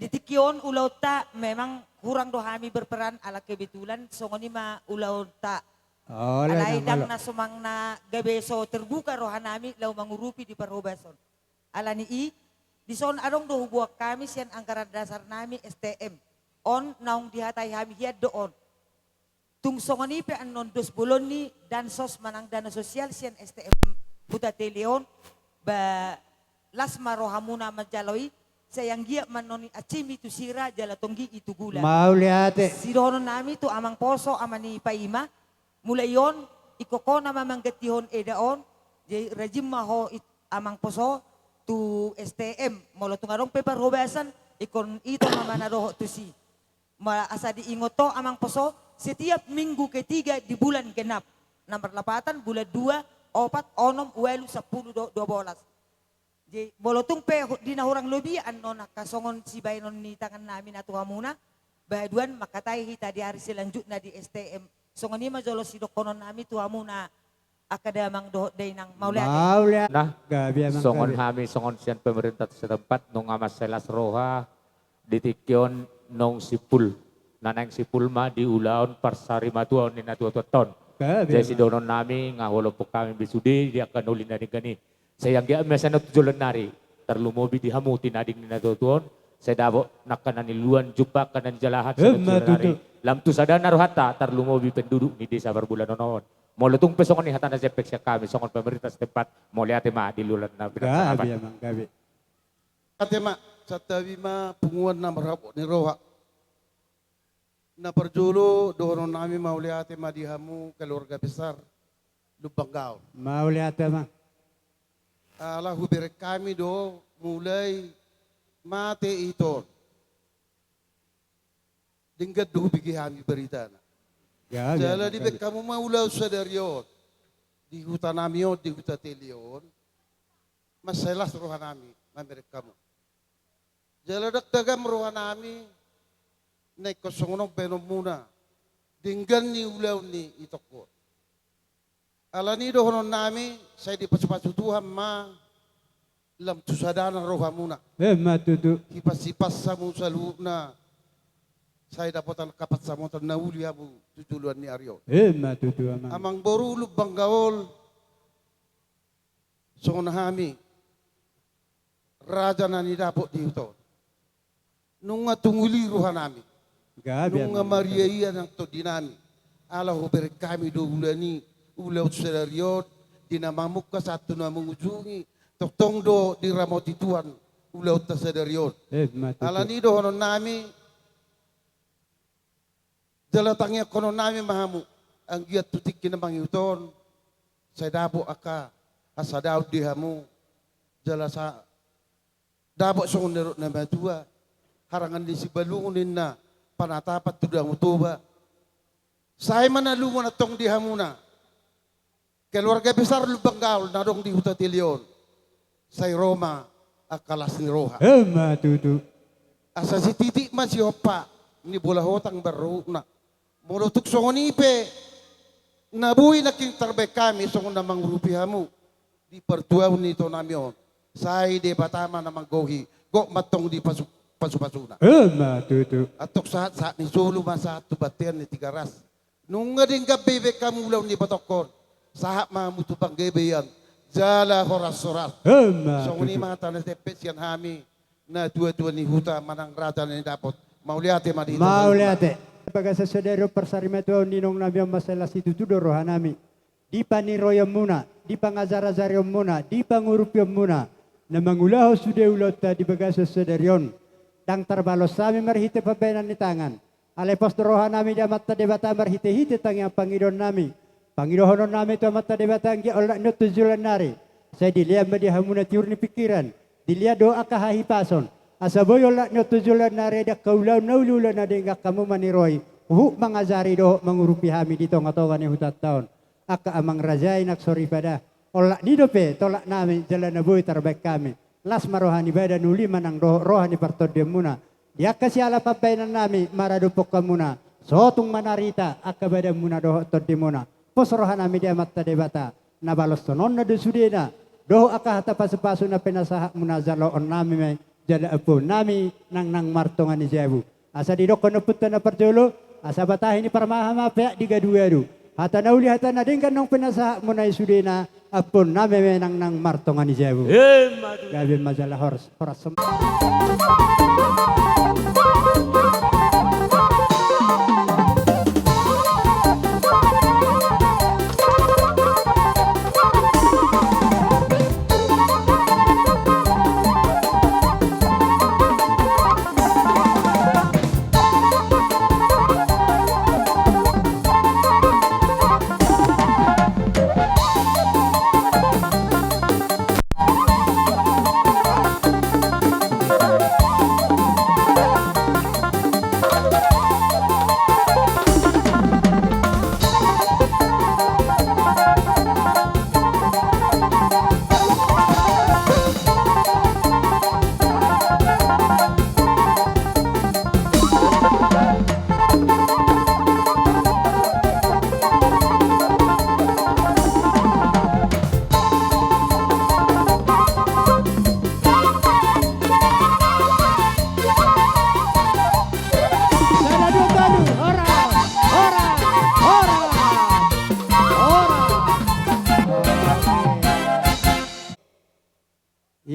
Speaker 18: Ditikion ulau ta memang kurang dohami berperan ala kebetulan songoni ma ulau ta alaidang na sumang na gabeso terbuka rohanami lau mangurupi di parobason ala ni di son adong do buak kami sian anggaran dasar nami STM on naung dihatay hami hiad doon tung songoni pe anon 2 bulan ni dan sos manang dana sosial sian STM puta teleon ba las marohamuna majaloi sayang gia manoni acimi tu sira jala tonggi itu gula.
Speaker 1: Mau lihat.
Speaker 18: Sidono nami tu amang poso amani paima. Mulai yon ikoko nama manggetihon edaon. Jadi rejim maho amang poso tu STM molo tu ngarong paper hobasan ikon ito mamana roho tu si asa diingoto amang poso setiap minggu ketiga di bulan genap nomor 8 bulan 2 4 6 8 10 12. Jadi bolotung pe di nahurang lobi ano nakasongon si baynon ni tangan namin atu hamuna bahaduan makatay hita di hari selanjutnya di STM songon ni majolo si dokonon nami tu hamuna akadamang doh day nang mauliat.
Speaker 2: Nah,
Speaker 1: Gabi amang
Speaker 2: songon
Speaker 1: gabi.
Speaker 2: kami songon sian pemerintah setempat nung amas selas roha ditikyon nong sipul nanang sipul ma di ulaon parsari matuon ni natuaton.
Speaker 1: Gabi
Speaker 2: Jadi si donon nami ngaholo po kami bisudi dia akan ulin dari gani. Sayang dia mesa na tujulan nari terlumobi di hamuti nading ni natuaton. Saya dabo nakanan luan jumpa kanan jalahat sa tujulan nari. Lam tu sadana rohata terlumobi penduduk ni desa berbulan nonon. Molutung pesongon ni hatana sepek siya kami songon pemerintah setempat mau lihat ma di lulan na
Speaker 1: Gabi amang gabi.
Speaker 16: Katema sa tabi ma punguan na marabot ni roha. Na perjulu doon namin mauliate madihamu keluarga besar Lubanggaon.
Speaker 1: Mauliat amang.
Speaker 16: Allah hubir kami do mulai mate ito. Dinggat do bigi kami berita na.
Speaker 1: Gabi.
Speaker 16: Jala di bek kamu maulaw sa daryot. Di hutan namion, di hutan telion. Masalas rohan nami, mamirek kamu. Jala dagdagan rohan nami. Naik kosongonong penom muna. Dinggan ni ulaw ni itoko. Alani dohonon nami, saya di pasu-pasu Tuhan ma. Lam tusadana roha muna.
Speaker 1: Matutu.
Speaker 16: Hipas-hipas samu sa luhuk na. Saya dapatan kapat samu nauli abu tutuluan ni Aryo.
Speaker 1: Matutu amang.
Speaker 16: Amang boru lubang gaol. Songon hami. Raja na ni dapot di ito. Nung tunguli roha nami.
Speaker 1: Gabi
Speaker 16: Nung Maria iya ng to dinami. Allah hubir kami do ulani ulaw sa daryot dinamamuk ka sa ato na mangujungi toktong do di ramot ituan ulaw ta sa daryot. Alani do honon nami dalatangnya konon nami mahamu ang giat tutik kinamang yuton sa dabo aka asa daw di hamu jala sa dabo sa unerot na matua harangan di si balungunin na panatapat tu dang utuba. Saya manalungo na tong di hamuna. Keluarga besar Lubanggaon na dong di Hutatilion. Saya Roma akalas ni Roha.
Speaker 1: Matutu.
Speaker 16: Asa si titik man si Opa ni bulahotang baru na. Mulutuk songonipe. Nabuhi na king tarbay kami songon namang rupihamu. Di pertuaw nito namion. Saya di batama namang gohi. Go matong di pasupasuna.
Speaker 1: Matutu.
Speaker 16: Atok saat ni solo masa tu batian ni tiga ras. Nung nga din gabi kamu ulaw ni batokon. Sahap mamutu pang gabi yan. Jala horas-horas. So ni mga tanas tepes yan hami. Na dua-dua ni huta manang rata ni dapat. Mauliate madita.
Speaker 1: Mauliate. Pagka sa sedero persarimeto ninong nabiyang masalas itu tudorohan nami. Di paniroyam muna. Di pangazar-azaryam muna. Di pangurupyam muna. Na mangulaho sude ulot di baga sa sederyon. Dang terbalos sami marhite pabenan ni tangan. Alepos rohan nami di amata debata marhite-hite tangyang Panginoon nami. Panginoon nami itu amata debata ang giolak no tujulan nari. Saya dilihat di hamuna tiur ni pikiran. Dilihat doa kahahipason. Asaboy olak no tujulan nari dak kaulaw naululan na dingak kamu maniroy. Huk mangazari do mangurupi hami dito ngatongan ni hutat taon. Aka amang rajay naksori pada. Olak ni dope tolak nami jalan nabuy terbaik kami. Las marohani badan uli manang rohani partodem muna. Dia kasih ala papainan nami maradupok kamuna. Sotung manarita akabada muna doho todde muna. Posrohan nami dia matta debata. Nabalos tonon na dusudena. Doho akahata pasu-pasu na penasahak muna zalo on nami may jada apo nami nang martongan ni jabu. Asa didok kono putta na perjolo. Asa batahin ni parmahama peak digaduadu. Hata nauli hata nadingkan nong penasahak muna isudena. Apun nami may nang martongan ni jabu. Gabi majalah horas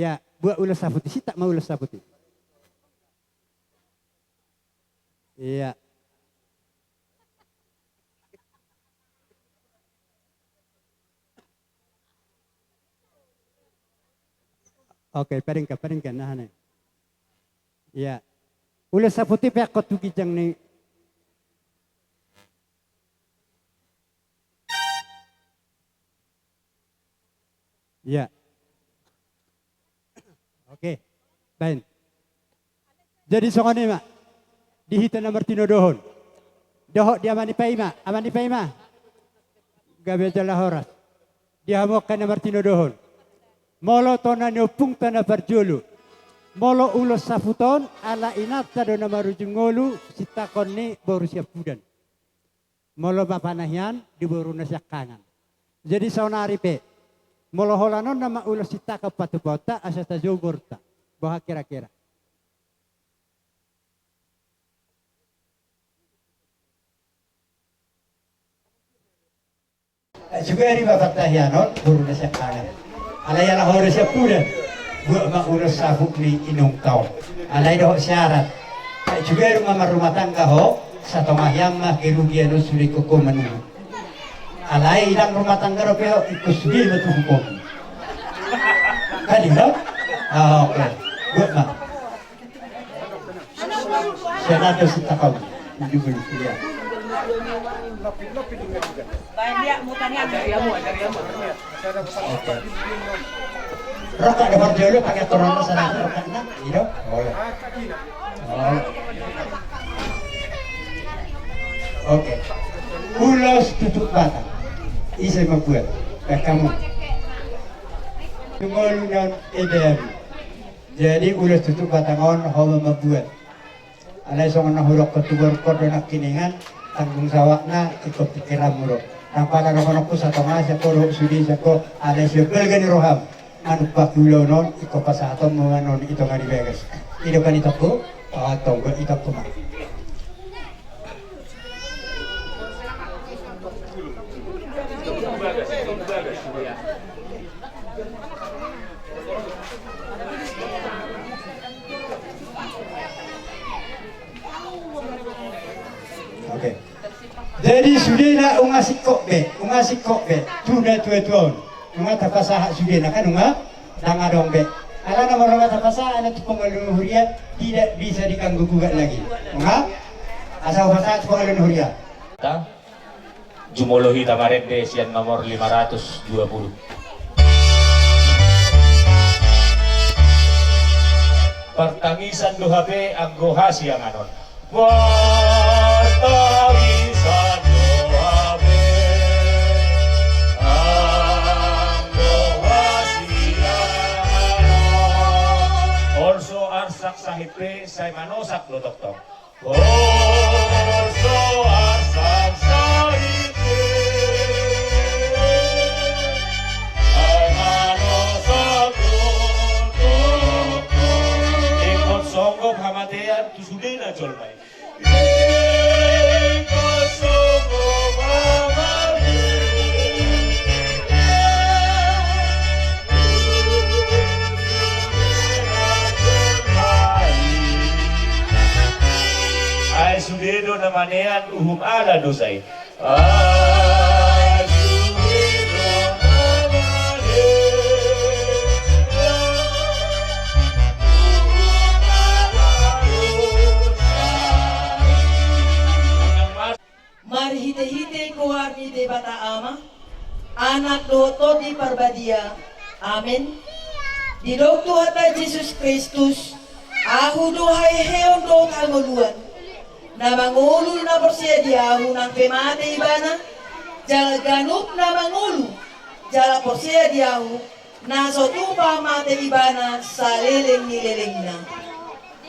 Speaker 1: Ya, buat ulas saputi. Si tak mau ulas saputi. Iya. Oke, paringkan, nah nih. Iya. Ulas saputi pihak kau tuki jang nih. Iya. Oke, baik. Jadi soalnya mak, dihitan nomor tino dohon. Dohok dia amani paima. Gabe jala horas. Dia hamokkan nomor tino dohon. Molo tona nyopung tanah berjulu. Molo ulos safuton ala inata do nama rujungolu sitakon ni baru siap budan. Molo bapanahyan di baru nasyak kangen. Jadi saunari pe. Molo holanon nama ulos sitaka patu bota asata jogorta. Bahwa kira-kira. Juga di bapak tahyanon baru nasyak kangen. Alay ala hores siap budan. Buat mak urus sabuk ni inung kau. Alay doh syarat. Juga rumah tangga ho. Satu mahyam mah kerugian usuli koko menu. Alay ilang rumah tangga ro peo ikut sugil betul hukum. Kali dong? Oke. Buat mak. Senado sita kau. Tujuh beli kuliah.
Speaker 18: Banyak mutanya dari kamu.
Speaker 1: Oke. Rokok dapat dulu pakai corona sana rokoknya, gitu? Boleh. Oke. Ulos tutup batang. Isai membuat. Kamu. Tunggal non EDM. Jadi ulos tutup batang on hawa membuat. Alai songan nahulok ketubur kodonak kiningan tanggung sawakna ikut pikiran muro. Nampala rokonoku satu masa koro sudi sako alai sebel gani roham. Anu pakulo non iko pasaton mo non ito nga Vegas. Ito kan ito ko tonggo ito ko ma. Oke. Jadi sudah na ungasik kok be. Tuna tuan. Nunga tapasa sudah kan nunga danga dombe. Ala nama nunga tapasa ada tu pengalun huria tidak bisa diganggu gugat lagi. Nunga asal pasal pengalun huria.
Speaker 14: Jumolohi Tamarende sian nomor 520. Pertangisan dohabe anggo hasiang anon. Pertangisan dohabe Orso arsak sahipe say manosak lo tok. Orso arsak sahipe say manosak lo tok. Ikon songgop hamatean tusudena jolmai. Ikon songgop hamatean ay sudedo na manean uhum ala dosay. Ay sudedo na manean uhum ala dosay.
Speaker 19: Marhite-hite ko arni de bata ama, anak loto di parbadia. Amen. Di dokto hata Jesus Kristus, ahu duhay heon do kalmoluan. Na mangulu na porsiya diahu ng pemate ibana, jala ganup na mangulu, jala porsiya diahu, na sotupa mate ibana sa leleng ni leleng na.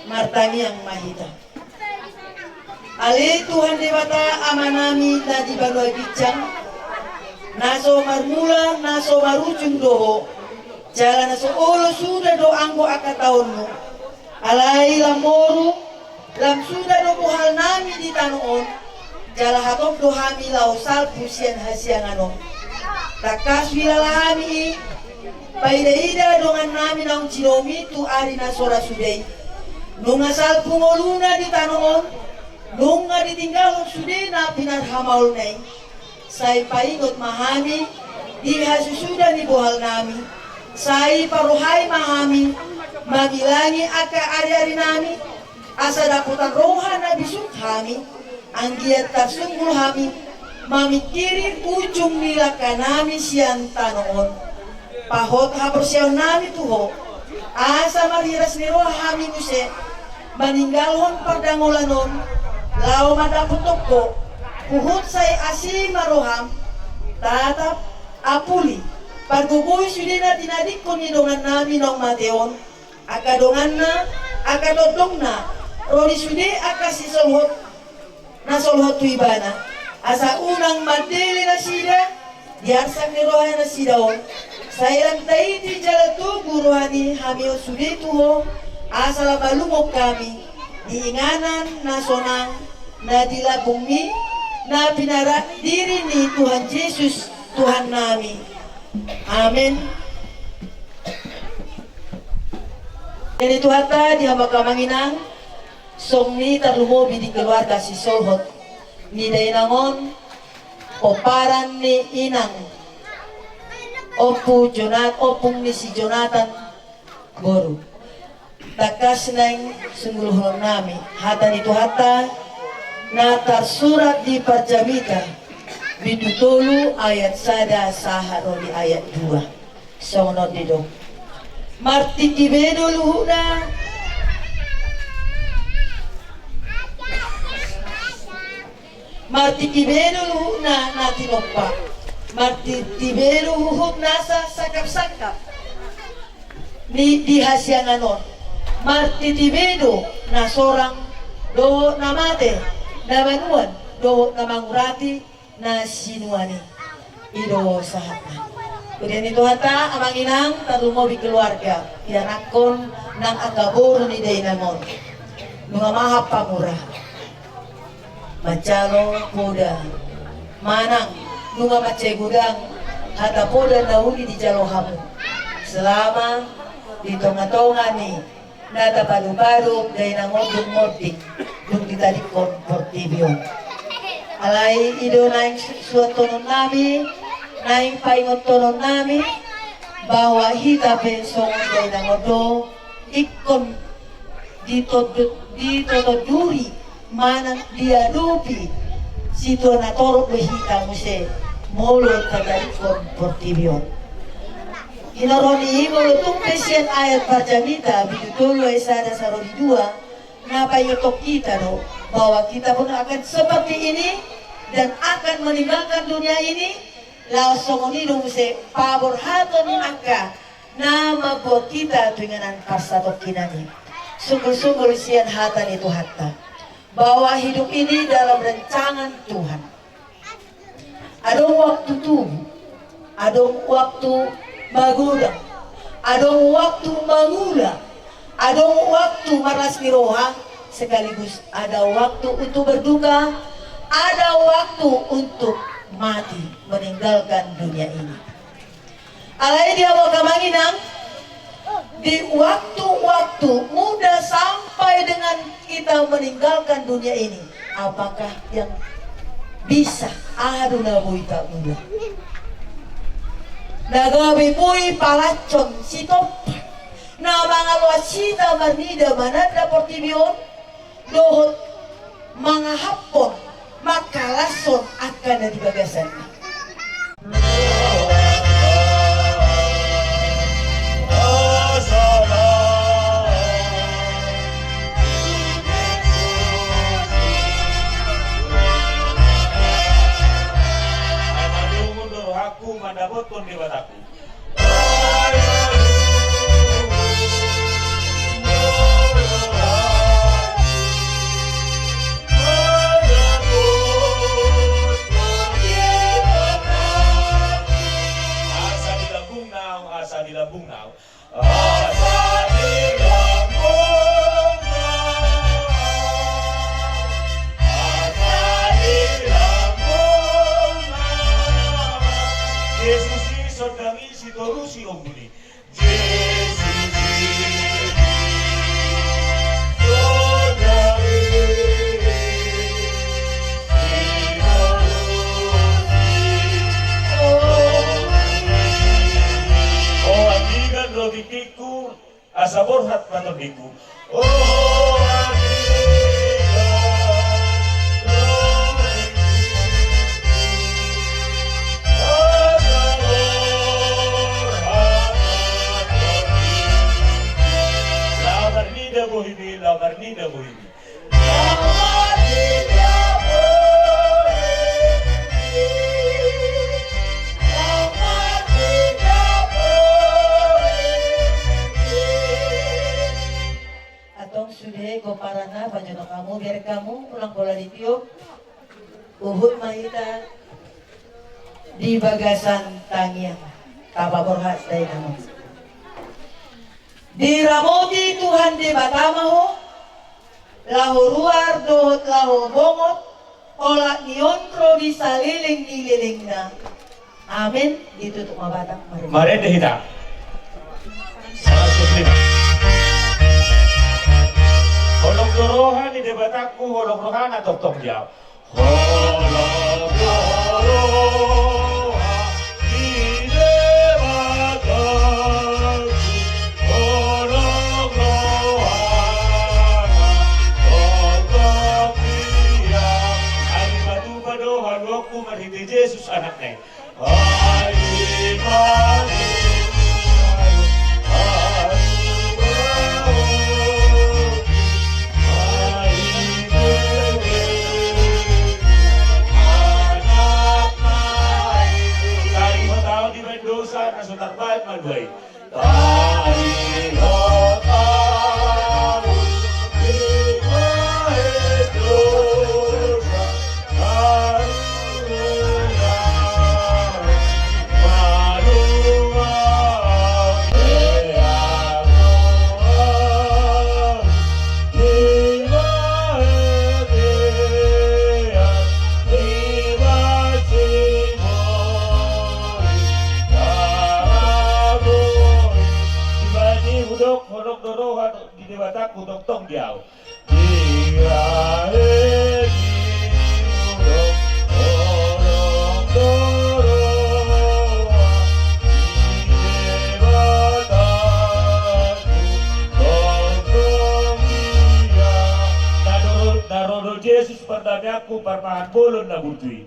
Speaker 19: Martaniang mahita. Ali Tuhan Dewata amanami na di Banoy Bicang, naso marmula, naso marujung doho, jala naso olo sudah do anggo akataon mo, alay lamoru, lam sudah do buhal nami di tanoon, jala hatop do hami lau sal pusian hasiang anon. Takas wilalami, Paida-ida dongan namin ang chinomi tu ari na sora sudey. Nung asal pungoluna di tanoon, nung nga ditinggalon sudey na pinarhamaul nay. Say paingot mahami, di hasusuda ni buhal nami. Say paruhay mahami, magilangi aka ari-ari nami. Asa daputan roha na bisuk kami, ang giat tarsunggul kami, mamikirin ujung nila kanami siyang tanoon. Pahot habersiyaw nami tuho, asa mariras ni roha kami muse, maninggalhon pardangolanon, lao madaputok ko, puhut say asi maroham, tatap apuli, paggugoy sudina tinadik ko ni dongan nami nong mateon, akadongan na, akadodong na, roli sudi akasi solhot na solhot tuibana asa unang madili na sida diarsak ni roha na sidaon sayang taiti jalatu guruhani hamil sudi tuho asa labalumok kami diinganan na sonang na dilabungi na pinara diri ni Tuhan Yesus Tuhan nami. Amin. Ini Tuhata di hamba kamanginang song ni talumobi di keluarga si Solhot ni dainangon oparan ni inang opung ni si Jonathan Boru takas nang sungguluhon nami hata ni Tuhata na tersurat di Parjamita bidutulu ayat sada saharo di ayat 2 song not didong Marti Tibedo luhuna Marti Tibedo luhuna natinopa Marti Tibedo huhut nasa sakap-sakap ni dihasyanganon Marti Tibedo na sorang doho na mate na manuan doho na mangurati na sinuani ido sahatna. Kemudian itu hata amang inang talumobi keluarga ianakon nang agaboro ni dainamon nunga mahap pamurah macalo poda manang nunga mace gudang hata poda nauni di jalo hamu selama di tonga-tonga ni nata padu-padu dainamon dung mordik dung ditadikon portibio alai ido naing suatonon nami naing paingon tonon nami bahwa hitape songon day nangodo ikon ditotoduri manang diadupi sito na torok behita muse molot kadarikon portibion inoroni molotung pesian ayat Parjamita bidutulo esada sarodi 2 na payotok kita no bahwa kita pun akan seperti ini dan akan meninggalkan dunia ini laos songonidong se pabor hato ni angka na mabot kita tuinganan pasatok kinani sungguh-sungguh sian hatan itu hatta bahwa hidup ini dalam rancangan Tuhan adong waktu tubuh adong waktu magudang adong waktu mangula adong waktu maras niroha sekaligus ada waktu untuk berduka ada waktu untuk mati meninggalkan dunia ini. Alai dia mau kamanginang di waktu-waktu muda sampai dengan kita meninggalkan dunia ini. Apakah yang bisa aduna buita muda? Nagabi pui palacon sitop na mga luasita marnida manada portibion dohot mga hapon makalason akan dari bagasan.
Speaker 14: Aku mandapotkan di bataku. Asa di lambung now. Asa di lambung now. Asa di lambung now. Yesus Kristus sedang si toru si ombuni. Yesus Rodikiku, asa borhat matodiku. Oh, la barnida bohimi, la barnida bohimi.
Speaker 19: Sudah ko para na panjono kamu biar kamu pulang bola di tiup uhud mahita di bagasan tangiang tapa borhat dari kamu diramoti Tuhan di batamaho lahu ruar dohot lahu bongot olak niontro di saliling nililingna amin ditutup mabatang
Speaker 14: mari dehita 105 Holong dorohan di debatakku, holong rohan atau tong jauh. Holong dorohan di debatakku, holong rohan atau tong jauh. Ari batu badohan waktu marhiti Yesus anaknya. Ari batu. Asutar baik malbai. Tari hotaru dosa karuna malua Hodok dorohan di debatakku tong tong jauh. Narono Yesus perdamaianku parmahan bolon na butui.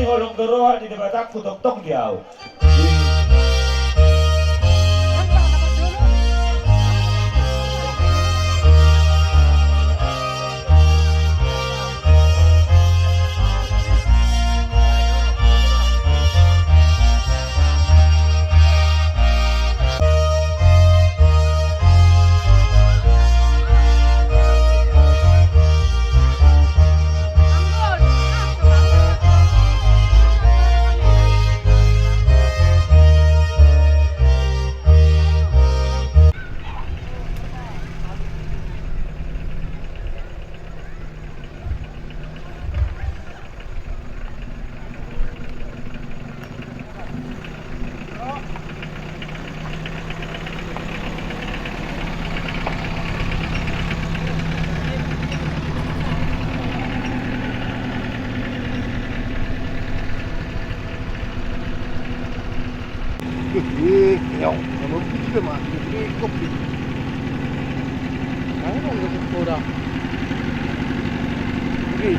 Speaker 14: Holong dorohan di debatakku tong tong jauh.
Speaker 13: Không, nó cứ mà cái cục gì. Đấy là cái cô đâu. Gì?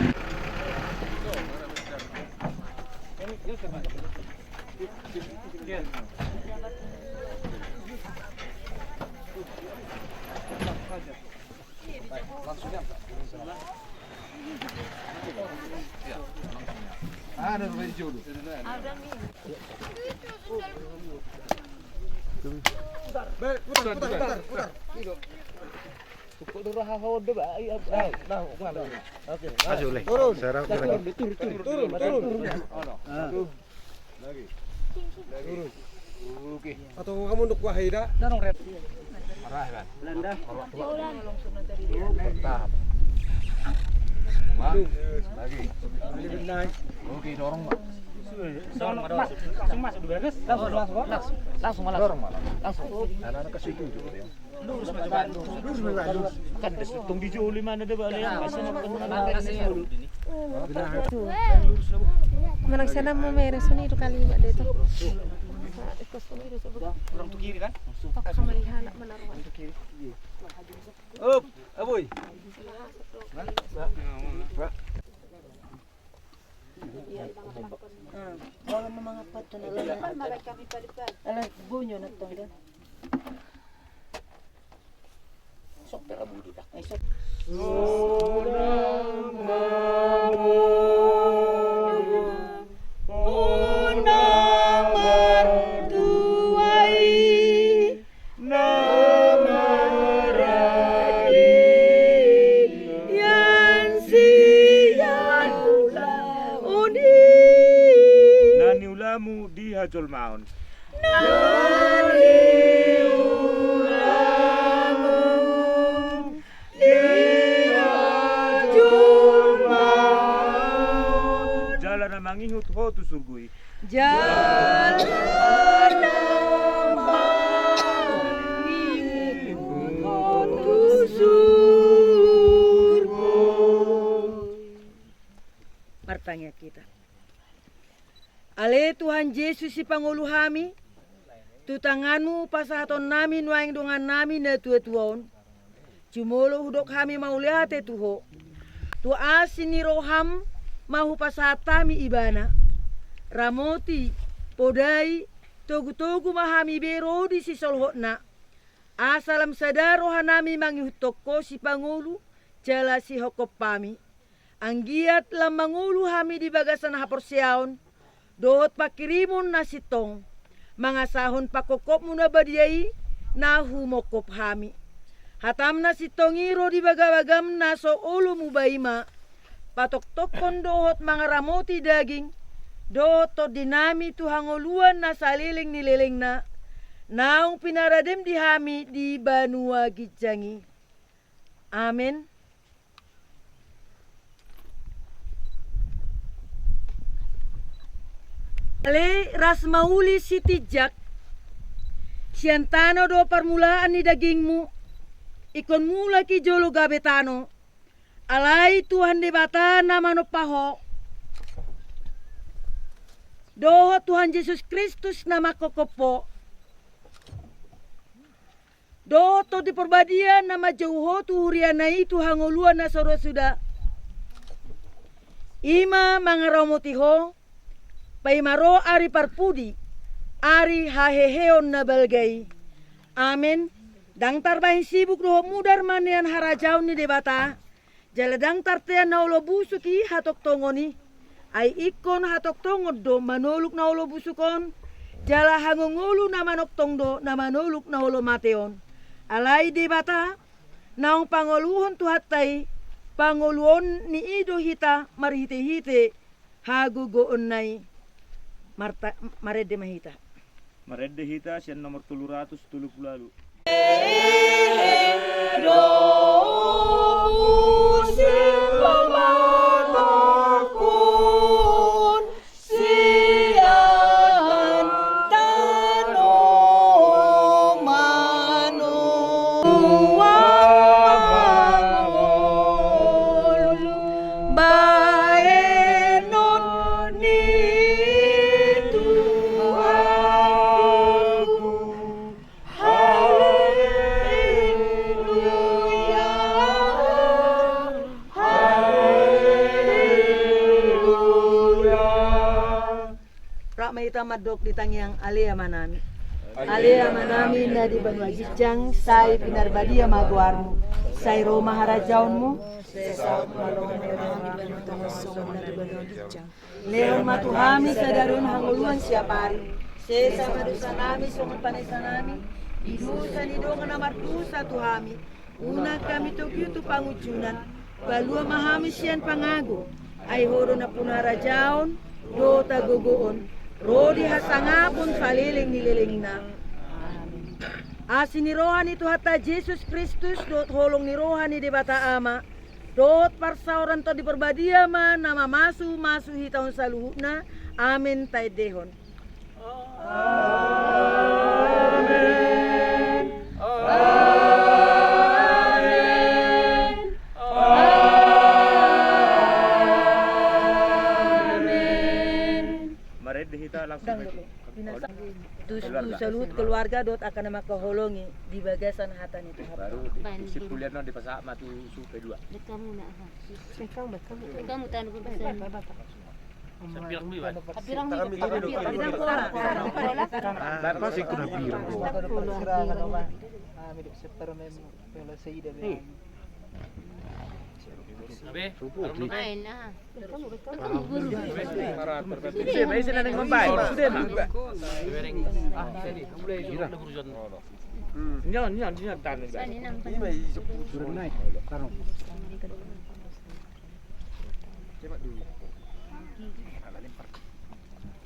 Speaker 13: Ada lebih jauh. Ada nih. Putar. Pukul dulu hahau deh, nah, oke. Maju leh. Turun. Turun. Lagi. Oke. Atau kamu untuk wahida?
Speaker 7: Dorong red.
Speaker 13: Marah kan?
Speaker 7: Belanda.
Speaker 13: Tahap. Lagi. Oke, dorong, Pak.
Speaker 7: Langsung masuk dulu, guys. Langsung malah.
Speaker 13: Dorong malah. Langsung. Anak-anak ke situ juga ya.
Speaker 7: Lurus maju Pak. Lurus.
Speaker 14: Kan desitung di juli mana ada balik yang kasih
Speaker 9: Menang sana mau meres ini itu kali mbak itu.
Speaker 7: Orang tuh kiri kan?
Speaker 9: Kembali anak menaruh.
Speaker 7: Kiri. Up, aboy.
Speaker 19: Kalau memang apa tuh alah bunyo na to dan. Sok pera budi dak. Sok.
Speaker 14: Nani ulamu di Hajul Maun. Jalan namangihut ho tu surgui.
Speaker 19: Martanya kita. Ale Tuhan Yesus si Pangulo kami, tu tanganmu pasahaton nami nuaing dongan nami na tuon. Cumolo hudok kami mauliate tuho. Tu asin ni roham mahu pasatami ibana. Ramoti, podai, togu-togu mahami berodi si solhotna. Asalam sadar rohanami mangihutoko si Pangulo, jala si hokop pami. Anggiat lam mangulu hami di bagasan haporsiaon, dohot pakirimun na sitong, mga sahon pakokop mo na badiyay, na humokop hami. Hatam na sitong iro di bagabagam na so ulo mo bayma, patoktok kon dohot mga ramoti daging, dohot to dinami tuhangoluan na saliling nililing na, naong pinaradim di hami di banua gidjangi. Amen. Ale ras mauli si tijak, siantano do permulaan ni dagingmu, ikon mula ki jolo gabetano, alai Tuhan di bata nama no paho, doho Tuhan Yesus Kristus nama kokopo, doho to di perbadia nama jauho tu hurianai Tuhan ngoluan na soro suda, ima mangaromotiho, paimaro ari parpudi, ari haheheon na balgay. Amen. Dang tarbahin sibuk roh mudar manian harajaw ni debata. Jaladang tartean na ulo busuki hatok tongoni. Ay ikon hatok tongod do manuluk na ulo busukon. Jala hangungulu na manok tongdo na manuluk na ulo mateon. Alay debata, naong panguluhon tuhatay, panguluon ni ido hita marihite-hite, hagugoon nay. Marede mahita.
Speaker 14: Marede hita siyan nomor 370 lalu.
Speaker 19: Madok di tangyang alia manami. Alia manami na di banua jijang say pinarbadia maguarmu. Say Roma harajaunmu. Leon matuhami sadarun hanguluan siapari. Sesa madusanami songon panesanami. Idusa ni dongan amartusa tuhami. Una kami tokyo tu pangujunan. Balua mahami sian pangago. Ay horo na punarajaon. Do tagogoon. Rodi hasanga pun saliling nililingna. Asini rohani Tuhan Yesus Kristus dot holong ni rohani di bata ama. Dot parsauran to di perbadia ma nama masu hitahun saluhuna. Amin tay dehon. Amin.
Speaker 14: Maret dihita langsung
Speaker 19: Tu salut keluarga dot akan nama keholongi di bagasan hatan itu.
Speaker 14: baru isi kuliah di pasak matu su kedua.
Speaker 20: Kamu nak ha. Kamu tan pun pesan.
Speaker 14: Sapirang mi ba?
Speaker 20: Kapirang mi.
Speaker 14: Bapak sih kuna pirang. Sabi,
Speaker 20: Ay na. Kamu guru.
Speaker 14: Sudah, baik sih nang membay. Sudah mah. Nyan tan.
Speaker 20: Sani nang pan.
Speaker 14: Coba dulu.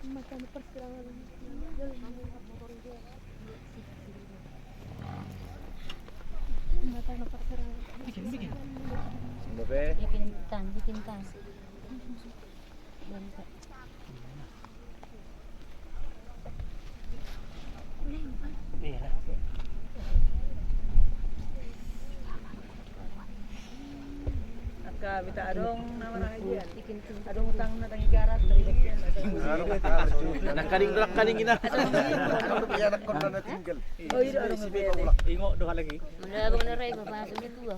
Speaker 20: Makan persirangan. Makan persirangan.
Speaker 14: Bikin.
Speaker 20: Bikin tan.
Speaker 19: Aka bita adong nama rahajian. Adong utang na tangi garat dari bagian.
Speaker 14: Nakaling ina.
Speaker 19: Oh iya adong bebe.
Speaker 14: Ingo doha lagi.
Speaker 20: Mula na ray papasok ni tuwa.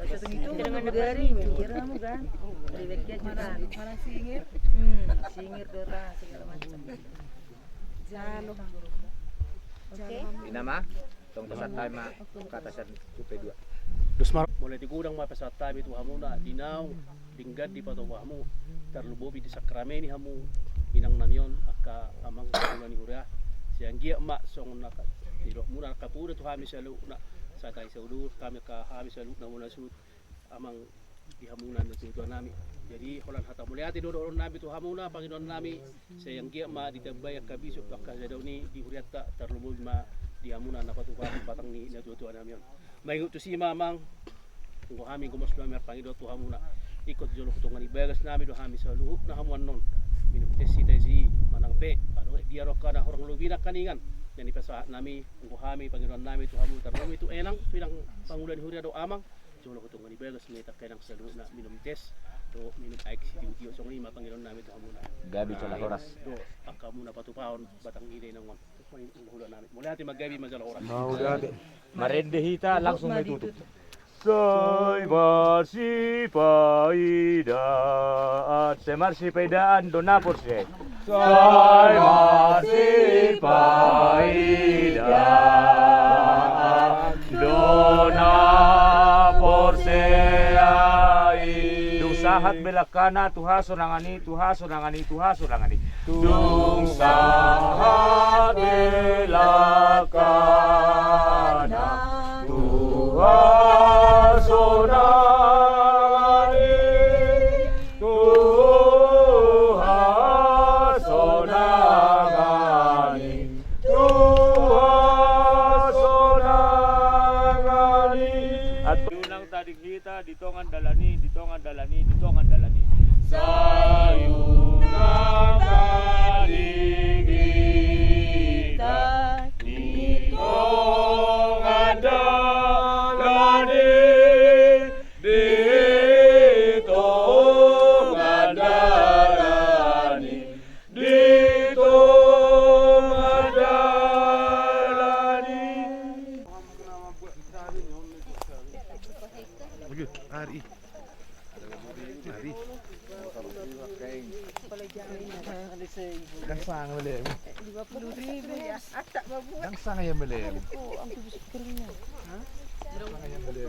Speaker 19: Sa tangi itu dengan negari kira mo kan. Dari bagian maran. Maran singir. Singir dora segala macam. Jalo. Oke.
Speaker 14: Inama, tong pasatay ma katasan supe dua.
Speaker 17: Dusmar boleh digudang mapasatay itu hamuna dinaw tinggal di patobamu terlubobi di sakrameni hamu inang namyon aka amang ni hurah siang gia mak song naka tidak muna kapura tu hami selalu nak satai saudur kami ka hami selalu na muna sud amang di hamunan na tuan nami jadi holan hata muliati dodoron nabi tu hamuna Panginoon nami siang gia mak ditabay kabisok aka jadawni di huriata terlubobi ma di hamunan na patang ni na tuan nami yon. Maingut tu si mamang kung kami gumas kami Panginoon tu hamuna ikot jolo kutungan ibagas nami do hami sa luhuk na hamuan non minum tesi tesi manang pe ano dia roka na horang lubina kaningan yan ipasahat nami kung kami Panginoon nami tu hamu tarong itu enang pinang pangulan huria do amang jolo kutungan ibagas may takenang sa luhuk na minum tes do minum aik si tiyo song lima Panginoon nami tu hamuna
Speaker 14: Gabi cola horas.
Speaker 17: do akamuna patupahon batang ide nangon hula nami mulai hati magabi majala oras
Speaker 14: Mau gabi. Maret dihita langsung may tutup. Soy marsipaida se marsipaidaan dona por se. Soy marsipaida dona por se dung sahat belakana tuha sonangani dung sahat belakana Tuhan sonangani at unang tadi kita ditongan dalani sayunang tadi kita ditongan dalani
Speaker 13: Gangsang boleh.
Speaker 19: 20.000 ya. Atak babu.
Speaker 13: Gangsang yang boleh.
Speaker 19: Ang tubis keringnya. Hah?
Speaker 13: Yang boleh.